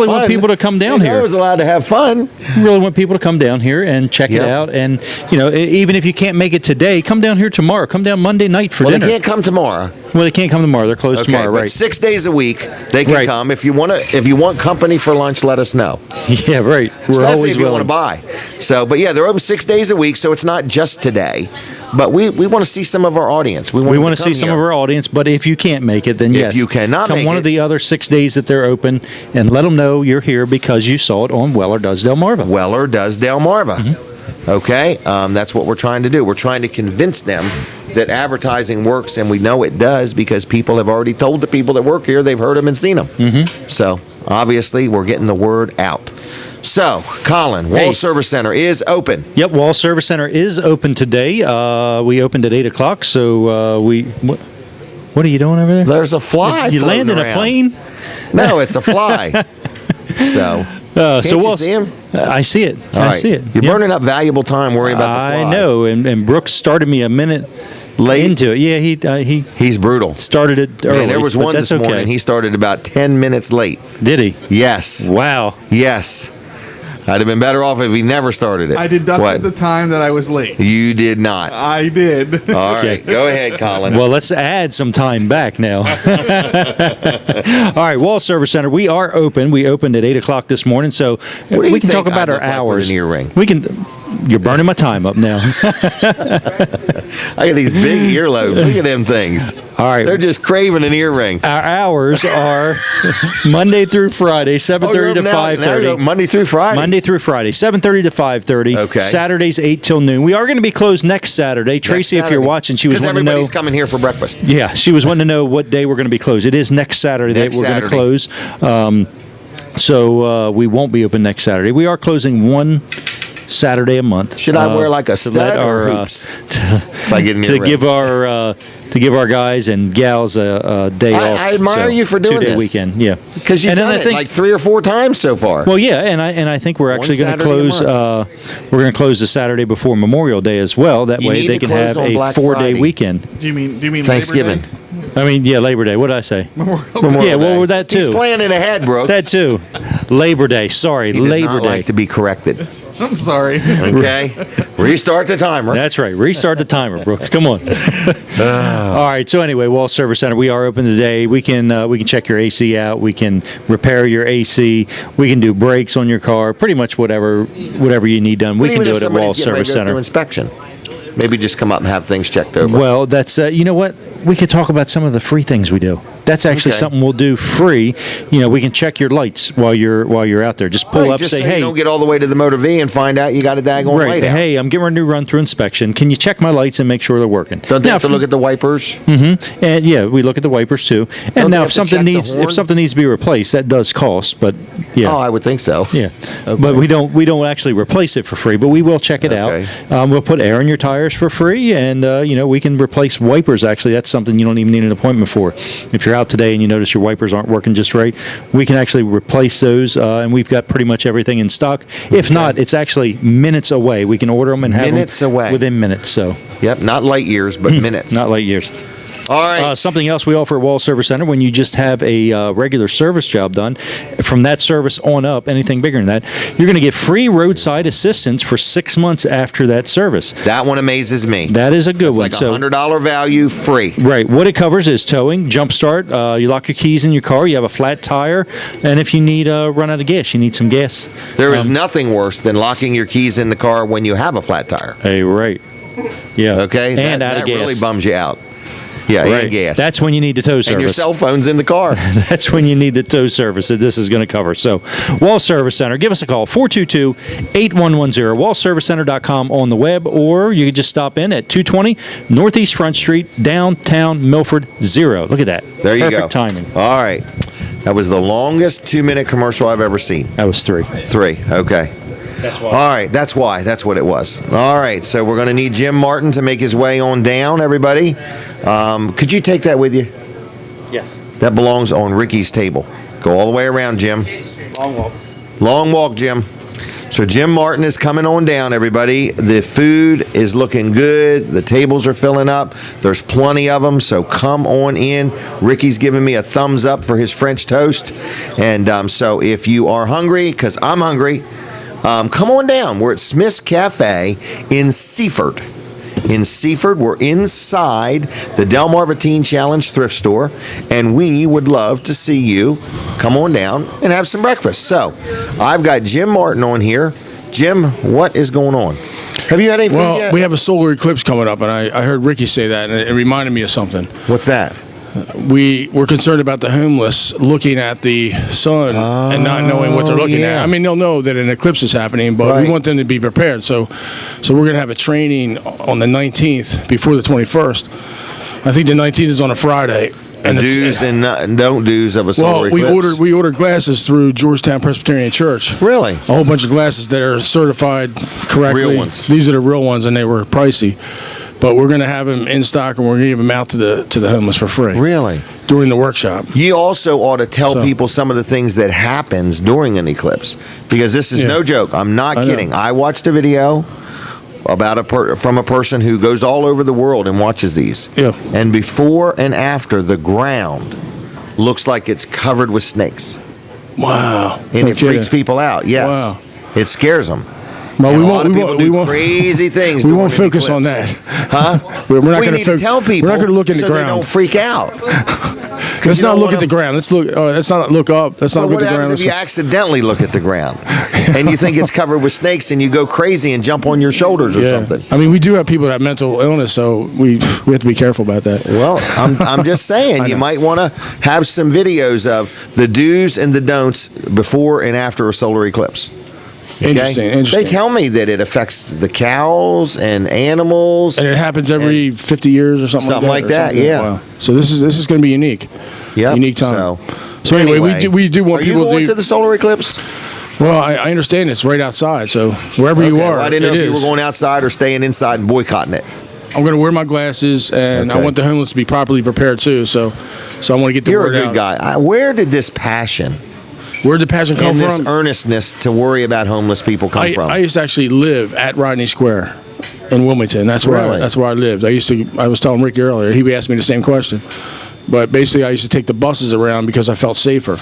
Want people to come down here. I was allowed to have fun. Really want people to come down here and check it out. And even if you can't make it today, come down here tomorrow. Come down Monday night for dinner. They can't come tomorrow. Well, they can't come tomorrow. They're closed tomorrow, but right? 6 days a week they can come. If you want company for lunch, let us know. Yeah, right. Especially if you want to buy. So, but yeah, they're open 6 days a week, so it's not just today. But we want to see some of our audience. We want to see some of our audience. But if you can't make it, then yes, if you cannot come make one of the other 6 days that they're open, and let them know you're here because you saw it on Weller Does Delmarva. Weller Does Delmarva. Mm-hmm. Okay, that's what we're trying to do. We're trying to convince them that advertising works, and we know it does because people have already told the people that work here they've heard them and seen them. Mm-hmm. So obviously, we're getting the word out. So, Colin, Wall Service Center is open. Yep, Wall Service Center is open today. We opened at 8 o'clock, so what are you doing over there? There's a fly. You landing a plane? No, it's a fly. So, can't you see him? I see it. I see it. You're burning up valuable time worrying about the fly. I know, and Brooks started me a minute late into it. Yeah, he's brutal. Started it early. Man, there was one this morning. He started about 10 minutes late. Did he? Yes. Wow. Yes. I'd have been better off if he never started it. I deducted the time that I was late. You did not. I did. All right, go ahead, Colin. Well, let's add some time back now. All right, Wall Service Center, we are open. We opened at 8 o'clock this morning, so we can talk about our hours. An earring? We can. You're burning my time up now. I got these big earlobes. Look at them things. All right. They're just craving an earring. Our hours are Monday through Friday, 7:30 to 5:30. Monday through Friday? Monday through Friday, 7:30 to 5:30. Okay. Saturdays, 8 till noon. We are going to be closed next Saturday. Tracy, if you're watching, she was wanting to know. Because everybody's coming here for breakfast. Yeah, she was wanting to know what day we're going to be closed. It is next Saturday that we're going to close. So we won't be open next Saturday. We are closing one Saturday a month. Should I wear like a stud or hoops? If I get in to give our guys and gals a day off. I admire you for doing 2-day this weekend. Yeah, because you've done it like 3 or 4 times so far. Well, yeah, and I think we're actually going to close. We're going to close the Saturday before Memorial Day as well. That way they can have a 4-day weekend. Do you mean Thanksgiving? Labor Day? I mean, yeah, Labor Day. What did I say? Memorial yeah, Day. well, that too. He's planning ahead, Brooks. That too. Labor Day. Sorry, he Labor does not Day. like to be corrected. I'm sorry. Okay. Restart the timer. That's right. Restart the timer, Brooks. Come on. All right. So anyway, Wall Service Center, we are open today. We can check your AC out. We can repair your AC. We can do brakes on your car. Pretty much whatever you need done. We can do it at Wall Service Center. Inspection. Maybe just come up and have things checked over. Well, that's you know what? We could talk about some of the free things we do. That's actually something we'll do free. You know, we can check your lights while you're out there. Just pull up, just say, so hey, you don't get all the way to the Motor V and find out you got a daggone light out. Hey, I'm getting ready to run through inspection. Can you check my lights and make sure they're working? Don't they have to look at the wipers? Mm-hmm. And yeah, we look at the wipers too. And now if something needs to be replaced, that does cost. But yeah, I would think so. Yeah, but we don't actually replace it for free. But we will check it out. We'll put air in your tires for free, and we can replace wipers. Actually, that's something you don't even need an appointment for. If you're out today and you notice your wipers aren't working just right, we can actually replace those, and we've got pretty much everything in stock. If not, it's actually minutes away. We can order them and have them within minutes. So, yep, not light years, but minutes. Not light years. All right. Something else we offer at Wall Service Center, when you just have a regular service job done, from that service on up, anything bigger than that, you're going to get free roadside assistance for 6 months after that service. That one amazes me. That is a good one. Like $100 value free. Right. What it covers is towing, jump start, you lock your keys in your car, you have a flat tire, and if you need run out of gas, you need some gas. There is nothing worse than locking your keys in the car when you have a flat tire. Hey, right. Yeah. Okay? And out of gas. That really bums you out. Yeah, right. And gas. That's when you need the tow service. And your cell phone's in the car. That's when you need the tow service that this is going to cover. So, Wall Service Center, give us a call, 422-8110, wallservicecenter.com on the web, or you can just stop in at 220 Northeast Front Street, downtown Milford, 0. Look at that. There you go. Perfect timing. All right. That was the longest 2-minute commercial I've ever seen. That was 3. 3, okay. That's why. All right, that's why. That's what it was. All right, so we're going to need Jim Martin to make his way on down, everybody. Could you take that with you? Yes. That belongs on Ricky's table. Go all the way around, Jim. Long walk. Long walk, Jim. So Jim Martin is coming on down, everybody. The food is looking good. The tables are filling up. There's plenty of them, so come on in. Ricky's giving me a thumbs up for his French toast. And so if you are hungry, because I'm hungry, come on down. We're at Smith's Cafe in Seaford. In Seaford, we're inside the Delmarva Teen Challenge thrift store, and we would love to see you come on down and have some breakfast. So, I've got Jim Martin on here. Jim, what is going on? Have you had any food yet? Well, we have a solar eclipse coming up, and I heard Ricky say that, and it reminded me of something. What's that? We're concerned about the homeless looking at the sun and not knowing what they're looking at. I mean, they'll know that an eclipse is happening, but we want them to be prepared. So we're going to have a training on the 19th before the 21st. I think the 19th is on a Friday. And do's and don't do's of a solar eclipse. We ordered glasses through Georgetown Presbyterian Church. Really? A whole bunch of glasses that are certified correctly. Real ones. These are the real ones, and they were pricey. But we're going to have them in stock, and we're going to give them out to the homeless for free. Really? During the workshop. You also ought to tell people some of the things that happens during an eclipse, because this is no joke. I'm not kidding. I watched a video about from a person who goes all over the world and watches these. Yeah. And before and after, the ground looks like it's covered with snakes. Wow. And it freaks people out. Yes. Wow. It scares them. Well, and we won't do crazy things. We won't focus on that. Huh? We're not we going need to tell people. We're not going to look in the so ground. They don't freak out. Let's not look at the ground. Let's look. Let's not look up. Let's not look at the ground. What happens if you accidentally look at the ground and you think it's covered with snakes and you go crazy and jump on your shoulders or something? I mean, we do have people that have mental illness, so we have to be careful about that. Well, I'm just saying you might want to have some videos of the do's and the don'ts before and after a solar eclipse. Okay? Interesting. They tell me that it affects the cows and animals, and it happens every 50 years or something like that. Yeah. Wow. So this is going to be unique. Yeah. Unique time. So anyway, we do want people to go to the solar eclipse. Well, I understand it's right outside, so wherever you are, well, I didn't know if you were going outside or staying inside and boycotting it. I'm going to wear my glasses, and I want the homeless to be properly prepared too. So I want to get the word out. You're a good guy. Where did this passion? Where did the passion come and from? This earnestness to worry about homeless people come from? I used to actually live at Rodney Square in Wilmington. That's where I lived. I was telling Ricky earlier. He asked me the same question. But basically, I used to take the buses around because I felt safer.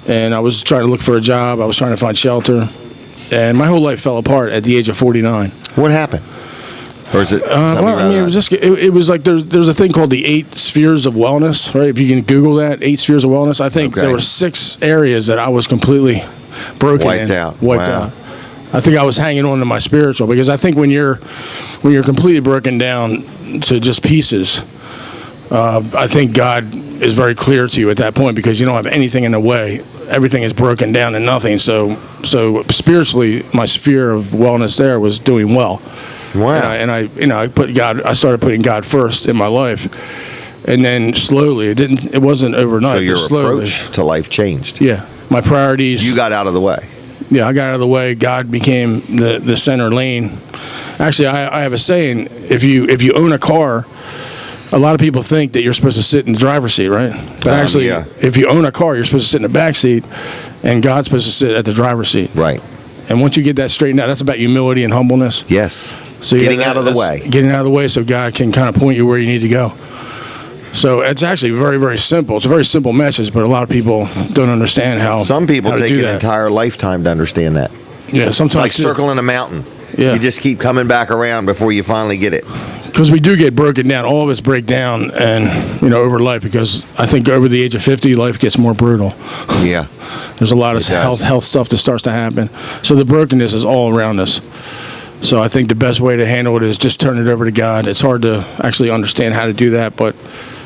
And I was trying to look for a job. I was trying to find shelter. And my whole life fell apart at the age of 49. What happened? Or is it? Well, I mean, it was like there's a thing called the 8 spheres of wellness, right? If you can Google that, 8 spheres of wellness. I think there were 6 areas that I was completely broken wiped out. I think I was hanging on to my spiritual, because I think when you're completely broken down to just pieces, I think God is very clear to you at that point, because you don't have anything in the way. Everything is broken down to nothing. So spiritually, my sphere of wellness there was doing well. Wow. And I started putting God first in my life. And then slowly, it wasn't overnight. So your slowly, approach to life changed. Yeah. My priorities. You got out of the way. Yeah, I got out of the way. God became the center lane. Actually, I have a saying: if you own a car, a lot of people think that you're supposed to sit in the driver's seat, right? But actually, if you own a car, you're supposed to sit in the back seat, and God's supposed to sit at the driver's seat. Right. And once you get that straightened out, that's about humility and humbleness. Yes. So getting out of the way. Getting out of the way so God can kind of point you where you need to go. So it's actually very, very simple. It's a very simple message, but a lot of people don't understand how. Some people take an entire lifetime to understand that. Yeah, sometimes it's like circling a mountain. Yeah. You just keep coming back around before you finally get it. Because we do get broken down. All of us break down, and over life. Because I think over the age of 50, life gets more brutal. Yeah. There's a lot of health stuff that starts to happen. So the brokenness is all around us. So I think the best way to handle it is just turn it over to God. It's hard to actually understand how to do that, but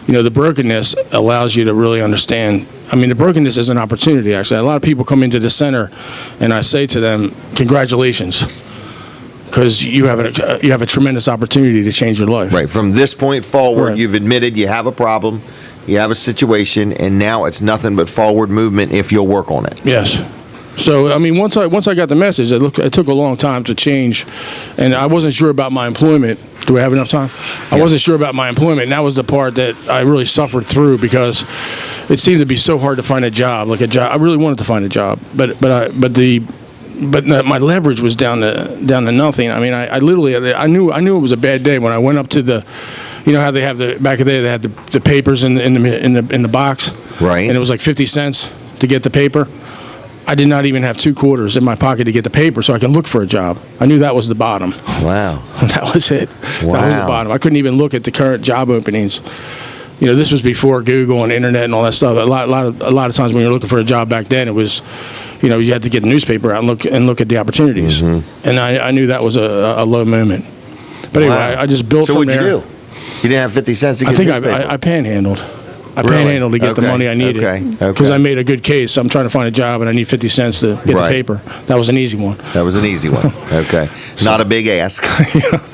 the brokenness allows you to really understand. I mean, the brokenness is an opportunity, actually. A lot of people come into the center, and I say to them, congratulations, because you have a tremendous opportunity to change your life. Right. From this point forward, you've admitted you have a problem, you have a situation, and now it's nothing but forward movement if you'll work on it. Yes. So, I mean, once I got the message, it took a long time to change, and I wasn't sure about my employment. Do I have enough time? I wasn't sure about my employment, and that was the part that I really suffered through, because it seemed to be so hard to find a job. I really wanted to find a job, but the but my leverage was down to nothing. I mean, I literally, I knew it was a bad day when I went up to the, you know how they have back in the day they had the papers in the box, right? And it was like 50 cents to get the paper. I did not even have $2 in my pocket to get the paper so I can look for a job. I knew that was the bottom. Wow. That was it. Wow. That was the bottom. I couldn't even look at the current job openings. You know, this was before Google and internet and all that stuff. A lot of times when you're looking for a job back then, it was, you know, you had to get the newspaper out and look at the opportunities. Mm-hmm. And I knew that was a low moment. But anyway, I just built from there. So what'd you do? You didn't have 50 cents to get the newspaper? I panhandled. I panhandled to get the money I needed. Because I made a good case. I'm trying to find a job and I need 50 cents to get the paper. That was an easy one. That was an easy one. Okay. Not a big ask.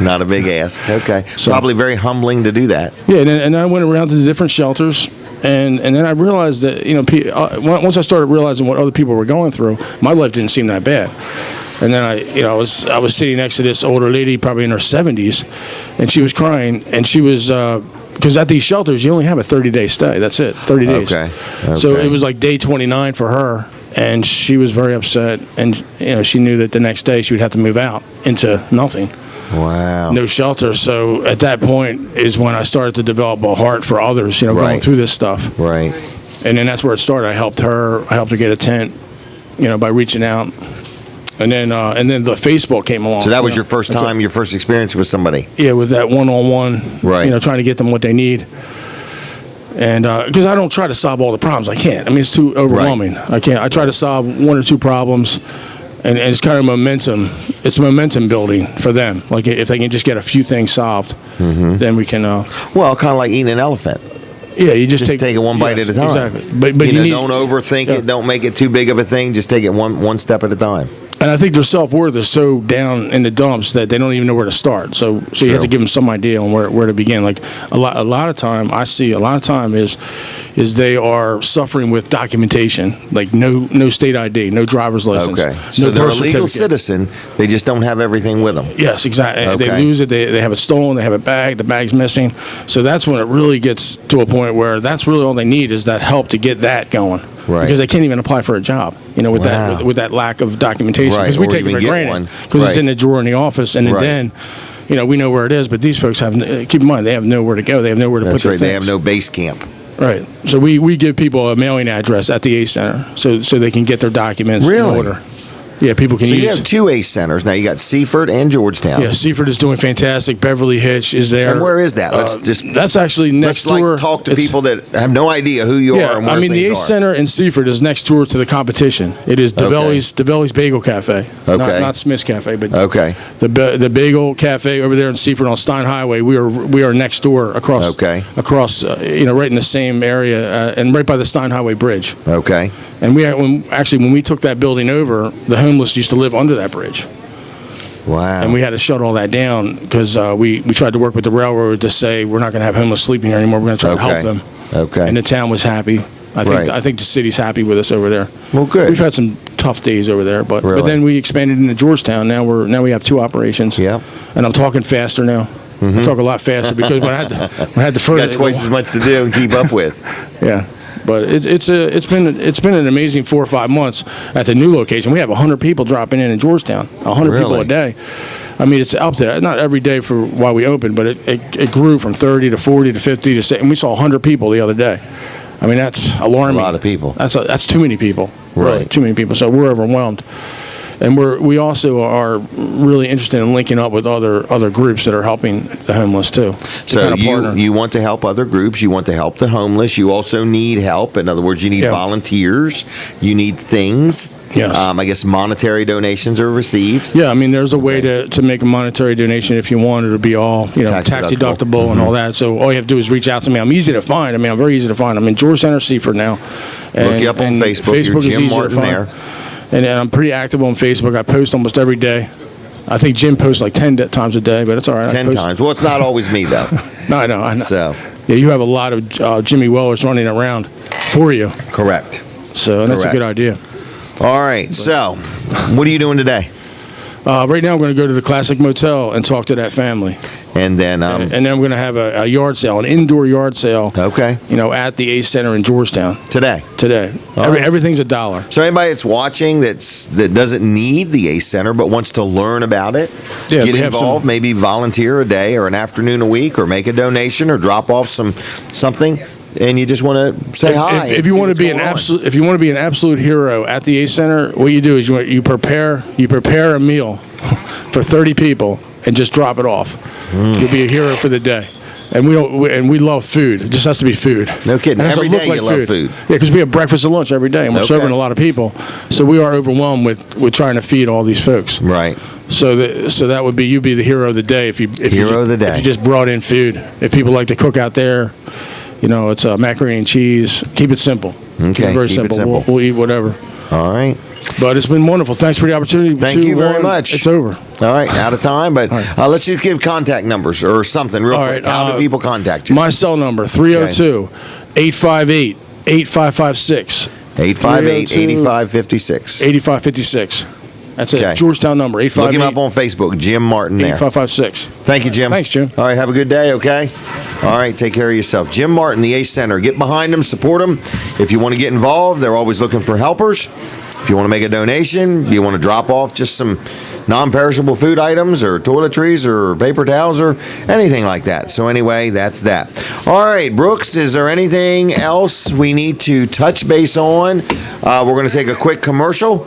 Not a big ask. Okay. So, probably very humbling to do that. Yeah, and I went around to the different shelters. And then I realized that, you know, once I started realizing what other people were going through, my life didn't seem that bad. And then I was sitting next to this older lady, probably in her 70s, and she was crying, and she was because at these shelters you only have a 30-day stay. That's it, 30 days. Okay. So it was like day 29 for her, and she was very upset, and you know she knew that the next day she would have to move out into nothing. Wow. No shelter. So at that point is when I started to develop a heart for others, you know, going through this stuff. Right. And then that's where it started. I helped her get a tent, you know, by reaching out. And then the Facebook came along. So that was your first time, your first experience with somebody? Yeah, with that one-on-one, right. You know, trying to get them what they need. And because I don't try to solve all the problems. I can't. I mean, it's too overwhelming. Right. I can't. I try to solve one or two problems, and it's kind of momentum. It's momentum building for them. Like if they can just get a few things solved, then we can. Well, kind of like eating an elephant. Yeah, you just take it one bite at a time. Exactly. But you know, don't overthink it. Don't make it too big of a thing. Just take it one step at a time. And I think their self-worth is so down in the dumps that they don't even know where to start. So you have to give them some idea on where to begin. Like a lot of time, I see a lot of time is they are suffering with documentation, like no state ID, no driver's license. Okay. So they're a legal citizen. They just don't have everything with them. Yes, exactly. Okay. They lose it. They have it stolen. They have a bag. The bag's missing. So that's when it really gets to a point where that's really all they need is that help to get that going. Right. Because they can't even apply for a job, you know, with that lack of documentation. Because we take it for granted. Because it's in the drawer in the office, and then, you know, we know where it is. But these folks keep in mind, they have nowhere to go. They have nowhere to put their things. They have no base camp. Right. So we give people a mailing address at the ACE Center so they can get their documents in order. Yeah, people can use. So you have two ACE centers now. You got Seaford and Georgetown. Yeah, Seaford is doing fantastic. Beverly Hitch is there. And where is that? That's actually next door. Let's talk to people that have no idea who you are and where the ACE Center in Seaford is next door to the competition. It is DeVelli's Bagel Cafe. Okay. Not Smith's Cafe, but the Bagel Cafe over there in Seaford on Stein Highway. We are next door across. Across, you know, right in the same area and right by the Stein Highway Bridge. Okay. And when we took that building over, the homeless used to live under that bridge. Wow. And we had to shut all that down because we tried to work with the railroad to say we're not going to have homeless sleeping here anymore. We're going to try to help them. Okay. And the town was happy. I think the city's happy with us over there. Well, good. We've had some tough days over there, but then we expanded into Georgetown. Now we have two operations. Yeah. And I'm talking faster now. I talk a lot faster because when I had the first. You got twice as much to do and keep up with. Yeah. But it's been an amazing 4 or 5 months at the new location. We have 100 people dropping in Georgetown, 100 people a day. I mean, it's up there. Not every day for while we opened, but it grew from 30 to 40 to 50 to 60, and we saw 100 people the other day. I mean, that's alarming. A lot of people. That's too many people. Right. Really, too many people. So we're overwhelmed. And we also are really interested in linking up with other groups that are helping the homeless too. So you want to help other groups. You want to help the homeless. You also need help. In other words, you need volunteers. You need things. Yes. I guess monetary donations are received. Yeah, I mean, there's a way to make a monetary donation if you want it to be all, you know, tax deductible and all that. So all you have to do is reach out to me. I'm easy to find. I mean, I'm very easy to find. I'm in Georgetown or Seaford now. Look you up on Facebook. Facebook You're is Jim Martin there. And I'm pretty active on Facebook. I post almost every day. I think Jim posts like 10 times a day, but it's all right. 10 times. Well, it's not always me, though. No, I know. So. Yeah, you have a lot of Jimmy Wellers running around for you. Correct. So that's a good idea. All right. So what are you doing today? Right now I'm going to go to the Classic Motel and talk to that family. And then and then I'm going to have a yard sale, an indoor yard sale. Okay. At the Ace Center in Georgetown Today. Everything's $1. So anybody that's watching that doesn't need the Ace Center but wants to learn about it, get involved, maybe volunteer a day or an afternoon a week, or make a donation or drop off something, and you just want to say hi. If you want to be an absolute hero at the Ace Center, what you do is you prepare a meal for 30 people and just drop it off. You'll be a hero for the day. And we love food. It just has to be food. No kidding. Every day you love food. Yeah, because we have breakfast and lunch every day, and we're serving a lot of people. So we are overwhelmed with trying to feed all these folks. Right. So that would be, you'd be the hero of the day if you just brought in food. If people like to cook out there, it's macaroni and cheese. Keep it simple. Okay. Very simple. We'll eat whatever. All right. But it's been wonderful. Thanks for the opportunity. Thank you very much. It's over. All right, out of time, but let's just give contact numbers or something real quick. How do people contact you? My cell number, 302-858-8556. 858-8556. 8556. That's it. Georgetown number, 858. Look him up on Facebook, Jim Martin there. 8556. Thank you, Jim. Thanks, Jim. All right, have a good day, okay? All right, take care of yourself. Jim Martin, the Ace Center. Get behind them, support them. If you want to get involved, they're always looking for helpers. If you want to make a donation, you want to drop off just some non-perishable food items or toiletries or paper towels or anything like that. So anyway, that's that. All right, Brooks, is there anything else we need to touch base on? We're going to take a quick commercial,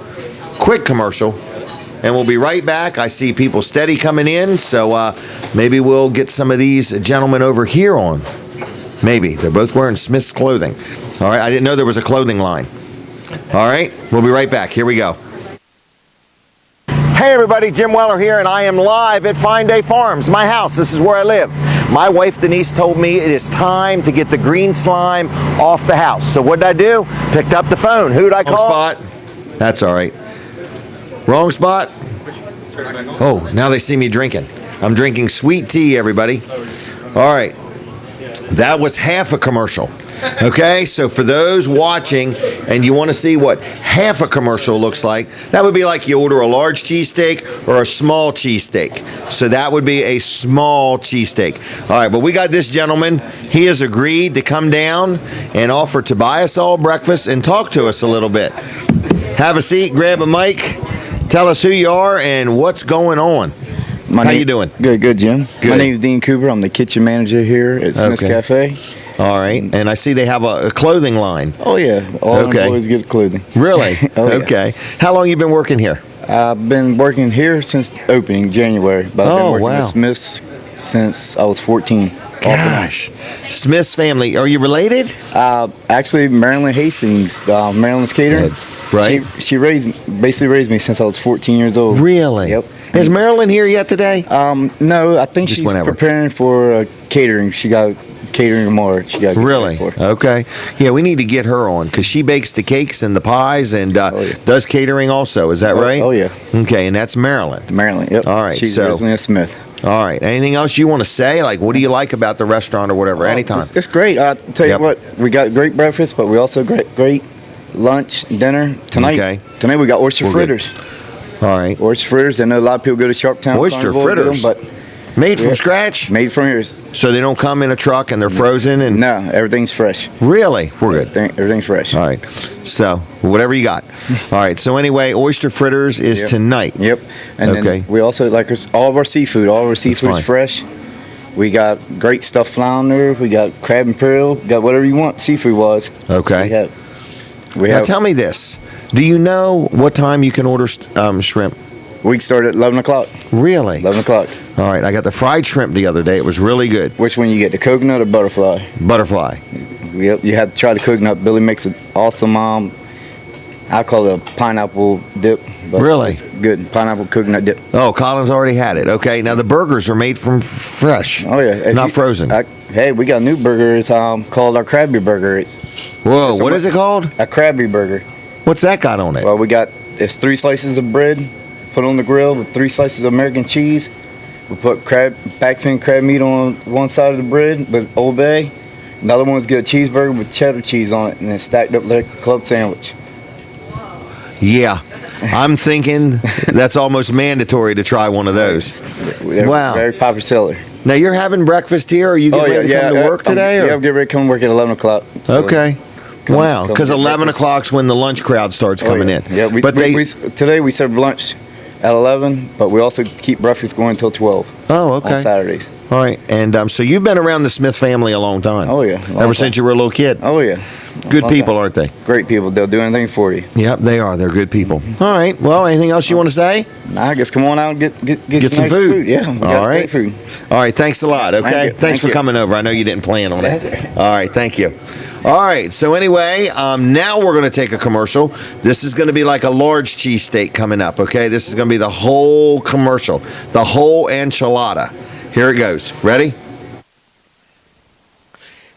and we'll be right back. I see people steady coming in, so maybe we'll get some of these gentlemen over here on. Maybe. They're both wearing Smith's clothing. All right, I didn't know there was a clothing line. All right, we'll be right back. Here we go. Hey everybody, Jim Weller here, and I am live at Fine Day Farms, my house. This is where I live. My wife Denise told me it is time to get the green slime off the house. So what did I do? Picked up the phone. Who did I call? Wrong spot. That's all right. Wrong spot. Oh, now they see me drinking. I'm drinking sweet tea, everybody. All right. That was half a commercial. Okay, so for those watching and you want to see what half a commercial looks like, that would be like you order a large cheesesteak or a small cheesesteak. So that would be a small cheesesteak. All right, but we got this gentleman. He has agreed to come down and offer to buy us all breakfast and talk to us a little bit. Have a seat, grab a mic, tell us who you are and what's going on. How you doing? Good, Jim. Good. My name is Dean Cooper. I'm the kitchen manager here at Smith's Cafe. All right, and I see they have a clothing line. Oh yeah, all employees get clothing. Really? Oh, yeah. Okay. How long you been working here? I've been working here since opening January, but I've been working at Smith's since I was 14. Gosh, Smith's family. Are you related? Actually, Marilyn Hastings, Marilyn's catering. Right. She basically raised me since I was 14 years old. Really? Yep. Is Marilyn here yet today? No, I think she's preparing for catering. She got catering tomorrow. She got really? Okay. Yeah, we need to get her on because she bakes the cakes and the pies and does catering also. Is that right? Oh yeah. Okay, and that's Marilyn. Marilyn. Yep. All right. She's originally a Smith. All right. Anything else you want to say? Like, what do you like about the restaurant or whatever? Anytime. It's great. I'll tell you what, we got great breakfast, but we also great lunch, dinner. Tonight we got oyster fritters. All right. Oyster fritters. I know a lot of people go to Sharptown. Oyster fritters? But made from scratch? Made from here. So they don't come in a truck and they're frozen? And no, everything's fresh. Really? We're good. Everything's fresh. All right. So, whatever you got. All right. So, anyway, oyster fritters is tonight. Yep. And then we also, like all of our seafood. All of our seafood is fresh. We got great stuffed flounder. We got crab and pearl. Got whatever you want seafood-wise. Okay. Now, tell me this. Do you know what time you can order shrimp? We start at 11 o'clock. Really? 11 o'clock. All right. I got the fried shrimp the other day. It was really good. Which one you get, the coconut or butterfly? Butterfly. Yep. You have to try the coconut. Billy makes an awesome, I call it a pineapple dip. But really? It's good. Pineapple coconut dip. Oh, Colin's already had it. Okay. Now, the burgers are made from fresh. Oh, yeah. Not frozen. Hey, we got a new burger. It's called our Krabby Burger. Whoa. What is it called? A Krabby Burger. What's that got on it? Well, it's 3 slices of bread put on the grill with 3 slices of American cheese. We put back fin crab meat on one side of the bread with Old Bay. Another one's got a cheeseburger with cheddar cheese on it and then stacked up like a club sandwich. Yeah. I'm thinking that's almost mandatory to try one of those. Wow. Very popular seller. Now you're having breakfast here. Or are you getting ready to come to work today? I'm getting ready to come work at 11 o'clock. So Okay. Wow, because 11 o'clock's when the lunch crowd starts coming in. Yeah, today we serve lunch at 11, but we also keep breakfast going until 12. Oh, okay. On Saturdays. All right, and so you've been around the Smith family a long time. Oh, yeah. Ever since you were a little kid. Oh, yeah. Good people, aren't they? Great people. They'll do anything for you. Yep, they are. They're good people. All right. Well, anything else you want to say? Nah, I guess come on out and get some nice food. Yeah, we got great food. All right. Thanks a lot. Okay. Thanks for coming over. I know you didn't plan on it. All right. Thank you. All right. So anyway, now we're going to take a commercial. This is going to be like a large cheesesteak coming up. Okay. This is going to be the whole commercial, the whole enchilada. Here it goes. Ready?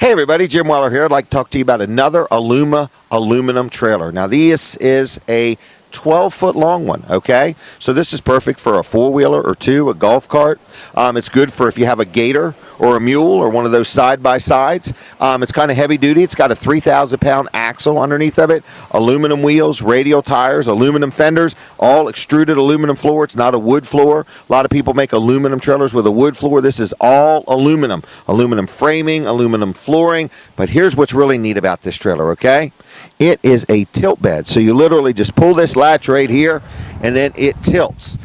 Hey everybody, Jim Weller here. I'd like to talk to you about another Aluma aluminum trailer. Now this is a 12-foot long one, okay? So this is perfect for a four-wheeler or two, a golf cart. It's good for if you have a gator or a mule or one of those side-by-sides. It's kind of heavy-duty. It's got a 3,000-pound axle underneath of it, aluminum wheels, radial tires, aluminum fenders, all extruded aluminum floor. It's not a wood floor. A lot of people make aluminum trailers with a wood floor. This is all aluminum. Aluminum framing, aluminum flooring. But here's what's really neat about this trailer, okay? It is a tilt bed. So you literally just pull this latch right here, and then it tilts.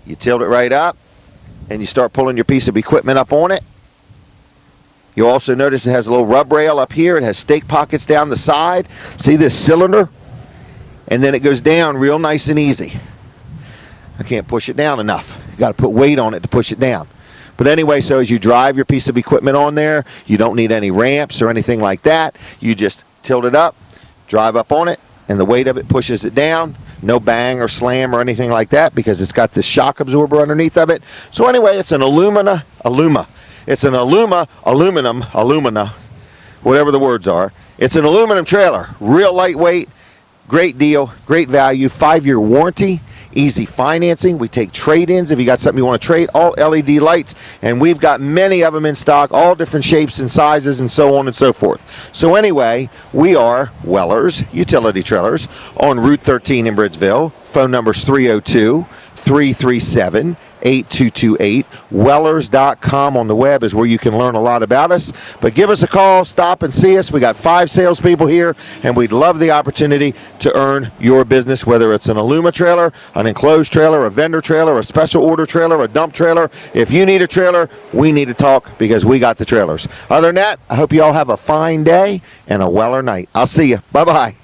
You tilt it right up, and you start pulling your piece of equipment up on it. You'll also notice it has a little rub rail up here. It has stake pockets down the side. See this cylinder? And then it goes down real nice and easy. I can't push it down enough. You got to put weight on it to push it down. But anyway, so as you drive your piece of equipment on there, you don't need any ramps or anything like that. You just tilt it up, drive up on it, and the weight of it pushes it down. No bang or slam or anything like that because it's got this shock absorber underneath of it. So anyway, it's an alumina, whatever the words are. It's an aluminum trailer, real lightweight, great deal, great value, 5-year warranty. Easy financing. We take trade-ins if you got something you want to trade. All LED lights, and we've got many of them in stock, all different shapes and sizes and so on and so forth. So anyway, we are Weller's Utility Trailers on Route 13 in Bridgeville. Phone number's 302-337-8228. Wellers.com on the web is where you can learn a lot about us. But give us a call, stop and see us. We got 5 salespeople here, and we'd love the opportunity to earn your business, whether it's an Aluma trailer, an enclosed trailer, a vendor trailer, a special order trailer, a dump trailer. If you need a trailer, we need to talk because we got the trailers. Other than that, I hope you all have a fine day and a Weller night. I'll see you. Bye-bye.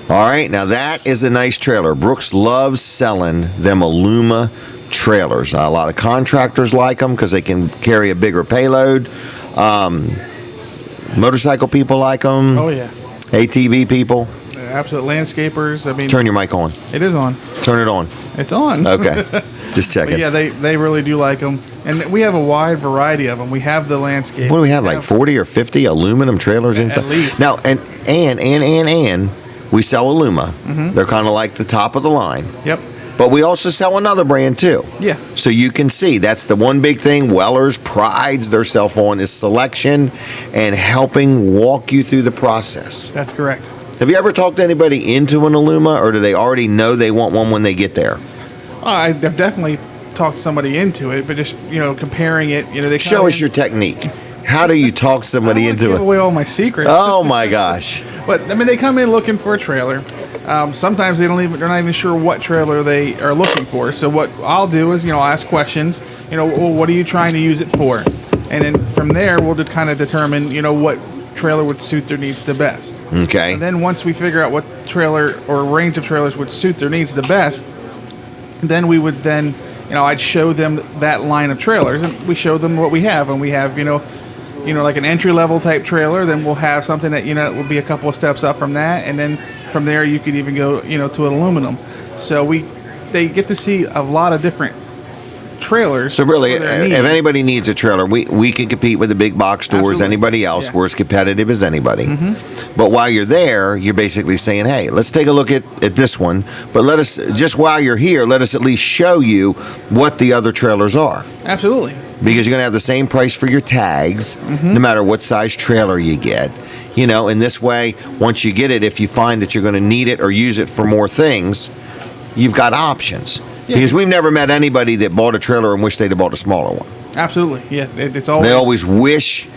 All right, now that is a nice trailer. Brooks loves selling them Aluma trailers. A lot of contractors like them because they can carry a bigger payload. Motorcycle people like them. Oh, yeah. ATV people. Absolute landscapers. I mean, turn your mic on. It is on. Turn it on. It's on. Okay. Just checking. But yeah, they really do like them. And we have a wide variety of them. We have the landscape. What do we have, like 40 or 50 aluminum trailers inside? At least. Now, and we sell Aluma. Mm-hmm. They're kind of like the top of the line. Yep. But we also sell another brand too. Yeah. So you can see that's the one big thing Weller's prides themselves on is selection and helping walk you through the process. That's correct. Have you ever talked to anybody into an Aluma, or do they already know they want one when they get there? I've definitely talked somebody into it, but just comparing it, they show us your technique. How do you talk somebody into it? Give away all my secrets. Oh my gosh! But I mean, they come in looking for a trailer. Sometimes they're not even sure what trailer they are looking for. So what I'll do is, I'll ask questions. Well, what are you trying to use it for? And then from there, we'll kind of determine, what trailer would suit their needs the best. Okay. And then once we figure out what trailer or range of trailers would suit their needs the best, then we would I'd show them that line of trailers, and we show them what we have, and we have like an entry level type trailer. Then we'll have something that will be a couple of steps up from that, and then from there you could even go to an aluminum. So they get to see a lot of different trailers. So really, if anybody needs a trailer, we can compete with the big box stores. Absolutely. Anybody else, we're as competitive as anybody. Mm-hmm. But while you're there, you're basically saying, hey, let's take a look at this one, but let us, just while you're here, let us at least show you what the other trailers are. Absolutely. Because you're going to have the same price for your tags, Mm-hmm. no matter what size trailer you get. In this way, once you get it, if you find that you're going to need it or use it for more things, you've got options. Yeah. Because we've never met anybody that bought a trailer and wished they'd have bought a smaller one. Absolutely, yeah. It's always They always wish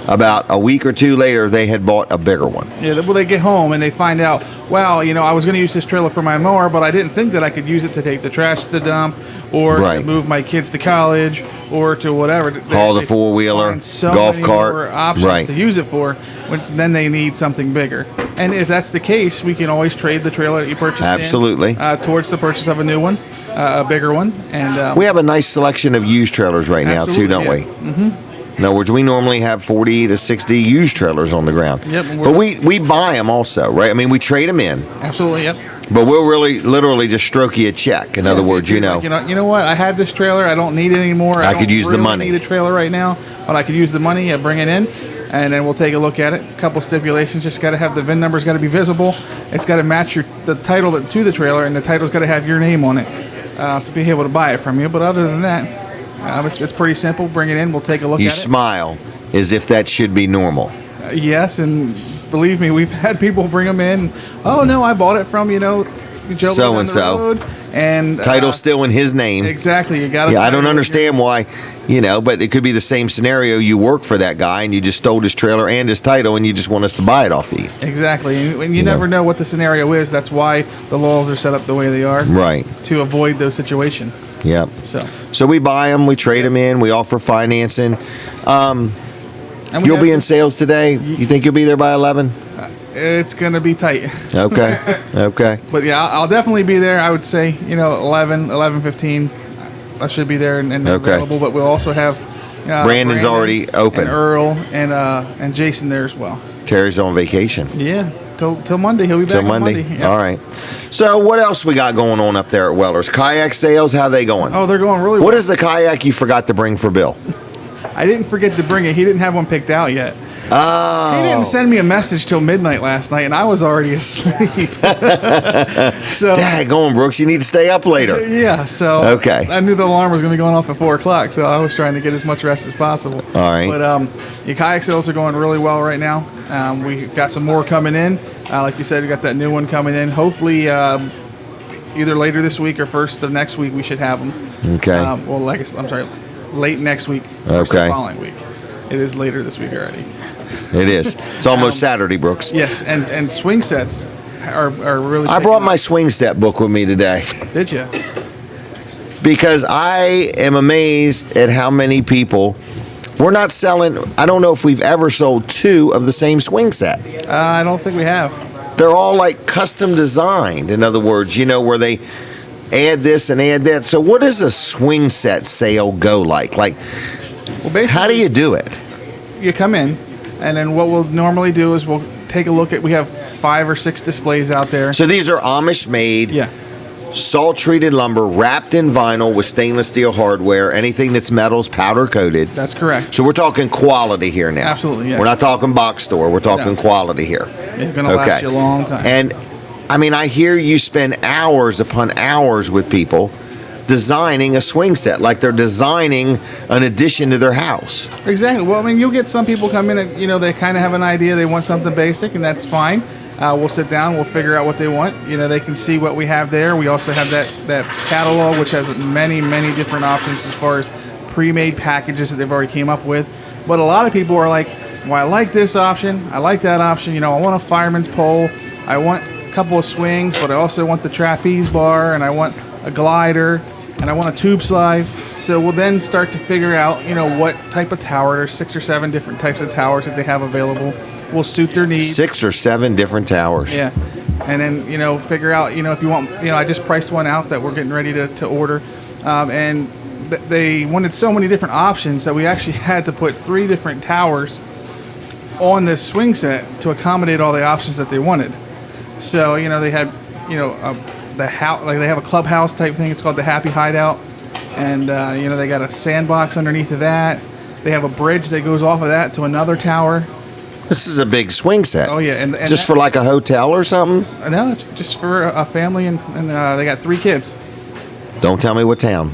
about a week or two later they had bought a bigger one. Yeah, well, they get home and they find out, well, I was going to use this trailer for my mower, but I didn't think that I could use it to take the trash to the dump or to move my kids to college or to whatever. Haul the four-wheeler, so golf many cart. more options to use it for, which then they need something bigger. And if that's the case, we can always trade the trailer that you purchased Absolutely. Towards the purchase of a new one, a bigger one. And we have a nice selection of used trailers right now, too, don't we? Mm-hmm. In other words, we normally have 40 to 60 used trailers on the ground. Yep. But we buy them also, right? I mean, we trade them in. Absolutely, yep. But we'll literally just stroke you a check. In other words, you know what? I had this trailer. I don't need it anymore. I could use the money. I need a trailer right now, but I could use the money. Bring it in, and then we'll take a look at it. A couple stipulations. Just got to have the VIN number's got to be visible. It's got to match the title to the trailer, and the title's got to have your name on it to be able to buy it from you. But other than that, it's pretty simple. Bring it in. We'll take a look at it. You smile as if that should be normal. Yes, and believe me, we've had people bring them in. Oh no, I bought it from Joe so and so, and title still in his name. Exactly, you got to. Yeah, I don't understand why, but it could be the same scenario. You work for that guy, and you just stole his trailer and his title, and you just want us to buy it off of you. Exactly, and you never know what the scenario is. That's why the laws are set up the way they are, right? To avoid those situations. Yep. So we buy them, we trade them in, we offer financing. You'll be in sales today. You think you'll be there by 11? It's going to be tight. Okay. Okay. But yeah, I'll definitely be there. I would say 11:15. I should be there and available. But we'll also have Brandon's already open. And Earl and Jason there as well. Terry's on vacation. Yeah. Till Monday. He'll be back till Monday. Yep. All right. So what else we got going on up there at Weller's? Kayak sales, how they going? Oh, they're going really well. What is the kayak you forgot to bring for Bill? I didn't forget to bring it. He didn't have one picked out yet. Oh. He didn't send me a message till midnight last night, and I was already asleep. So, daggone, Brooks, you need to stay up later. Yeah, so okay. I knew the alarm was going to be going off at 4 o'clock, so I was trying to get as much rest as possible. All right. But the kayak sales are going really well right now. We got some more coming in. Like you said, we got that new one coming in. Hopefully, either later this week or first of next week, we should have them. Okay. I'm sorry, late next week, first of the following week. It is later this week already. It is. It's almost Saturday, Brooks. Yes, and swing sets are really. I brought my swing set book with me today. Did you? Because I am amazed at how many people. We're not selling. I don't know if we've ever sold 2 of the same swing set. I don't think we have. They're all like custom designed. In other words, where they add this and add that. So what does a swing set sale go like? Well, basically, how do you do it? You come in, and then what we'll normally do is we'll take a look at. We have 5 or 6 displays out there. So these are Amish made. Yeah. Salt treated lumber wrapped in vinyl with stainless steel hardware. Anything that's metal's powder coated. That's correct. So we're talking quality here now. Absolutely, yes. We're not talking box store. We're talking quality here. It's going to last you a long time. And I mean, I hear you spend hours upon hours with people designing a swing set, like they're designing an addition to their house. Exactly. Well, I mean, you'll get some people come in and they kind of have an idea. They want something basic, and that's fine. We'll sit down. We'll figure out what they want. They can see what we have there. We also have that catalog, which has many, many different options as far as pre-made packages that they've already came up with. But a lot of people are like, well, I like this option. I like that option. I want a fireman's pole. I want a couple of swings, but I also want the trapeze bar, and I want a glider, and I want a tube slide. So we'll then start to figure out, what type of tower. There's 6 or 7 different types of towers that they have available. Will suit their needs. 6 or 7 different towers. Yeah. And then, figure out, if you want, I just priced one out that we're getting ready to order. And they wanted so many different options that we actually had to put 3 different towers on this swing set to accommodate all the options that they wanted. So, they had, the house, like they have a clubhouse type thing. It's called the Happy Hideout. And, they got a sandbox underneath of that. They have a bridge that goes off of that to another tower. This is a big swing set. Oh, yeah. And just for like a hotel or something? No, it's just for a family, and they got 3 kids. Don't tell me what town.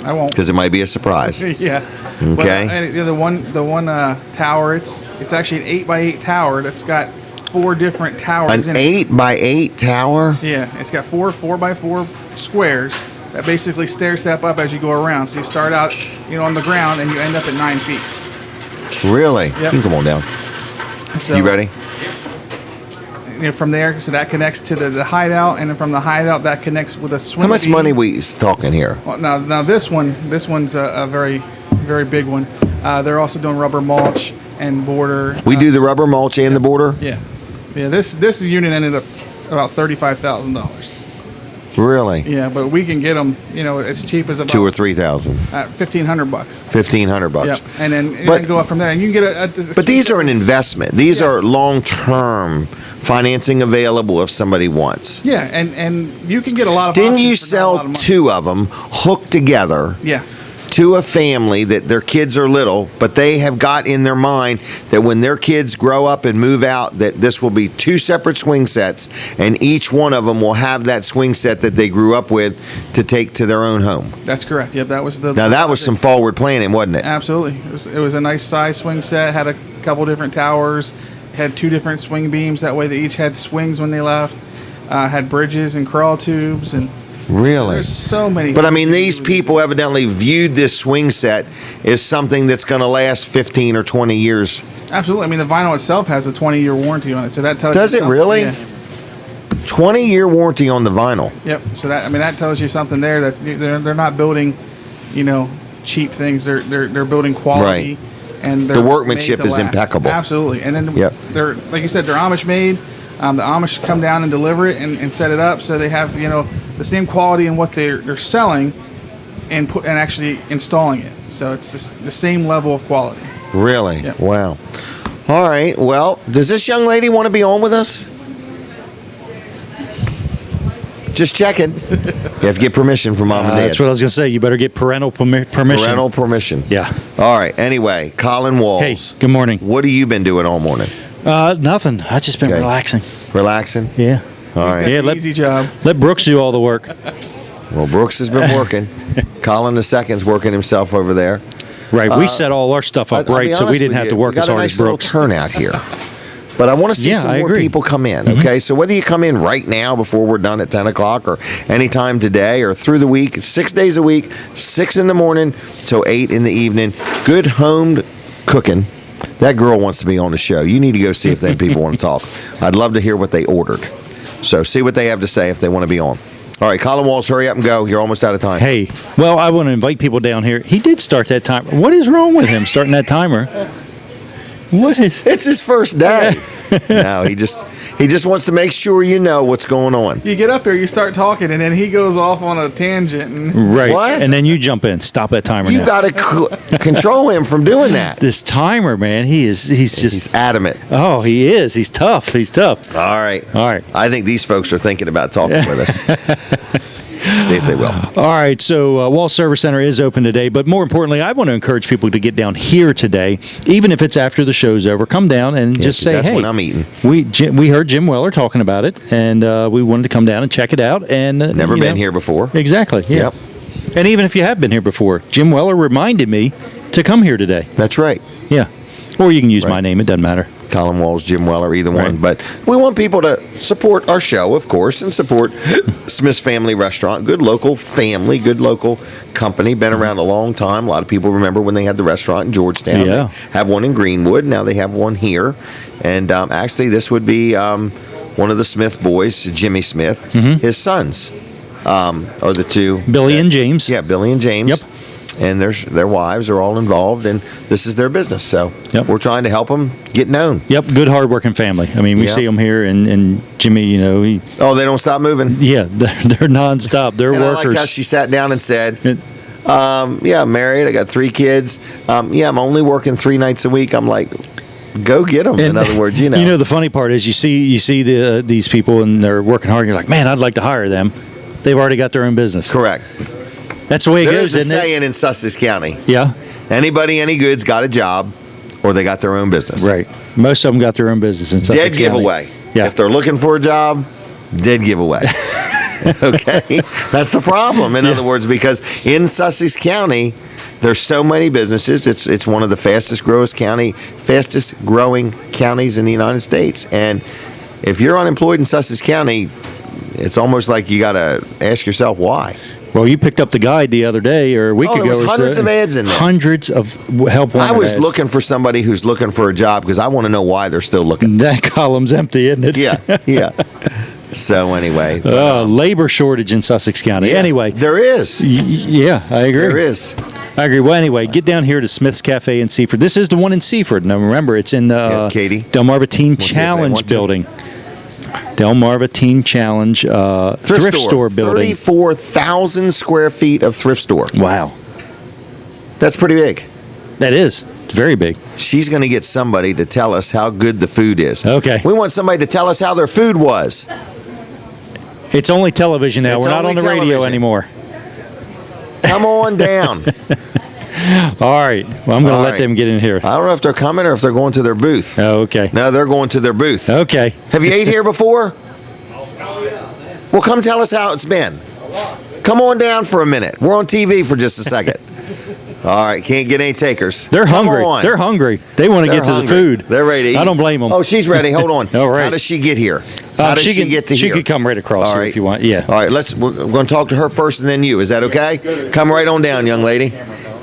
I won't. Because it might be a surprise. Yeah. Okay. But, the one tower, it's actually an 8x8 tower that's got 4 different towers an in it. An 8x8 tower? Yeah. It's got 4 4x4 squares that basically stair step up as you go around. So you start out, on the ground and you end up at 9 feet. Really? Yep. You can come on down. So, You ready? From there, so that connects to the hideout, and then from the hideout that connects with a swing. How much beam. money we talking here? Well, now this one's a very, very big one. They're also doing rubber mulch and border. We do the rubber mulch and the border? Yeah. This unit ended up about $35,000. Really? Yeah, but we can get them, as cheap as about $2,000 or $3,000. $1,500. $1,500. Yep. And then But- go up from there, and you can get a But these are an investment. These are long-term financing available if somebody wants. Yeah, and you can get a lot of. Didn't options you for not a sell lot of money. 2 of them hooked together Yes. to a family that their kids are little, but they have got in their mind that when their kids grow up and move out, that this will be 2 separate swing sets, and each one of them will have that swing set that they grew up with to take to their own home? That's correct. Yep, that was the. Now, that was some forward planning, wasn't it? Absolutely. It was a nice size swing set. Had a couple different towers. Had 2 different swing beams. That way, they each had swings when they left. Had bridges and crawl tubes and. Really? There's so many. But I mean, these people evidently viewed this swing set as something that's going to last 15 or 20 years. Absolutely. I mean, the vinyl itself has a 20-year warranty on it, so that tells Does you. it really? Yeah. 20-year warranty on the vinyl. Yep. So that tells you something there that they're not building, cheap things. They're building quality. Right. And The they're workmanship made to is last. impeccable. Absolutely. And then Yep. they're, like you said, they're Amish made. The Amish come down and deliver it and set it up, so they have the same quality in what they're selling, and actually installing it. So it's the same level of quality. Really? Yep. Wow. All right. Well, does this young lady want to be on with us? Just checking. You have to get permission from mom and dad. That's what I was going to say. You better get parental permission. Parental permission. Yeah. All right. Anyway, Colin Walls. Hey, good morning. What have you been doing all morning? Nothing. I've just been Okay. relaxing. Relaxing? Yeah. All right. Yeah, Easy job. Let Brooks do all the work. Well, Brooks has been working. Colin the second's working himself over there. Right. We set all our stuff up I'll be right, so we honest didn't with have you, to work we got as hard a as nice little Brooks. turnout here. But I want to see Yeah, some I more agree. people come in, okay? So whether you come in right now before we're done at 10 o'clock or anytime today or through the week, 6 days a week, 6 in the morning till 8 in the evening, good home cooking. That girl wants to be on the show. You need to go see if them people want to talk. I'd love to hear what they ordered. So see what they have to say if they want to be on. All right, Colin Walls, hurry up and go. You're almost out of time. Hey, well, I want to invite people down here. He did start that timer. What is wrong with him starting that timer? It's his first day. No, he just wants to make sure you know what's going on. You get up there, you start talking, and then he goes off on a tangent. And Right. What? And then you jump in. Stop that timer You now. got to control him from doing that. This timer, man, he's He's adamant. Oh, he is. He's tough. He's tough. All right. All right. I think these folks are thinking about talking with us. See if they will. All right, so Wall Service Center is open today, but more importantly, I want to encourage people to get down here today, even if it's after the show's over. Come down and just 'cause say, that's hey, when I'm eating. we heard Jim Weller talking about it, and we wanted to come down and check it out. And Never been here before. Exactly. Yeah. Yep. And even if you have been here before, Jim Weller reminded me to come here today. That's right. Yeah. Or you can use Right. my name. It doesn't matter. Colin Walls, Jim Weller, either one. Right. But we want people to support our show, of course, and support Smith's Family Restaurant. Good local family, good local company. Been around a long time. A lot of people remember when they had the restaurant in Georgetown. Yeah. They have one in Greenwood. Now they have one here. And actually, this would be one of the Smith boys, Jimmy Smith. His sons are the two. Billy and James. Yeah, Billy and James. Yep. And their wives are all involved, and this is their business. So Yep. we're trying to help them get known. Yep. Good, hardworking family. I mean, we Yeah. see them here, and Jimmy, he, Oh, they don't stop moving. yeah, they're nonstop. They're And I workers. liked how she sat down and said, yeah, I'm married. I got 3 kids. Yeah, I'm only working 3 nights a week. I'm like, go get them. In other words, You know, the funny part is you see these people and they're working hard. You're like, man, I'd like to hire them. They've already got their own business. Correct. That's the way it There's goes, a isn't it? saying in Sussex County. Yeah. Anybody, any goods, got a job, or they got their own business. Right. Most of them got their own business. In Sussex Dead County. giveaway. Yeah. If they're looking for a job, dead giveaway. Okay? That's the problem. In other words, because in Sussex County, there's so many businesses. It's one of the fastest growing counties in the United States. And if you're unemployed in Sussex County, it's almost like you got to ask yourself why. Well, you picked up the guide the other day or a week ago. There was hundreds of ads in there. Hundreds of help wanted I was ads. looking for somebody who's looking for a job because I want to know why they're still looking. That column's empty, isn't it? Yeah. So anyway. Labor shortage in Sussex County. Yeah, anyway. There is. Yeah, I agree. There is. I agree. Well, anyway, get down here to Smith's Cafe in Seaford. This is the one in Seaford. Now, remember, it's in the Katie. Delmarva Teen Challenge building. Delmarva Teen Challenge thrift store building. 34,000 square feet of thrift store. Wow. That's pretty big. That is. It's very big. She's going to get somebody to tell us how good the food is. Okay. We want somebody to tell us how their food was. It's only television now. We're not on the radio anymore. Come on down. All right. Well, I'm going to let them get in here. I don't know if they're coming or if they're going to their booth. Oh, okay. No, they're going to their booth. Okay. Have you ate here before? Well, come tell us how it's been. Come on down for a minute. We're on TV for just a second. All right, can't get any takers. They're hungry. They're hungry. They want to get to the food. They're ready to eat. I don't blame them. Oh, she's ready. Hold on. All right. How does she get here? How does she get to here? She could come right across here if you want. Yeah. All right, we're going to talk to her first and then you. Is that okay? Come right on down, young lady.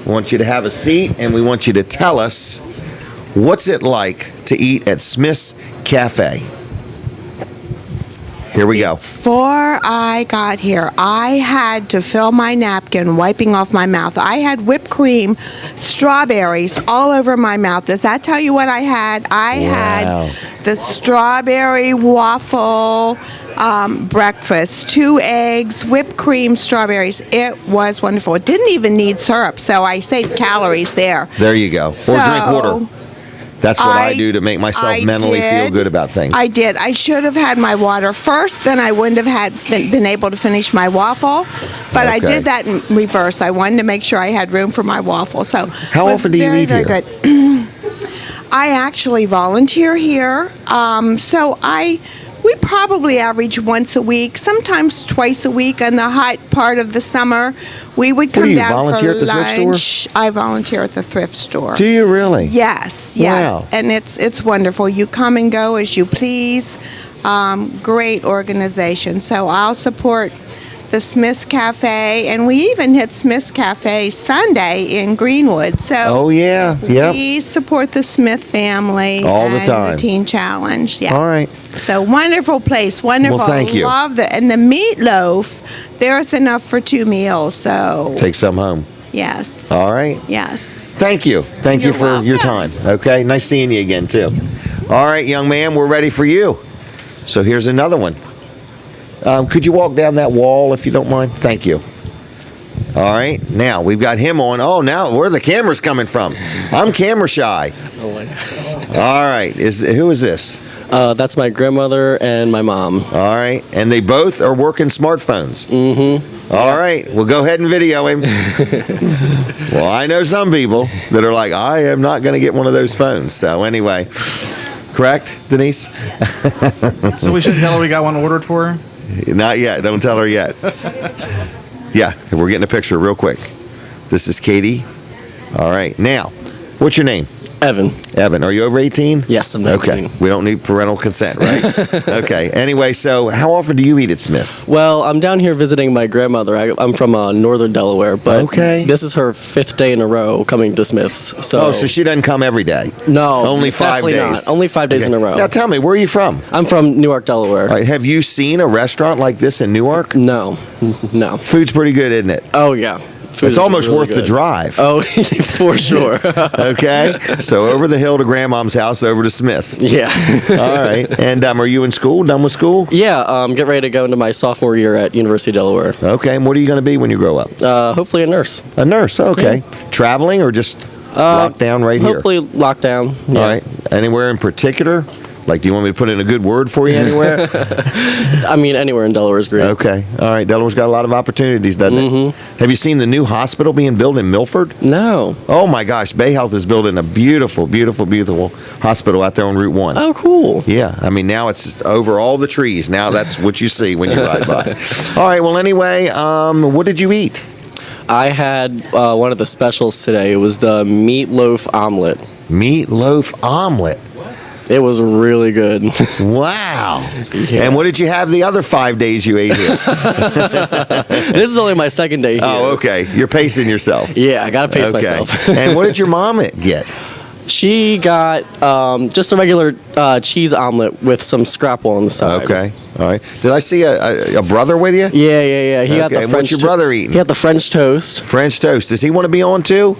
We want you to have a seat and we want you to tell us what's it like to eat at Smith's Cafe. Here we go. Before I got here, I had to fill my napkin wiping off my mouth. I had whipped cream, strawberries all over my mouth. Does that tell you what I had? I had the strawberry waffle breakfast, 2 eggs, whipped cream, strawberries. It was wonderful. It didn't even need syrup, so I saved calories there. There you go. Or drink water. That's what I do to make myself mentally feel good about things. I did. I should have had my water first, then I wouldn't have been able to finish my waffle. But I did that in reverse. I wanted to make sure I had room for my waffle. So how often do you eat here? Very good. I actually volunteer here, so we probably average once a week, sometimes twice a week. In the hot part of the summer, we would come down volunteer for at the thrift lunch. store? I volunteer at the thrift store. Do you really? Yes, Wow. and it's wonderful. You come and go as you please. Great organization. So I'll support the Smith's Cafe, and we even hit Smith's Cafe Sunday in Greenwood. So we support the Smith family all the and time. the Teen Challenge. Yeah. All right. So wonderful place, wonderful. Well, thank you. Love and the meatloaf. There's enough for 2 meals. So Take some home. yes. All right. Yes. Thank you. Thank you for your time. Okay. Nice seeing you again, too. All right, young man, we're ready for you. So here's another one. Could you walk down that wall if you don't mind? Thank you. All right. Now, we've got him on. Oh, now, where are the cameras coming from? I'm camera shy. All right. Who is this? That's my grandmother and my mom. All right. And they both are working smartphones. Mm-hmm. All right. Well, go ahead and video him. Well, I know some people that are like, I am not going to get one of those phones. So anyway, correct, Denise? So we should tell her we got one ordered for her? Not yet. Don't tell her yet. Yeah, we're getting a picture real quick. This is Katie. All right. Now, what's your name? Evan. Evan. Are you over 18? Yes, I'm 19. Okay. We don't need parental consent, right? Okay. Anyway, so how often do you eat at Smith's? Well, I'm down here visiting my grandmother. I'm from northern Delaware, but this is her 5th day in a row coming to Smith's. So she doesn't come every day? No. Only 5 days? Not. Only 5 days in a row. Now tell me, where are you from? I'm from Newark, Delaware. All right. Have you seen a restaurant like this in Newark? No. No. Food's pretty good, isn't it? Oh, yeah. It's almost really worth the drive. Oh, for sure. Okay. So over the hill to Grandmom's house, over to Smith's. Yeah. All right. And are you in school? Done with school? Yeah. Get ready to go into my sophomore year at University of Delaware. Okay. And what are you going to be when you grow up? Hopefully a nurse. A nurse. Okay. Yeah. Traveling or just locked down right here? Hopefully locked down. Yeah. All right. Anywhere in particular? Like, do you want me to put in a good word for you anywhere? I mean, anywhere in Delaware is great. Okay. All right. Delaware's got a lot of opportunities, doesn't it? Have you seen the new hospital being built in Milford? No. Oh, my gosh. Bay Health is building a beautiful, beautiful, beautiful hospital out there on Route 1. Oh, cool. Yeah. I mean, now it's over all the trees. Now that's what you see when you ride by. All right. Well, anyway, what did you eat? I had one of the specials today. It was the meatloaf omelet. Meatloaf omelet. It was really good. Wow. Yeah. And what did you have the other 5 days you ate here? This is only my second day here. Oh, okay. You're pacing yourself. Yeah, I gotta pace myself. And what did your mom get? She got just a regular cheese omelet with some scrapple on the side. Okay. All right. Did I see a brother with you? Yeah. He got the and French what's your brother eating? He got the French toast. French toast. Does he want to be on too?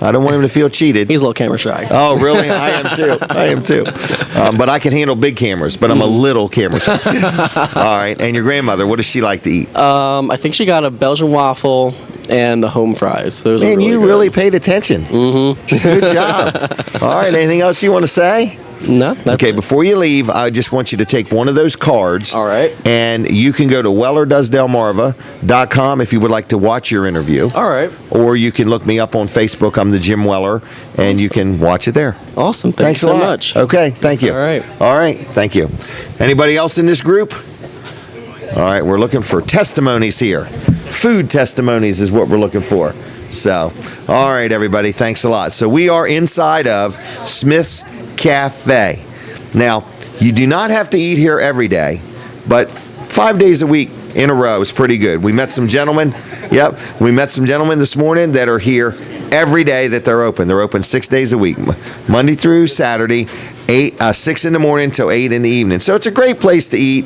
I don't want him to feel cheated. He's a little camera shy. Oh, really? I am too. But I can handle big cameras, but I'm a little camera shy. All right. And your grandmother, what does she like to eat? I think she got a Belgian waffle and the home fries. Those Man, are really you good. really paid attention. Mm-hmm. Good job. All right. Anything else you want to say? No. Okay, before you leave, I just want you to take one of those cards. All right. And you can go to wellerdoesdelmarva.com if you would like to watch your interview. All right. Or you can look me up on Facebook. I'm the Jim Weller, and you can watch it there. Awesome. Thanks Thanks a so lot. much. Okay, thank you. All right. All right, thank you. Anybody else in this group? All right, we're looking for testimonies here. Food testimonies is what we're looking for. So, all right, everybody, thanks a lot. So we are inside of Smith's Cafe. Now, you do not have to eat here every day, but 5 days a week in a row is pretty good. We met some gentlemen. Yep, we met some gentlemen this morning that are here every day that they're open. They're open 6 days a week, Monday through Saturday, 6 in the morning till 8 in the evening. So it's a great place to eat.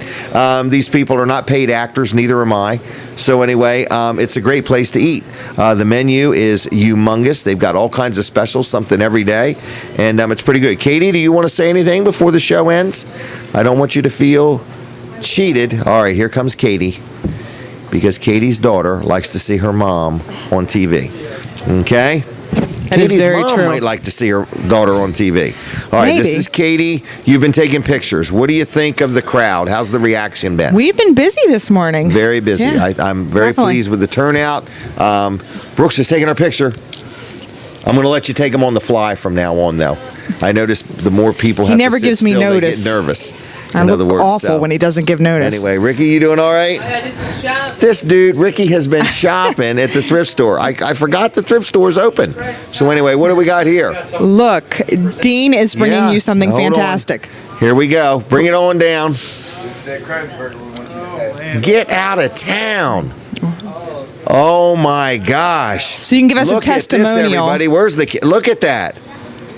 These people are not paid actors, neither am I. So anyway, it's a great place to eat. The menu is humongous. They've got all kinds of specials, something every day, and it's pretty good. Katie, do you want to say anything before the show ends? I don't want you to feel cheated. All right, here comes Katie, because Katie's daughter likes to see her mom on TV. Okay? That is Katie's very mom true. might like to see her daughter on TV. All right, this Maybe. is Katie. You've been taking pictures. What do you think of the crowd? How's the reaction been? We've been busy this morning. Very busy. Yeah, I'm very definitely. pleased with the turnout. Brooks is taking our picture. I'm going to let you take them on the fly from now on, though. I notice the more people He have never to sit gives me still, they notice. get nervous. I In look other words, awful so. when he doesn't give notice. Anyway, Ricky, you doing all right? This dude, Ricky, has been shopping at the thrift store. I forgot the thrift store's open. So anyway, what do we got here? Look, Dean is bringing Yeah, you something hold on. fantastic. Here we go. Bring it on down. Get out of town. Oh my gosh. So you can give us Look a testimonial. At this, everybody. Where's the look at that.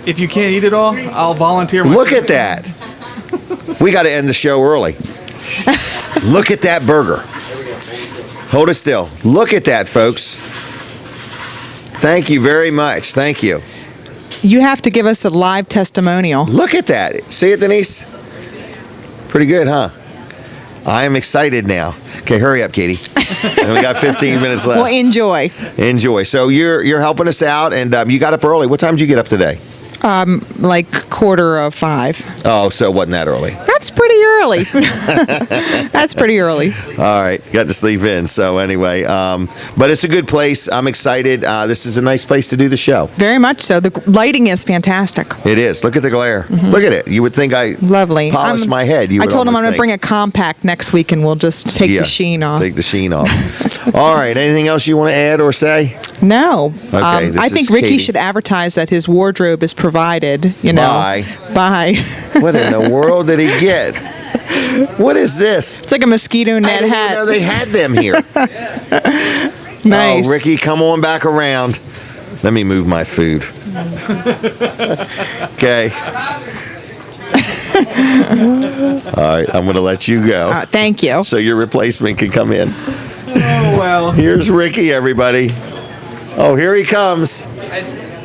If you can't eat it all, I'll volunteer. Look at that. We got to end the show early. Look at that burger. Hold it still. Look at that, folks. Thank you very much. Thank you. You have to give us a live testimonial. Look at that. See it, Denise? Pretty good, huh? I am excited now. Okay, hurry up, Katie. And we got 15 minutes left. Well, enjoy. Enjoy. So you're helping us out, and you got up early. What time did you get up today? Like 4:45. Oh, so it wasn't that early. That's pretty early. That's pretty early. All right, got to sleep in. So anyway, but it's a good place. I'm excited. This is a nice place to do the show. Very much so. The lighting is fantastic. It is. Look at the glare. Look at it. You would think I Lovely. polished my head. You I would told him I'm almost going to think. bring a compact next week, and we'll just take Yeah, the sheen off. Take the sheen off. All right. Anything else you want to add or say? No. Okay, this I think is Ricky Katie. should advertise that his wardrobe is provided, By. By. What in the world did he get? What is this? It's like a mosquito net I didn't hat. even know they had them here. Nice. Oh, Ricky, come on back around. Let me move my food. Okay. All right, I'm going to let you go. Thank you. So your replacement can come in. Oh, well. Here's Ricky, everybody. Oh, here he comes.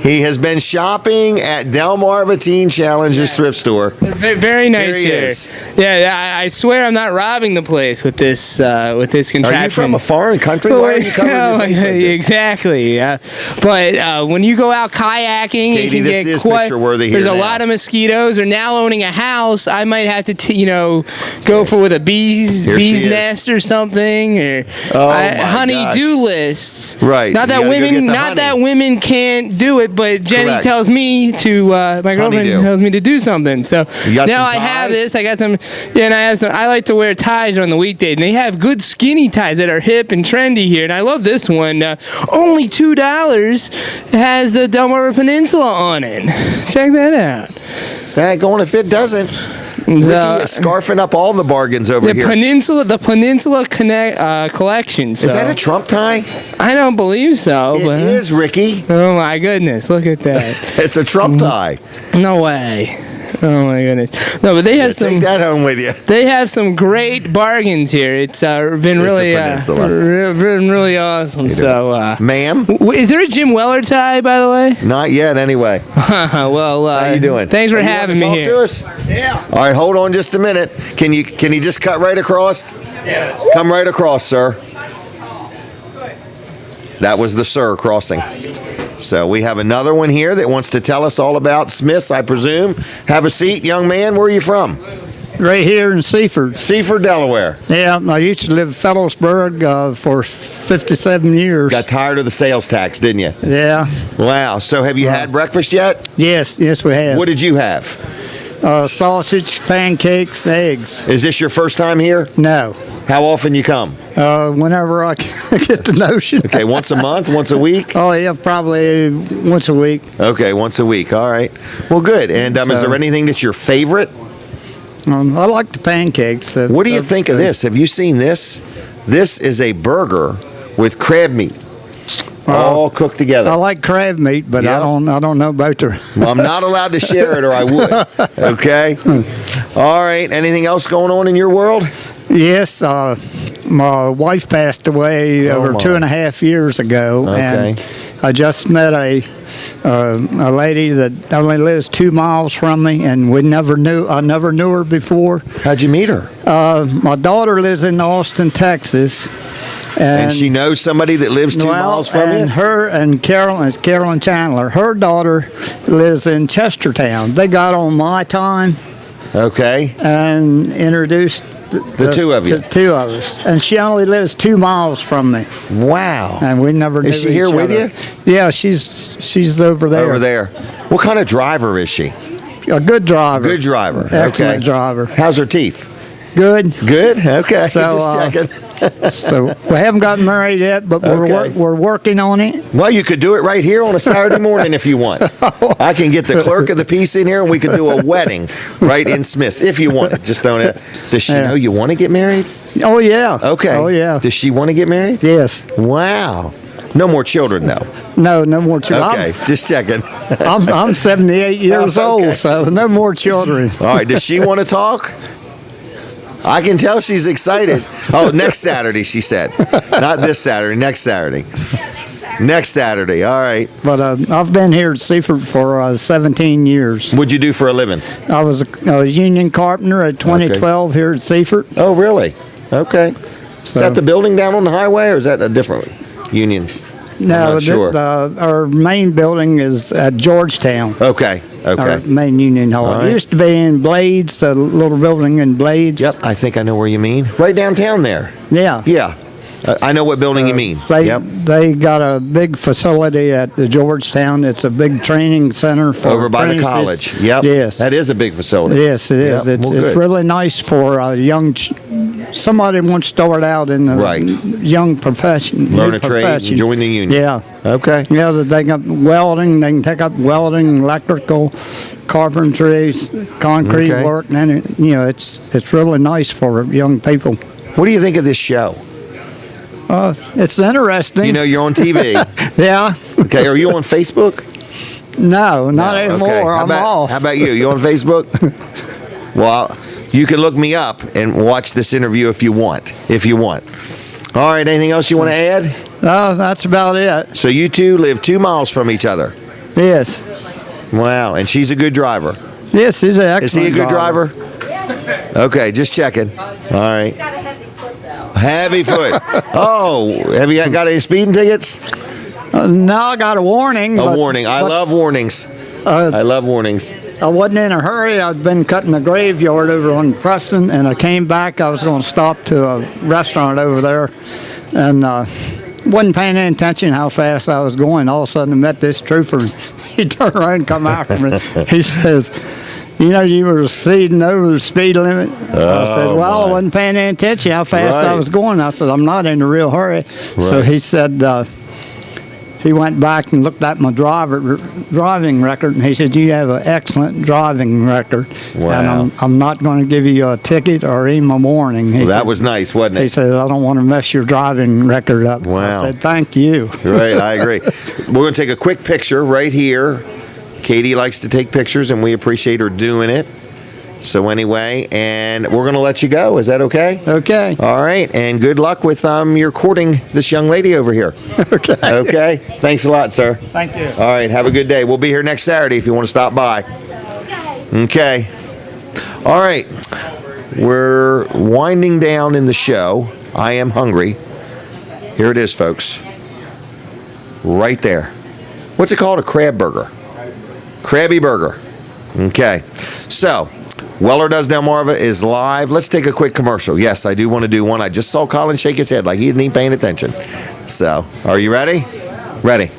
He has been shopping at Delmarva Teen Challenges thrift store. Very nice Here he here. is. Yeah, I swear I'm not robbing the place with this contraption. Are you from a foreign country? Why are you covering your face like this? Exactly. But when you go out kayaking, Katie, it can this get is quite. picture-worthy here There's a now. lot of mosquitoes. Or now owning a house, I might have to, go for with a bee's Here she is. nest or something. Or Oh, my honey gosh. do lists. Right. Not You that gotta go get women. the Not honey. that women can't do it, it, but Jenny Correct. tells me to. My girlfriend Honeydew. tells me to do something. So You got now some I have ties? this. I got some. Yeah, and I have some. I like to wear ties on the weekday, and they have good skinny ties that are hip and trendy here. And I love this one. Only $2. Has the Delmarva Peninsula on it. Check that out. Daggone if it doesn't. Ricky is scarfing up all the bargains over here. The Peninsula collection. So. Is that a Trump tie? I don't believe so. It is, Ricky. Oh my goodness! Look at that. It's a Trump tie. No way. Oh my goodness. No, but they have some. Take that home with you. They have some great bargains here. It's been really, been really awesome. So, ma'am, is there a Jim Weller tie, by the way? Not yet, anyway. Well, how you doing? Thanks for having me here. To us? Yeah. All right, hold on just a minute. Can you just cut right across? Yeah. Come right across, sir. That was the sir crossing. So we have another one here that wants to tell us all about Smiths, I presume. Have a seat, young man. Where are you from? Right here in Seaford. Seaford, Delaware. Yeah, I used to live in Fredericksburg for 57 years. Got tired of the sales tax, didn't you? Yeah. Wow. So have you had breakfast yet? Yes, we have. What did you have? Sausage, pancakes, eggs. Is this your first time here? No. How often you come? Whenever I get the notion. Okay, once a month, once a week? Oh, yeah, probably once a week. Okay, once a week. All right. Well, good. And is there anything that's your favorite? I like the pancakes. What do you think of this? Have you seen this? This is a burger with crab meat. All cooked together. I like crab meat, but I don't know about the. Well, I'm not allowed to share it, or I would. Okay. All right. Anything else going on in your world? Yes. My wife passed away over 2.5 years ago, and I just met a lady that only lives 2 miles from me, and I never knew her before. How'd you meet her? My daughter lives in Austin, Texas. And she knows somebody that lives 2 miles from you? Her and Carolyn Chandler. Her daughter lives in Chestertown. They got on my time. Okay. And introduced the two of you. The two of us. And she only lives 2 miles from me. Wow. And we never knew Is she here each with other. you? Yeah, she's over there. Over there. What kind of driver is she? A good driver. Good driver. Excellent driver. How's her teeth? Good. Good? Okay. So, Just checking. So we haven't gotten married yet, but we're working on it. Well, you could do it right here on a Saturday morning if you want. I can get the clerk of the peace in here, and we could do a wedding right in Smiths if you want it. Just don't. Does she know you want to get married? Oh yeah. Okay. Oh yeah. Does she want to get married? Yes. Wow. No more children, though. No more children. Okay, just checking. I'm 78 years old, so no more children. All right. Does she want to talk? I can tell she's excited. Oh, next Saturday, she said. Not this Saturday, next Saturday. Next Saturday, all right. But I've been here at Seaford for 17 years. What'd you do for a living? I was a union carpenter at 2012 here at Seaford. Oh, really? Okay. Is that the building down on the highway, or is that a different union? No, I'm not sure. Our main building is at Georgetown. Okay. Our main union hall. All right. It used to be in Blades, a little building in Blades. Yep, I think I know where you mean. Right downtown there. Yeah. Yeah. I know what building you mean. They got a big facility at the Georgetown. It's a big training center for over by the apprentices. college. Yep. Yes. That is a big facility. Yes, it is. Yep. It's really nice for a young somebody wants to start out in the young profession. Learn a trade and join the union. Yeah. Okay. Yeah, they got welding. They can take up welding, electrical, carpentry, concrete work, and then it's really nice for young people. What do you think of this show? It's interesting. You know, you're on TV. Yeah. Okay. Are you on Facebook? No, not anymore. Okay. I'm off. How about you? You on Facebook? Well, you can look me up and watch this interview if you want. All right. Anything else you want to add? No, that's about it. So you two live 2 miles from each other. Yes. Wow. And she's a good driver. Yes, he's an excellent. Is he a good driver? Okay, just checking. All right. Heavy foot. Oh, have you got any speeding tickets? No, I got a warning. A warning. I love warnings. I love warnings. I wasn't in a hurry. I'd been cutting the graveyard over on Preston, and I came back. I was going to stop to a restaurant over there, and wasn't paying any attention how fast I was going. All of a sudden, I met this trooper. He turned around and come after me. He says, you were exceeding over the speed limit. I said, well, I wasn't paying any attention how fast I was going. I said, I'm not in a real hurry. So he said, he went back and looked at my driving record, and he said, you have an excellent driving record. Wow. And I'm not going to give you a ticket or even a warning. He Well, that said, was nice, wasn't it? He said, I don't want to mess your driving record up. Wow. I said, thank you. Right, I agree. We're going to take a quick picture right here. Katie likes to take pictures, and we appreciate her doing it. So anyway, and we're going to let you go. Is that okay? Okay. All right, and good luck with your courting this young lady over here. Okay. Okay. Thanks a lot, sir. Thank you. All right, have a good day. We'll be here next Saturday if you want to stop by. Okay. All right. We're winding down in the show. I am hungry. Here it is, folks. Right there. What's it called? A crab burger. Krabby Burger. Okay. So, Weller Does Delmarva is live. Let's take a quick commercial. Yes, I do want to do one. I just saw Colin shake his head like he didn't even paying attention. So, are you ready? Ready.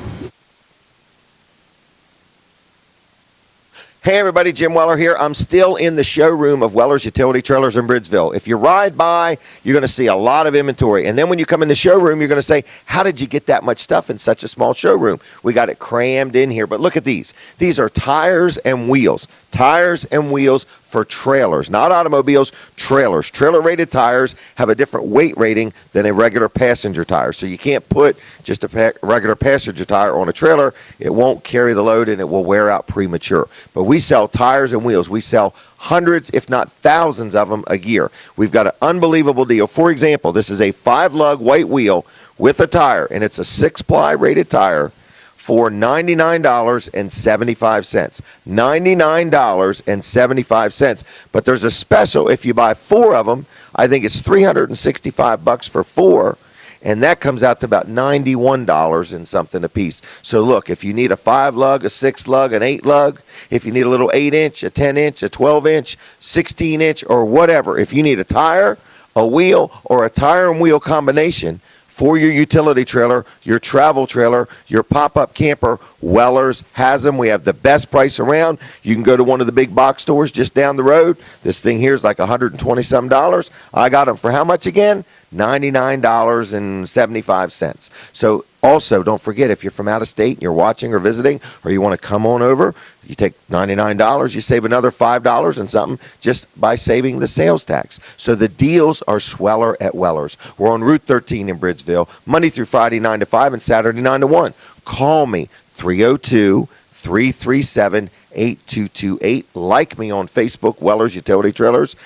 Hey everybody, Jim Weller here. I'm still in the showroom of Weller's Utility Trailers in Bridgeville. If you ride by, you're going to see a lot of inventory. And then when you come in the showroom, you're going to say, how did you get that much stuff in such a small showroom? We got it crammed in here. But look at these. These are tires and wheels. Tires and wheels for trailers, not automobiles, trailers. Trailer-rated tires have a different weight rating than a regular passenger tire. So you can't put just a regular passenger tire on a trailer. It won't carry the load and it will wear out premature. But we sell tires and wheels. We sell hundreds, if not thousands of them a year. We've got an unbelievable deal. For example, this is a 5-lug white wheel with a tire, and it's a 6-ply rated tire for $99.75. $99.75. But there's a special if you buy 4 of them. I think it's $365 for 4. And that comes out to about $91 and something a piece. So look, if you need a 5-lug, a 6-lug, an 8-lug, if you need a little 8-inch, a 10-inch, a 12-inch, 16-inch, or whatever, if you need a tire, a wheel, or a tire and wheel combination for your utility trailer, your travel trailer, your pop-up camper, Weller's has them. We have the best price around. You can go to one of the big box stores just down the road. This thing here is like $120-some. I got them for how much again? $99.75. So also, don't forget, if you're from out of state and you're watching or visiting, or you want to come on over, you take $99, you save another $5 and something just by saving the sales tax. So the deals are sweller at Weller's. We're on Route 13 in Bridgeville, Monday through Friday, 9 to 5, and Saturday, 9 to 1. Call me, 302-337-8228. Like me on Facebook, Weller's Utility Trailers.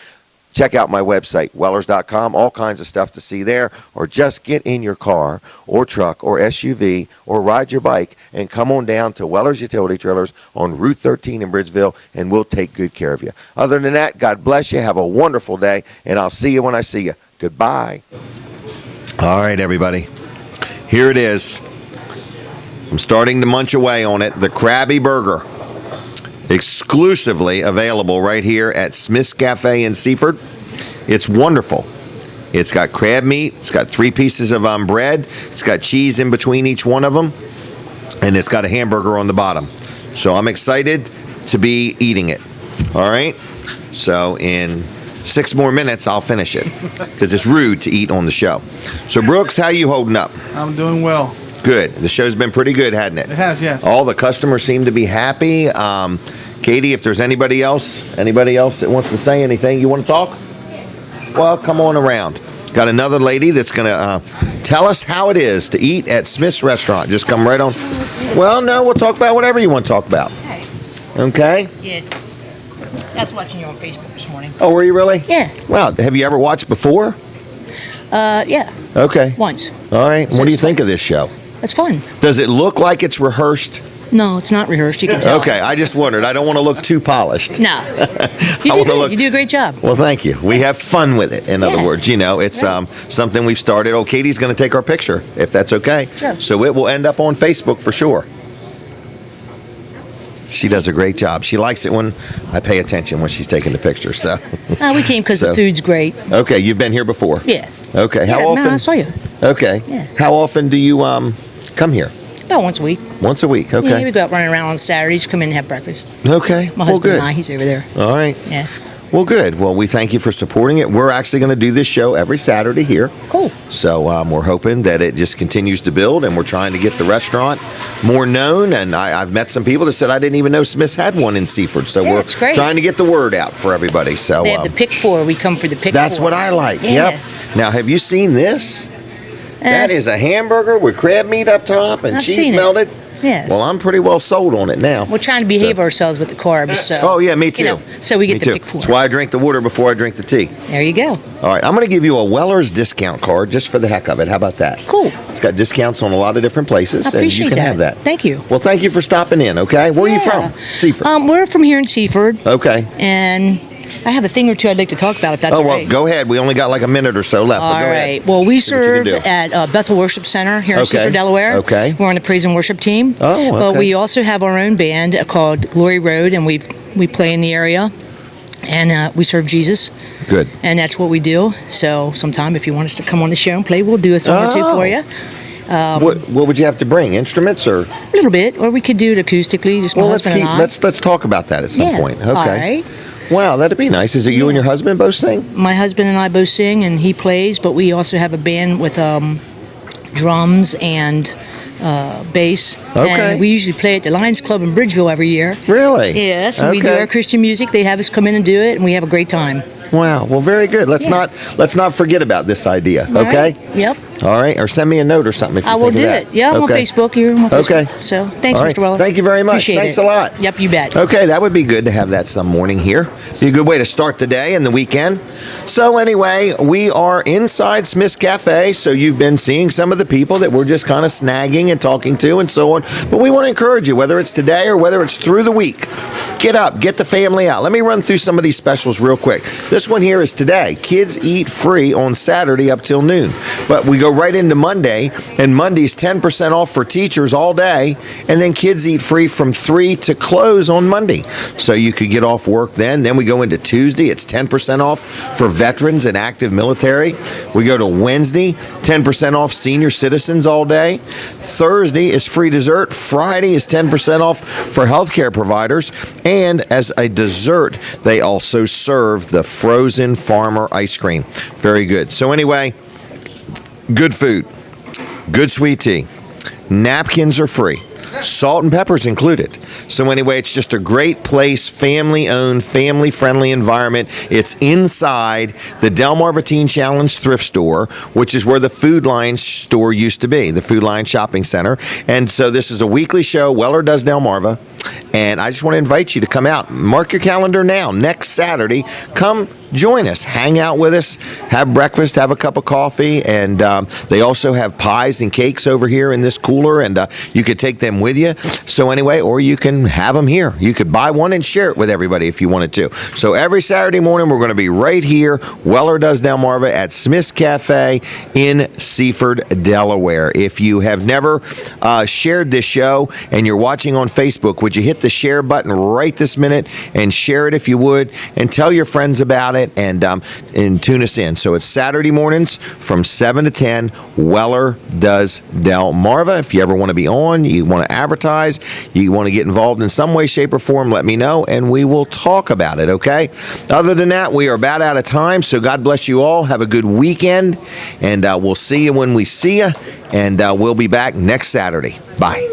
Check out my website, wellers.com, all kinds of stuff to see there, or just get in your car or truck or SUV or ride your bike and come on down to Weller's Utility Trailers on Route 13 in Bridgeville, and we'll take good care of you. Other than that, God bless you. Have a wonderful day, and I'll see you when I see you. Goodbye. All right, everybody. Here it is. I'm starting to munch away on it. The Krabby Burger. Exclusively available right here at Smith's Cafe in Seaford. It's wonderful. It's got crab meat. It's got 3 pieces of bread. It's got cheese in between each one of them. And it's got a hamburger on the bottom. So I'm excited to be eating it. All right? So in 6 more minutes, I'll finish it. Because it's rude to eat on the show. So Brooks, how you holding up? I'm doing well. Good. The show's been pretty good, hasn't it? It has, yes. All the customers seem to be happy. Katie, if there's anybody else that wants to say anything, you want to talk? Well, come on around. Got another lady that's going to tell us how it is to eat at Smith's Restaurant. Just come right on. Well, no, we'll talk about whatever you want to talk about. Okay? Yeah. I was watching you on Facebook this morning. Oh, were you really? Yeah. Wow. Have you ever watched before? Yeah. Okay. Once. All right. What do you think of this show? It's fun. Does it look like it's rehearsed? No, it's not rehearsed. You can tell. Okay, I just wondered. I don't want to look too polished. No. You do good. You do a great job. Well, thank you. We have fun with it, in other words. You know, it's something we've started. Oh, Katie's going to take our picture, if that's okay. Sure. So it will end up on Facebook for sure. She does a great job. She likes it when I pay attention when she's taking the picture. So We came because the food's great. Okay, you've been here before? Yeah. Okay, how Yeah, often? no, I saw you. Okay. Yeah. How often do you come here? About once a week. Once a week. Yeah, Okay. we go out running around on Saturdays, come in and have breakfast. Okay. My Well, husband good. and I, he's over there. All right. Yeah. Well, good. Well, we thank you for supporting it. We're actually going to do this show every Saturday here. Cool. So we're hoping that it just continues to build, and we're trying to get the restaurant more known. And I've met some people that said I didn't even know Smith's had one in Seaford. So Yeah, we're it's great. trying to get the word out for everybody. So They have the pick four. We come for the pick that's four. what I like. Yeah. Yep. Now, have you seen this? That is a hamburger with crab meat up top and I've cheese seen it. melted. Yes. Well, I'm pretty well sold on it now. We're trying to behave ourselves with the carbs. So. Oh, yeah, me too. You know, so we Me get too. the pick four. That's why I drink the water before I drink the tea. There you go. All right, I'm going to give you a Weller's discount card just for the heck of it. How about that? Cool. It's got discounts on a lot of different places, I and you appreciate can have that. Thank you. Well, thank you for stopping in, okay? Where are you Yeah. from? Seaford. We're from here in Seaford, Okay. and I have a thing or two I'd like to talk about if that's Oh, all well, right. go ahead. We only got like a minute or so left, All but go right. ahead. Well, we See what you serve can do. at Bethel Worship Center here in Okay. Seaford, Delaware. Okay. We're on the praise and worship team. Oh, But okay. we also have our own band called Glory Road, and we play in the area, and we serve Jesus, Good. and that's what we do. So sometime if you want us to come on the show and play, we'll do a song or two Oh. for you. What would you have to bring? Instruments or? A little bit, or we could do it acoustically, just my Well, let's husband and I. let's talk about that at some Yeah. point. Okay. All right. Wow, that'd be nice. Is it you and your husband both sing? My husband and I both sing, and he plays, but we also have a band with drums and bass. Okay. And we usually play at the Lions Club in Bridgeville every year. Really? Yes, and we do Okay. our Christian music. They have us come in and do it, and we have a great time. Wow. Well, very good. Let's not forget about this idea. All Okay. right? Yep. All right. Or send me a note or something if you I think will of do that. it. Yeah, I'm on Okay. Facebook. You're on Facebook. Okay. So thanks, All right. Mr. Weller. Thank you very much. Appreciate Thanks it. a lot. Yep, you bet. Okay, that would be good to have that some morning here. Be a good way to start the day and the weekend. So anyway, we are inside Smith's Cafe, so you've been seeing some of the people that we're just kind of snagging and talking to and so on. But we want to encourage you, whether it's today or whether it's through the week, get up, get the family out. Let me run through some of these specials real quick. This one here is today. Kids eat free on Saturday up till noon. But we go right into Monday, and Monday's 10% off for teachers all day, and then kids eat free from 3 to close on Monday. So you could get off work then. Then we go into Tuesday, it's 10% off for veterans and active military. We go to Wednesday, 10% off senior citizens all day. Thursday is free dessert. Friday is 10% off for healthcare providers. And as a dessert, they also serve the frozen farmer ice cream. Very good. So anyway, good food, good sweet tea. Napkins are free. Salt and pepper's included. So anyway, it's just a great place, family-owned, family-friendly environment. It's inside the Delmarva Teen Challenge thrift store, which is where the Food Line store used to be, the Food Line Shopping Center. And so this is a weekly show, Weller Does Delmarva. And I just want to invite you to come out. Mark your calendar now. Next Saturday, come join us. Hang out with us. Have breakfast. Have a cup of coffee. And they also have pies and cakes over here in this cooler. And you could take them with you. So anyway, or you can have them here. You could buy one and share it with everybody if you wanted to. So every Saturday morning, we're going to be right here, Weller Does Delmarva at Smith's Cafe in Seaford, Delaware. If you have never shared this show and you're watching on Facebook, would you hit the share button right this minute and share it if you would, and tell your friends about it, and tune us in. So it's Saturday mornings from 7 to 10, Weller Does Delmarva. If you ever want to be on, you want to advertise, you want to get involved in some way, shape, or form, let me know, and we will talk about it, okay? Other than that, we are about out of time, so God bless you all. Have a good weekend, and we'll see you when we see you, and we'll be back next Saturday. Bye.